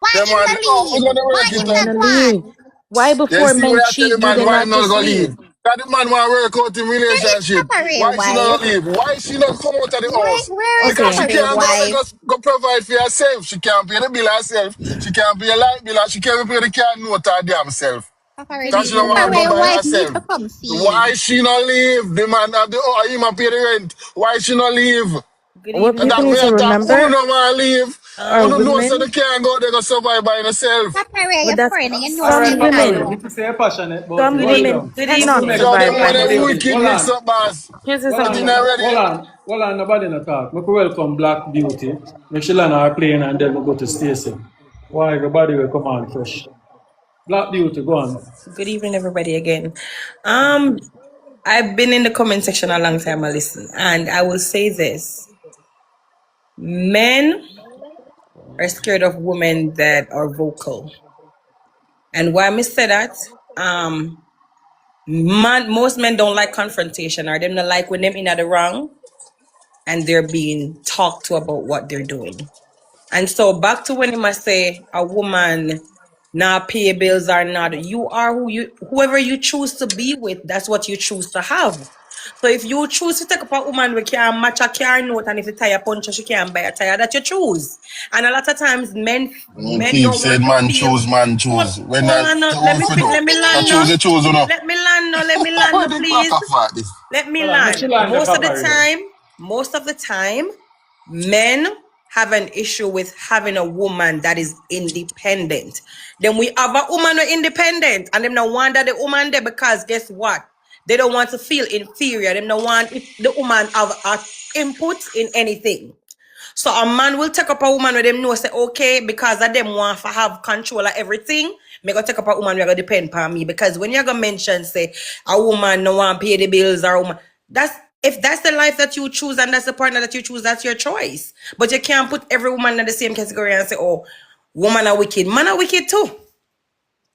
Why Them him want, not oh, we're leave? gonna Why work it him Why out. not not go leave? on? Why You before see men where I tell the cheat do man they why not not just go leave? leave? Cause the man want to work out in Where is relationship. Papa Ray Why she not wife? leave? Why she not come out of the house? Where is Because Okay. she Papa Ray can't wife? go provide for herself. She can't pay the bill herself. She can't pay a light bill. She can't pay the car note her damn self. Papa Ray, Good Cause the she don't evening, want Papa to go Ray by wife everyone. need herself. to come Why feed. she not leave? The man have the him a pay the rent. Why she not leave? Good What And evening, people that need way to I everyone. talk, who remember, don't want to leave? are Uno know so they women, can't go there go survive by yourself. Papa Ray, but your that's friend, and you know Alright, some say Papa hi. Ray, women. me to say you're passionate about Some it. Hold women on. Good Just to cannot evening. make Yo, them survive by one of listen, themselves. wicked hold mix on. up boss. Here's the Hold Get on, in something. already. hold on, nobody in the talk. Make we welcome Black Beauty. Make sure learn our playing and then we go to Stacy. Why everybody will come on fresh. Black Beauty, go on. Good evening, everybody. Again, I've been in the comment section a long time. I listen, and I will say this: men are scared of women that are vocal. And why I say that? Most men don't like confrontation, or them not like when them in at the wrong and they're being talked to about what they're doing. And so back to when you must say a woman not pay bills or not, you are whoever you choose to be with, that's what you choose to have. So if you choose to take up a woman we can match a car note, and if the tire punch she can buy a tire, that you choose. And a lot of times men Keep don't said want to man feel. choose, man Hold, choose. When hold that on, no, you let me want to fin- do. let me You land choose, no. you choose, you know. Let me land no, let me land What no, the please. crack of that this? Let me Hold on, make sure land. learn the Most of the Papa Ray. time, men have an issue with having a woman that is independent. Then we have a woman who independent, and them no want that the woman there because guess what? They don't want to feel inferior. Them no want if the woman have a input in anything. So a man will take up a woman with them know say, okay, because of them want to have control of everything, me go take up a woman we gonna depend on me. Because when you're gonna mention, say, a woman no want pay the bills or a woman, that's if that's the life that you choose and that's the partner that you choose, that's your choice. But you can't put every woman in the same category and say, oh, woman are wicked. Man are wicked too.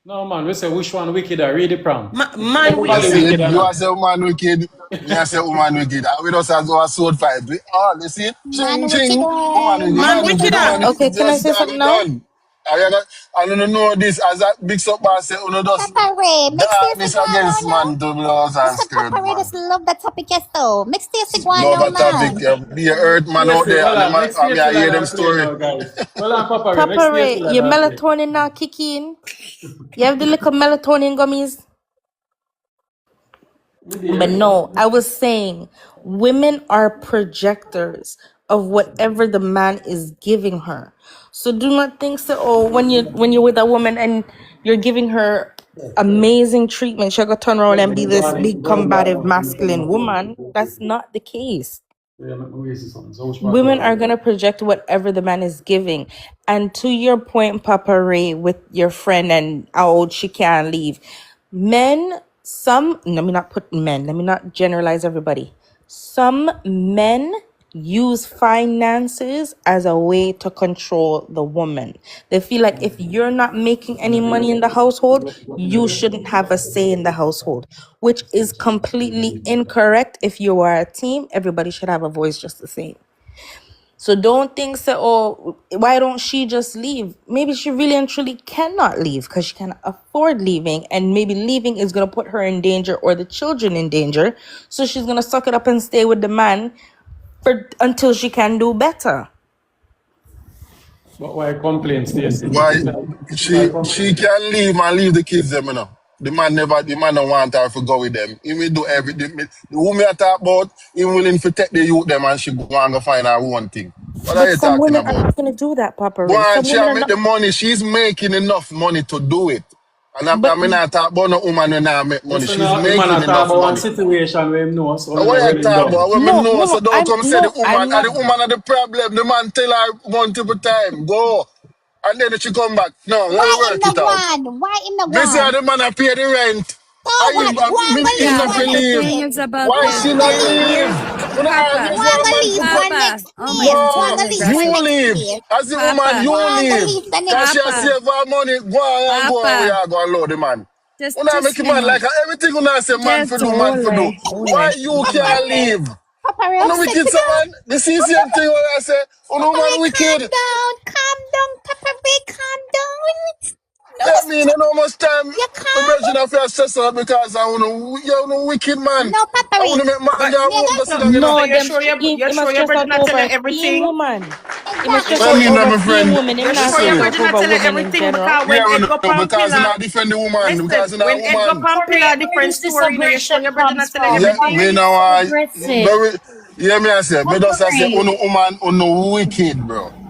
No man, we say which one wicked I read the prompt. Is Man You everybody wicked. see, wicked or you are not? say woman wicked, me I say woman wicked. And we just have our sword fight. We all, you see, ching Man, wicked ching, woman way. wicked, Man man wicked, wicked. woman Okay, wicked, can I just say got something it now? done. I don't know this as that big up boss say, uno just Papa Ray, make Stacy darkness go on against now, now. man to blouse and Mr. skirt, Papa Ray man. just love that topic, yes, though. Make Stacy go on Love now, a topic, man. be a earth man out Stacy, there, hold and on. Next I mean, I Stacy hear line them I play story. now, guys. Hold on, Papa Ray. Next Papa Stacy Ray, line your I play. melatonin now kick in. You have the little melatonin gummies. We But there. no, I was saying women are projectors of whatever the man is giving her. So do not think so. Oh, when you're with a woman and you're giving her amazing treatment, she'll go turn around and be this big combative masculine woman. That's not the case. Yeah, we see something. So which part Women was are it? gonna project whatever the man is giving. And to your point, Papa Ray, with your friend and how old she can't leave. Men, let me not put men, let me not generalize everybody. Some men use finances as a way to control the woman. They feel like if you're not making any money in the household, you shouldn't have a say in the household, which is completely incorrect. If you are a team, everybody should have a voice just the same. So don't think so, oh, why don't she just leave? Maybe she really and truly cannot leave because she cannot afford leaving. And maybe leaving is going to put her in danger or the children in danger. So she's going to suck it up and stay with the man until she can do better. But why complain, Stacy? Why Why she complain? can leave and leave the kids them, you know. The man don't want her to go with them. He will do everything. The woman I talk about, he willing to take the youth them and she go and go find her own thing. What are But you some talking women are about? not going to do that, Papa Go Ray. on, Some she women are make not. the money. She's making enough money to do it. And But I mean, I talk about no woman when I make money. Listen, She's the man making I talk enough about one money. situation where him know, so And I'm what not you running talk down. about? When we no, know, no, so no. don't come say the woman. I'm And not. the woman are the problem. The man tell her multiple times, go. And then she come back. No, let me Why him work no it out. one? Why him no Me say one? the man a pay the rent. So I what? Go on, go him leave Yeah, not for fi but the next leave. thing week. is about Go Why this. on, she go not Here, leave. leave? here's When I Go Papa. ask for on, a go man leave to for come. Papa. next Oh my week. Go on, No, go goodness, leave for that's you next leave. week. As the woman, Papa. Go you on, go leave. leave for Cause next she has week. Papa. save her money. Go on, we Papa. are going to load the man. When I Just make a hang man on. like everything when I say man for Just do, man for do. Why you Papa can't Ray, leave? Papa Ray On the upset wicked you know? man, this is the same thing when I say, on the Papa man Ray, wicked. calm down, Papa Ray, calm down. No, I mean, I know how much time you my calm. brethren have to stress out because I want to, you're a wicked man. No, Papa I Ray, want to make man But get me work, go not. sit no, down, you know. so No, them you're him a sure your stress brother out not tell over you a scheme everything. woman. Him a stress Exactly. What I out mean, over my scheme friend? woman. Him You're not sure Listen your stress me. out brother not over tell you women in everything general. because when Yeah, we Ed know go pan because you're pillar, not defend the woman, because listen, you're not when a Ed go woman. pan Where, pillar, a where different does this story. You know, you sure aggression your brother comes not telling from? Yeah, Why everything. are me you now, so I, aggressive? very, yeah, me I say, me just I say, Papa uno Ray, woman, uno wicked, bro.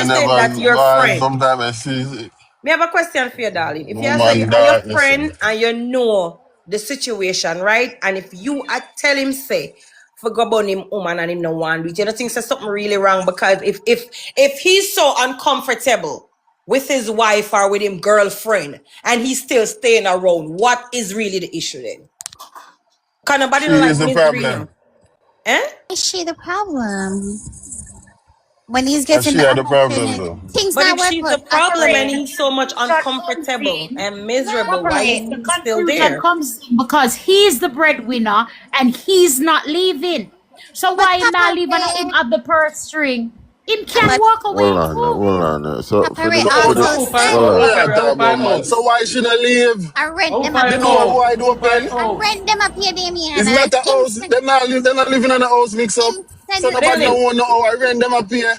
I you're saying never that your go on. friend, Sometimes I see me have a question for you, darling. If you say you woman and your darkness. friend and you know the situation, right? And if you tell him say for go burn him woman and him no one. You don't think there's something really wrong? Because if he's so uncomfortable with his wife or with him girlfriend and he's still staying around, what is really the issue then? Can nobody She don't like is the misery, problem. Eh? Is she the problem? When he's And getting she the had the problem opportunity, though. things But not if work she's the out. problem and Operate. he's so much uncomfortable and miserable, why is The he still confusion there? comes because he's the breadwinner and he's not leaving. So But why him not Papa leave and him Ray, have the purse string? Him can but walk Hold away on, too. hold on. So Papa Ray So for the also hold what on. are you said, talking about, man? So Out. why should I leave? I rent Out them up The find here. door out. wide Out find open. I out. rent them up here, Damien. It's not a house. They're not living in a house mix up. Instead So you nobody Really? don't want to know how I rent them up here.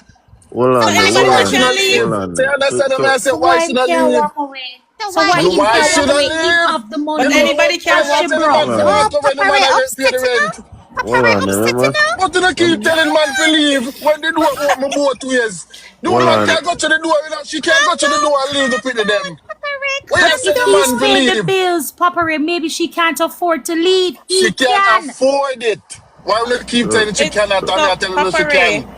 Hold so So on there, why So hold anybody why we on should there, I can leave? hold leave? on So you there. understand me? I say, So why why him should I can't leave? walk away? so So why why But him why can't walk should I away? Him leave? have the But money. You anybody know can Cash what? him Tell the Hold man browse to on there. out. walk oh away. The Papa man Ray I pay upset the you rent. know? Papa Hold Ray on there. upset you know? But you don't keep telling man to leave when the door open both ways. The Hold woman on. can't go to the door. You know, she can't go to the Calm door and leave the down, pity calm them. down, Papa Ray, Why But you calm say if the he's man to down. paying the leave? bills, Papa Ray, maybe she can't afford to leave. She He can't can. afford it. Why would you keep So, telling she it cannot and so you're telling her she Papa can? Ray,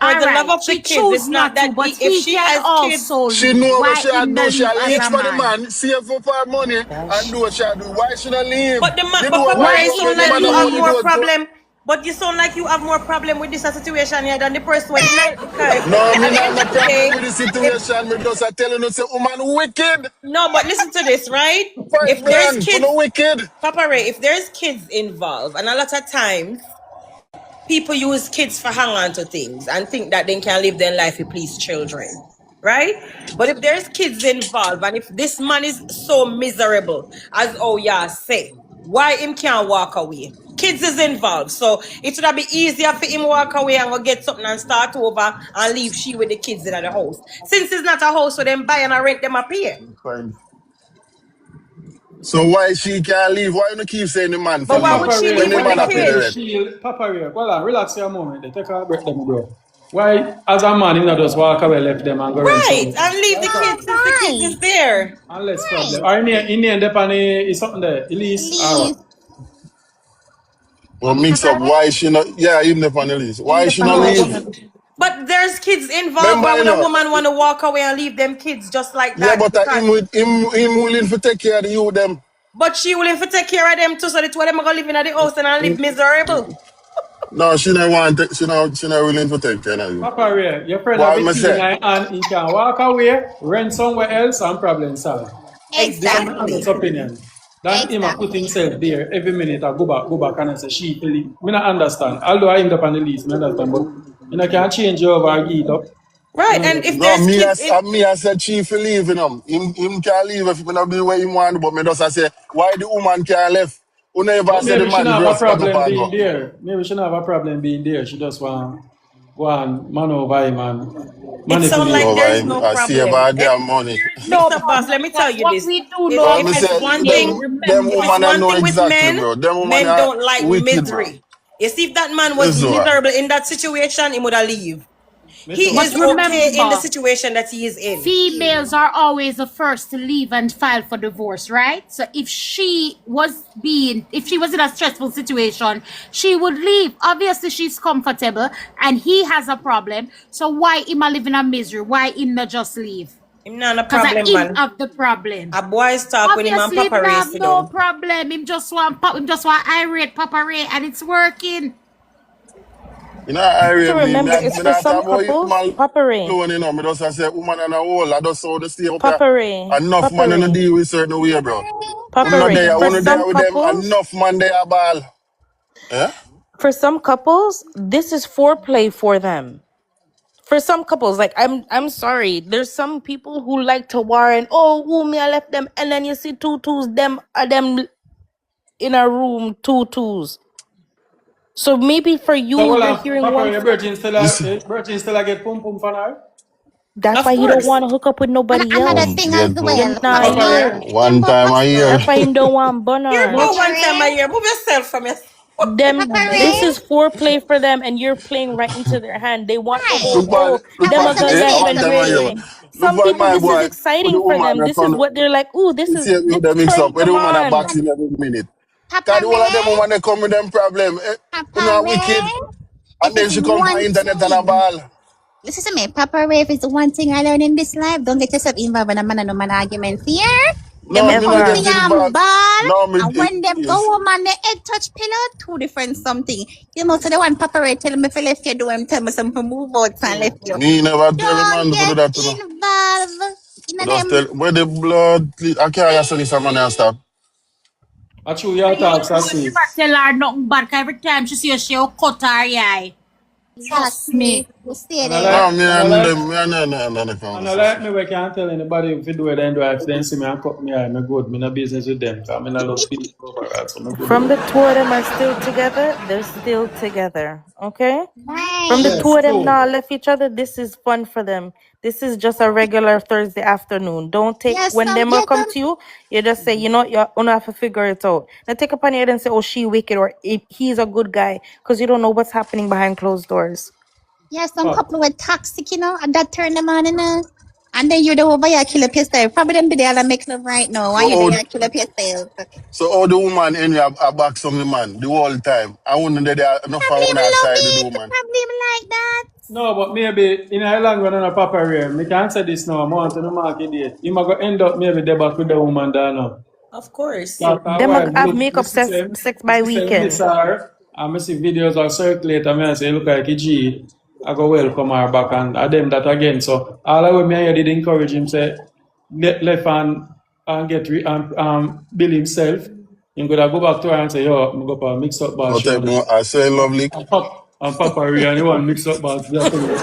for All the love right. of the She kids, it's choose not not to, that but if he she can has kids, also She leave. know what Why she had him do. not She leave had as reach a for the man? man, save up her money, and do what she had do. Why should I leave? but the man, The but door Papa wide Why Ray, open, sound him the not like man you I have hold the leave? more door. problem. But you sound like you have more problem with this situation here than the person with denied because No, at me the not end no of the problem day, with the if situation. Me just I tell you, say, woman wicked. no, but listen to this, right? Fight If me there's on, for kids, no wicked. Papa Ray, if there's kids involved, and a lot of times people use kids for hang on to things and think that they can live their life to please children, right? But if there's kids involved and if this man is so miserable as oh yeah say, why him can't walk away? Kids is involved, so it would be easier for him walk away and go get something and start over and leave she with the kids in the house. Since it's not a house, so them buy and I rent them up here. Fine. So why she can't leave? Why you keep saying the man for But why But leave? would Papa she Ray, When leave the with why the man a not pay put the the kids? rent? shield? Papa Ray, well, relax for a moment. They take a break them bro. Why, as a man, him not just walk away, left them and go rent Right, somewhere and else? leave Why the talk? kids since the kids Why? is there. Unless Why? problem. Or in the end, is something there. Elise, or Leave. what? Well, mix Papa up. Ray, Why she not? Yeah, even if on the list. in Why the she not No, leave? but position. But there's kids involved. Remember, Why you would a know. woman want to walk away and leave them kids just like Yeah, that? but Because him with him willing to take care of the youth them. but she willing to take care of them too, so the two of them are gonna live in the house and I live miserable. No, she not want. She not willing to take care of you. Papa Ray, your friend have What a I thing say? and he can walk away, rent somewhere else, and problem solved. This is my Exactly. honest Exactly. opinion. Then him a put Exactly. himself there every minute. I go back and I say she believe. Me not understand. Although I end up on the list, me understand, but you know can change you over and give it up. Me Right. not And if understand. No, there's me kids as in me I said chief for leaving him. Him can leave if he not do what he want. But me just I say why the woman can't left. Who never But say the maybe she man not have a just pack up problem and being go. there. Maybe she not have a problem being there. She just want go and man over him and it sounds Man manipulate like him. there over is him. no I see problem. about their money. No Mr. Boss, let problem. me tell But you what this. we do If know Well, if me as it's say one women, thing, them if remember, it's woman I one know thing with exactly, men, bro. Them woman men are don't like wicked, man. misery. You see, if that man was This one. miserable in that situation, he would have leave. Miss He up. is but okay in the remember, situation that he is in. females are always the first to leave and file for divorce, right? So if she was in a stressful situation, she would leave. Obviously, she's comfortable and he has a problem. So why him a live in a misery? Why him not just leave? Him not a Because I problem, him man. have the problem. A boys talk when him and Obviously, him Papa not race have sit no down. problem. Him just want irate Papa Ray and it's working. You know, I To read remember, it's me for not talk some about you, couples, man. Papa Ray, Alone, you know, me just I say woman and a whole. I just saw the stay up here. Papa Ray, Enough Papa man in the Ray, deal with certain way, Papa bro. Ray, Papa calm Ray. For One day some down. with them, couples, enough man they are ball. Yeah? this is foreplay for them. For some couples, like I'm sorry, there's some people who like to war and me I left them, and then you see two twos, them in a room, two twos. So maybe for So you, well, you're hearing Papa, one your story. virgin still a get pum pum for now. That's Of why he don't course. want to hook up with And nobody another else. thing as Get Him well, not Papa Papa, Ray, yeah. here. one remember time a also, year. That's why him don't want You're boner. go Papa one time a Ray, year. Move yourself from your Them, Papa this Ray, is foreplay for them, and you're playing right into their hand. They want the why? whole, Look them I a for, want to go eh, left one and time a right. year. listen. Look Some for people, my this is boy. Put the exciting for woman them. that This is on. what they're like. Ooh, this You is see you this them mix turn up. Where the them woman are on. boxing every minute. Papa Cause the whole of them Ray, woman they come with them problem. You Papa know, wicked. Ray. And If then it's she come for one internet and a thing, ball. listen to me, Papa Ray. If it's the one thing I learned in this life, don't get yourself involved in a man and woman argument. Yeah, them No, will me not come to get Ever. your involved. ball, No, me and when them go yes. home and the head touch pillow, two different something. You know, so the one Papa Ray tell me if you left you do him, tell me something move out and left you. Me never tell a Don't man to do get that, you know. involved We in just them. tell where the blood I can't hear this man and stop. I chew your You talks, I don't see. never tell her nothing bad 'cause every time she see you, she'll cut her eye. Trust Exactly. me. You stay And I there. like, No, me and I and like, them, me and the and I like conversation. me we can't tell anybody if you do it and do it. If they see me and cut me eye, me good. Me no business with them. Cause I mean I love people overall, so me good with From them. the two of them are still together, they're still together. Okay? From the Right. two Yes, of them true. now left each other, this is fun for them. This is just a regular Thursday afternoon. Don't take Yes, when some them will yes, come some to you, you just say, you know, you're gonna have to figure it out. Now take upon your head and say, oh, she wicked or he's a good guy, because you don't know what's happening behind closed doors. yes, some Fuck. couple were toxic, you know, and that turn them on, you know. And then you're the over here kill up yourself. Probably them be there and make love right now. Why So you all there kill up yourself? so all the woman in a back some the man the whole time. I wouldn't there enough Probably on him one love side with the it. woman. Probably him like that. No, but maybe in a long run on a Papa Ray, me can answer this now. I'm on to the market date. You might go end up maybe there back with the woman there now. Of course. After a Them a while, have look, makeup sex me by see miss weekend. her, and me see videos are circulate, and me I say, look like a G, I go welcome her back, and I them that again. So, all the way me I did encourage him, say, left and get, build himself. He could have go back to her and say, yo, I'm go for a mix up ball, I'll she take want me I say lovely. and Papa Ray, and you want mix up balls, that thing.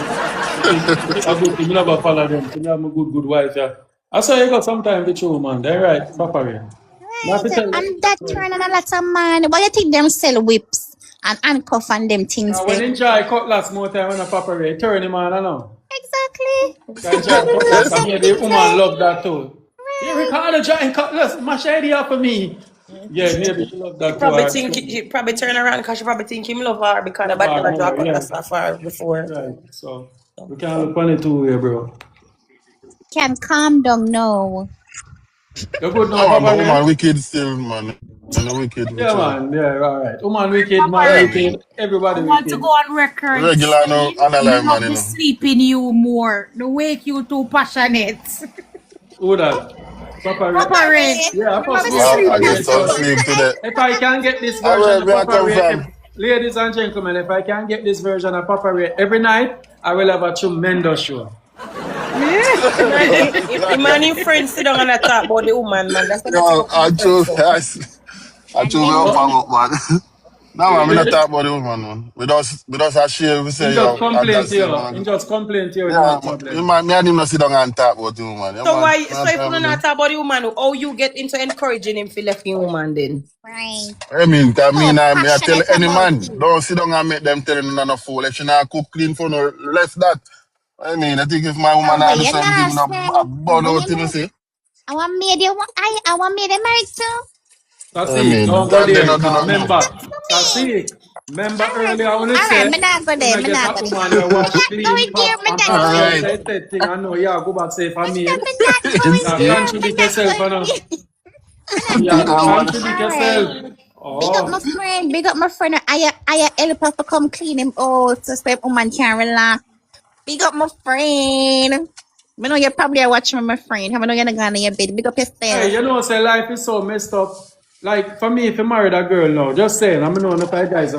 It's a good thing, you never follow them, so you have a good wife, yeah. I saw you got sometime with you, man, they're right, Papa Ray. Not to Right. tell And that you. turn on a lot of man. Why you think them sell whips and handcuff and them things When there? enjoy cutlass more time when a Papa Ray turn him on, I know. Can Exactly. enjoy Them love cutlass, and some maybe the things woman there. love that too. You Right. Ricardo enjoying cutlass, mash idea for me. Yeah, maybe she love She that too. probably Or think she probably turn around because she probably think him love her because love nobody her never draw more, yeah. cutlass off her before. Right. So we can look on it too, yeah, bro. Can calm down now. You good now, No man, Papa but Ray? woman wicked still, man. And a wicked Yeah, which man. Yeah, all right. Woman wicked, man Papa yeah, Ray, man. wicked, I everybody want to wicked. go on record Regular no saying me analyze man, love you the know. sleep in you more. The wake you too passionate. Who that? Papa Ray. Papa Papa Ray, Ray, Yeah, remember Papa me Ray, sleep I Papa in Ray. get some So sleep you. today. if I can get this I version where of me I Papa come Ray, from. ladies and gentlemen, if I can get this version of Papa Ray every night, I will have a tremendous show. Imagine your friends sit down and I talk about the woman, man. That's what they take Yo, up I your friends. choose So. I And choose them me up will Oh, and up, man. No man, we not he talk about the woman, man. We just a share, we say, just yo, I complain got to say, you. man. He just complain to you with no Yeah, problem. me and him not sit down and talk about the woman. Yeah, So man. why? So Man, if you time not with talk about the woman, how you get into encouraging him for left your woman then? right. I So mean, I tell passionate any about man, you. don't sit down and make them tell him no fool. If she not cook clean for no left that. I mean, I think if my So woman where I do you something, not me not say? a So bun where out you him, you not? see. I want me the married too. That's I it. mean, Don't go that they there. not do Cause nothing. No. remember, That's for that's me. it. Remember Alright, earlier when you alright, say, me not go when there, I me get not a go there. woman who Me wash not clean, going there, pop, me and not pack All your going right. there. outside that thing, I know, yeah, go back say for I me. said me not You going Yeah, see? there, me contribute not yourself, you going know. there. Me not See Yeah, going that there. man? contribute yourself. Alright. Big up my Oh, friend, big up my friend. I help her to come clean him out so that woman can relax. Big up my friend. I know you're probably watching my friend. I know you're not going to your bed. Big up hey, yourself. you know, say life is so messed up. Like, for me, if you married a girl now, just saying, I'm know if I guys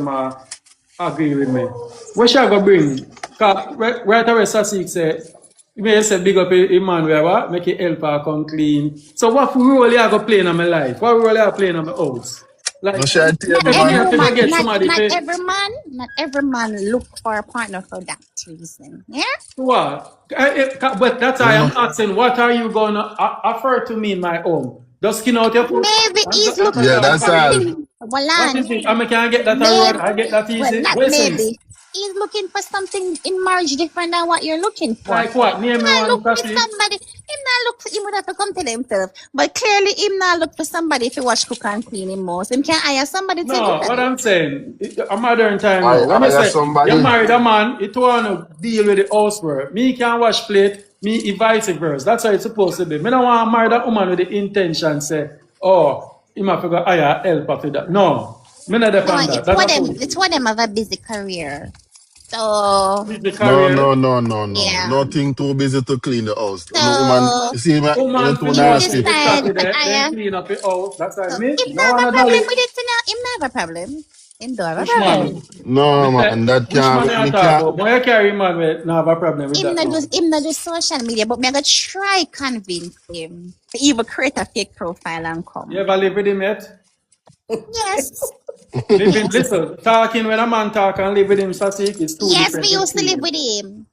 agree with me. What shall I go bring? Cause right away, Sasik say, you may say big up a man where what? Make it help her come clean. So what role you go play in my life? What role you play in my house? No Like, share Not table, if me every man. have to woman, get somebody not to every man look for a partner for that reason. Yeah. what? But that's why You I'm know? asking, what are you gonna offer to me in my home? Just skin out your foot Maybe he's looking Yeah, for and that's carry all. on. something. What Walan. is it? I mean, can I get that a road? Maybe, I get that well, easy. not What sense? maybe. He's looking for something in marriage different than what you're looking for. Like what? Him Name me not one look for coffee. somebody. Him not look for him would have to come to himself. But clearly, him not look for somebody if he watch cook and clean him most. Him can hire somebody to do No, what that. I'm saying, a modern time now. When you I say you somebody. married a man, it want to deal with the housework. Me can wash plate, me vice versa. That's how it's supposed to be. Me don't want to marry that woman with the intention say, oh, Him have to go hire help for that. No, me not No, depend that. That's a fool. it's for them have a busy career. So With the No, career, no, no, no, no. yeah. Nothing too busy to clean the house. No woman, So you see, me, you woman too fi him work nasty. in the decide to Saturday, then hire. clean up the house. That's why So me. him No not have one a a problem dolly. with it, you know. Him not have a problem. Him don't have a Which problem. man? No, Me say, man, that which man can't, you me talk can't. about? Why you carry man with no have a problem with that now? Him not do social media, but me I go try convince him to even create a fake profile and You come. ever live with him yet? Yes. Living, Yes. listen, talking when a man talk and live with him, Sasik, is two Yes, different we used to live experiences. with him.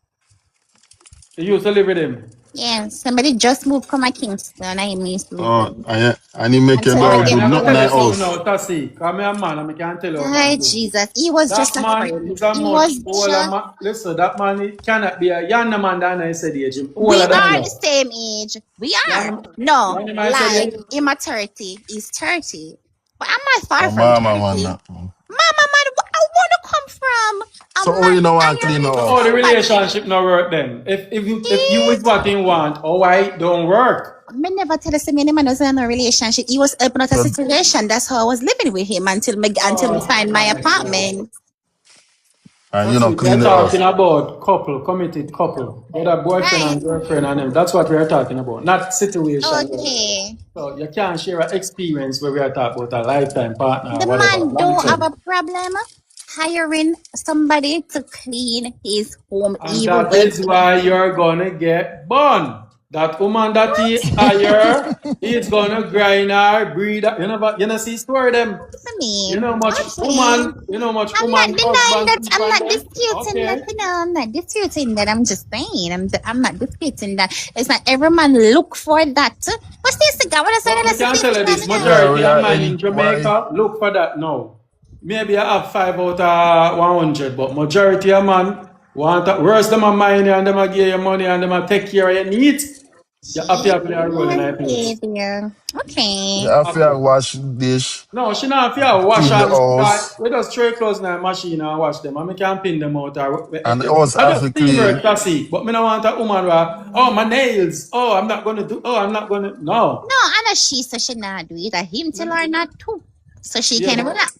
You used to live with him. Yes. Somebody just moved from a Kingston. I used to live with Oh, him. and he make you Until no we Alright, get do I'm gonna nothing tell in you the moved. something house. now, Tasik. I'm a man and I can't tell you a Hi, man do. Jesus. He was That just a man friend. is a He much was older just. man. Listen, that man he cannot be a younger man than I said age. Him We older than are the you. same age. We are. Young, No, young man said lie. age. I'm a 30. He's 30. But I'm not far Oh, from mama, man. 30. Mama, man, where I want to come from? A So, oh, man you know, want clean the hiring So how the house? somebody. relationship not work then? If you is It. what you want, or why it don't work? Me never tell us me man was in a relationship. He was helping out a So, situation. That's how I was living with him until me Oh find my my God. apartment. and you That's know, it. We clean are the talking house. about couple, committed couple. Whether boyfriend Right. and girlfriend and them. That's what we are talking about. Not situation. Okay. So you can't share an experience where we are talking about a lifetime partner or The whatever. man Long don't have term. a problem hiring somebody to clean his home And even that when is why you're gonna get born. That woman that he hire, he's gonna grind her, breed her. You know, see story them. I You mean, know much okay. woman, you know much I'm not woman denying husband that. sleep I'm on not them. disputing that. Okay. You know, I'm not disputing that. I'm just saying. I'm not disputing that. It's not every man look for that. What's this again? What I said? But me That's the can tell thing. you this, Yeah, majority we of are mine in. in Why? Jamaica look for that now. Maybe I have 5 out of 100, but majority of man want that. Worse them a mine you and them a give you money and them a take care of your needs. You have to play a role in that place. Okay, dear. You Okay. have Have to to. wash dish, No, she not have to wash clean the and house, we just throw clothes in the machine and wash them and me can pin them out or and the house I have just to see clean. work to see. But me don't want a woman where oh my nails, I'm not gonna no. No, I know she so she not do it. I him tell her not to. So she Yeah, can but relax.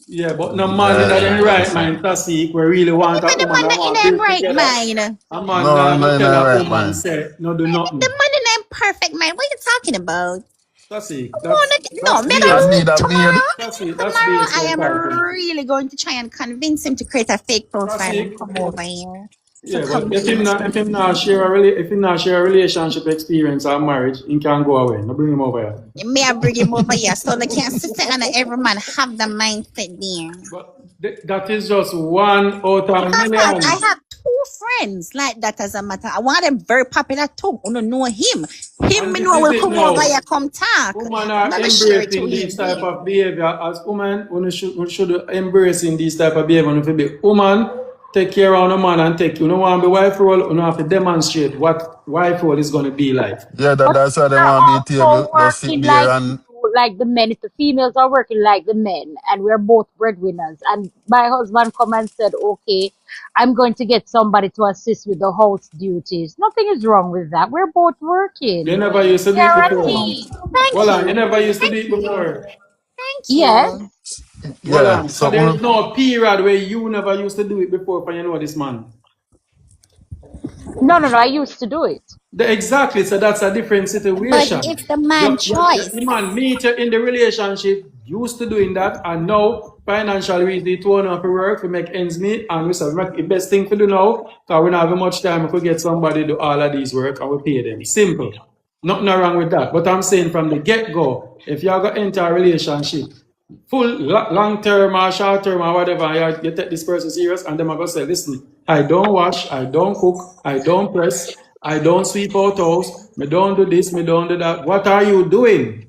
yeah, but no man in Yeah, the right that's it. mind to see we really want a Even the woman man that that in want to them build right together. mind. A man No, nah no, go in tell the a right woman mind. say no do The nothing. man in them perfect mind. What you talking about? That's it. No, That's me gonna And behavior. do need it a maid. tomorrow. That's it. That's Tomorrow behavior I so am talking. really going to try and convince him to create a fake That's profile and it. come over here to Yeah, but come clean his if home. him not share if him not share a relationship experience or marriage, he can go away. No bring him over here. May I bring him over here so they can sit and every man have the mindset there. But that is just one out of Because what? I millions. have two friends like that as a matter. I want them very popular too. I don't know him. Him And me this know is will it come over here, now. come talk. Women I'm are not gonna share it to embracing him these type there. of behavior as women. We should embracing these type of behavior. If you be woman, take care of a man and take you. No want to be wife role. You have to demonstrate what wife role is going to be like. Yeah, But that's why they are want to be also table. Just sit working there like and like the men. If the females are working like the men, and we're both breadwinners, and my husband come and said, "Okay, I'm going to get somebody to assist with the house duties." Nothing is wrong with that. We're both You working. never used to do it We're a before. team. Thank Well, you you. never used to do Thank it you. before. Thank Yes. you. Well, yeah. so So there is no period where you never used to do it before for you know this man. No, no, no. I used to do it. Exactly, so that's a different But situation. it's the man The choice. man meet you in the relationship, used to doing that, and now financial reason it won't have to work to make ends meet, and we say make the best thing to do now, because we don't have much time, we could get somebody to do all of these work and we pay them. Simple. Nothing wrong with that. But I'm saying from the get-go, if you're going to enter a relationship, full long term or short term or whatever, you take this person serious and them are going to say, listen, I don't wash, I don't cook, I don't press, I don't sweep out house, me don't do this, me don't do that. What are you doing?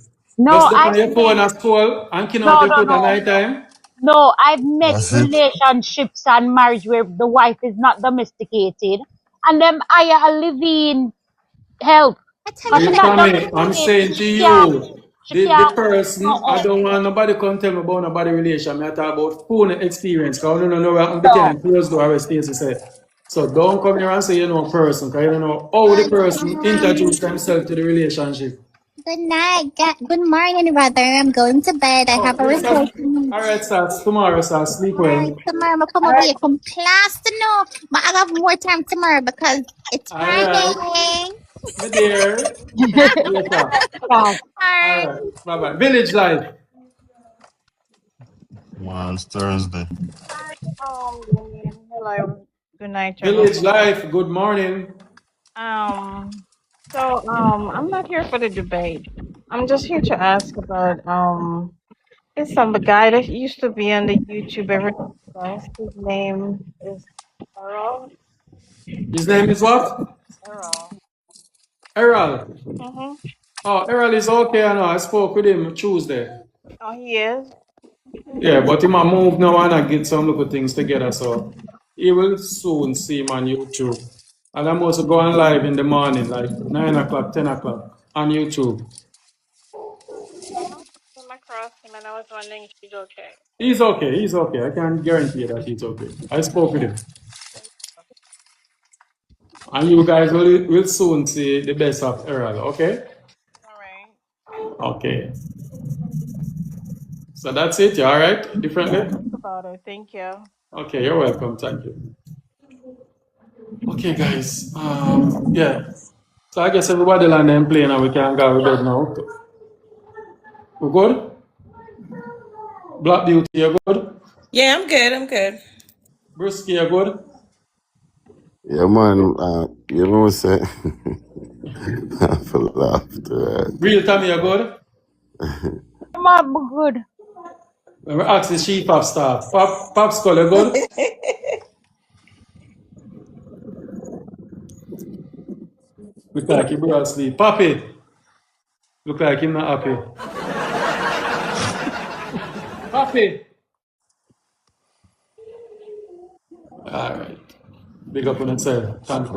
Just No, step on I've your phone met. at school and clean out No, your no, foot at no. night time? No, I've met that's it. relationships and marriage where the wife is not domesticated, and them hire a living help, I tell you, but I'm she's gonna not get Tommy, I'm married. saying domesticated. to you, She the can't cook person, I nothing. don't want nobody come tell me about nobody relation. I talk about phone experience, because I don't know what I'm No. behind closed door, as Stacey said. So don't come here and say you know a person, because you don't know how the person introduce themselves to the relationship. Good night. Good morning, rather. I'm going to bed. I Oh, have a yes, report. all right, Sats. Tomorrow, Sats. Sleep Alright, well. tomorrow I'm come over here from class to know. But I have more time tomorrow because it's All right, Friday. my dear. Later. Stop. All Alright. right. Bye bye. Village life. Well, it's Thursday. Hello. Good night, Village everyone. life. Good morning. Um, I'm not here for the debate. I'm just here to ask about it's some guy that used to be on the YouTube every day. His name is Errol. His name is what? Errol. Errol. Mm-hmm. Oh, Errol is okay. I know. I spoke with him Tuesday. Oh, he is. Yeah, but he might move now and I get some little things together. So he will soon see him on YouTube. And I'm also going live in the morning, like 9 o'clock, 10 o'clock on YouTube. Came across him and I was wondering if he's okay. He's okay. He's okay. I can guarantee you that he's okay. I spoke with him. And you guys will soon see the best of Errol, okay? All right. Okay. So that's it. You all right? Differently? That's about it. Thank you. Okay, you're welcome. Thank you. Okay, guys. Yeah. So I guess everybody land them plane and we can go to bed now. We good? Black Beauty, you good? Yeah, I'm good. I'm good. Brisky, you good? Yeah, man. You know, say, I feel laughter. Real Tommy, you good? I'm all good. Let me ask the chief of staff. Pop Skull, you good? Look like you bro asleep. Papi, look like him not happy. Papi. All right. Big up on yourself. Thank you.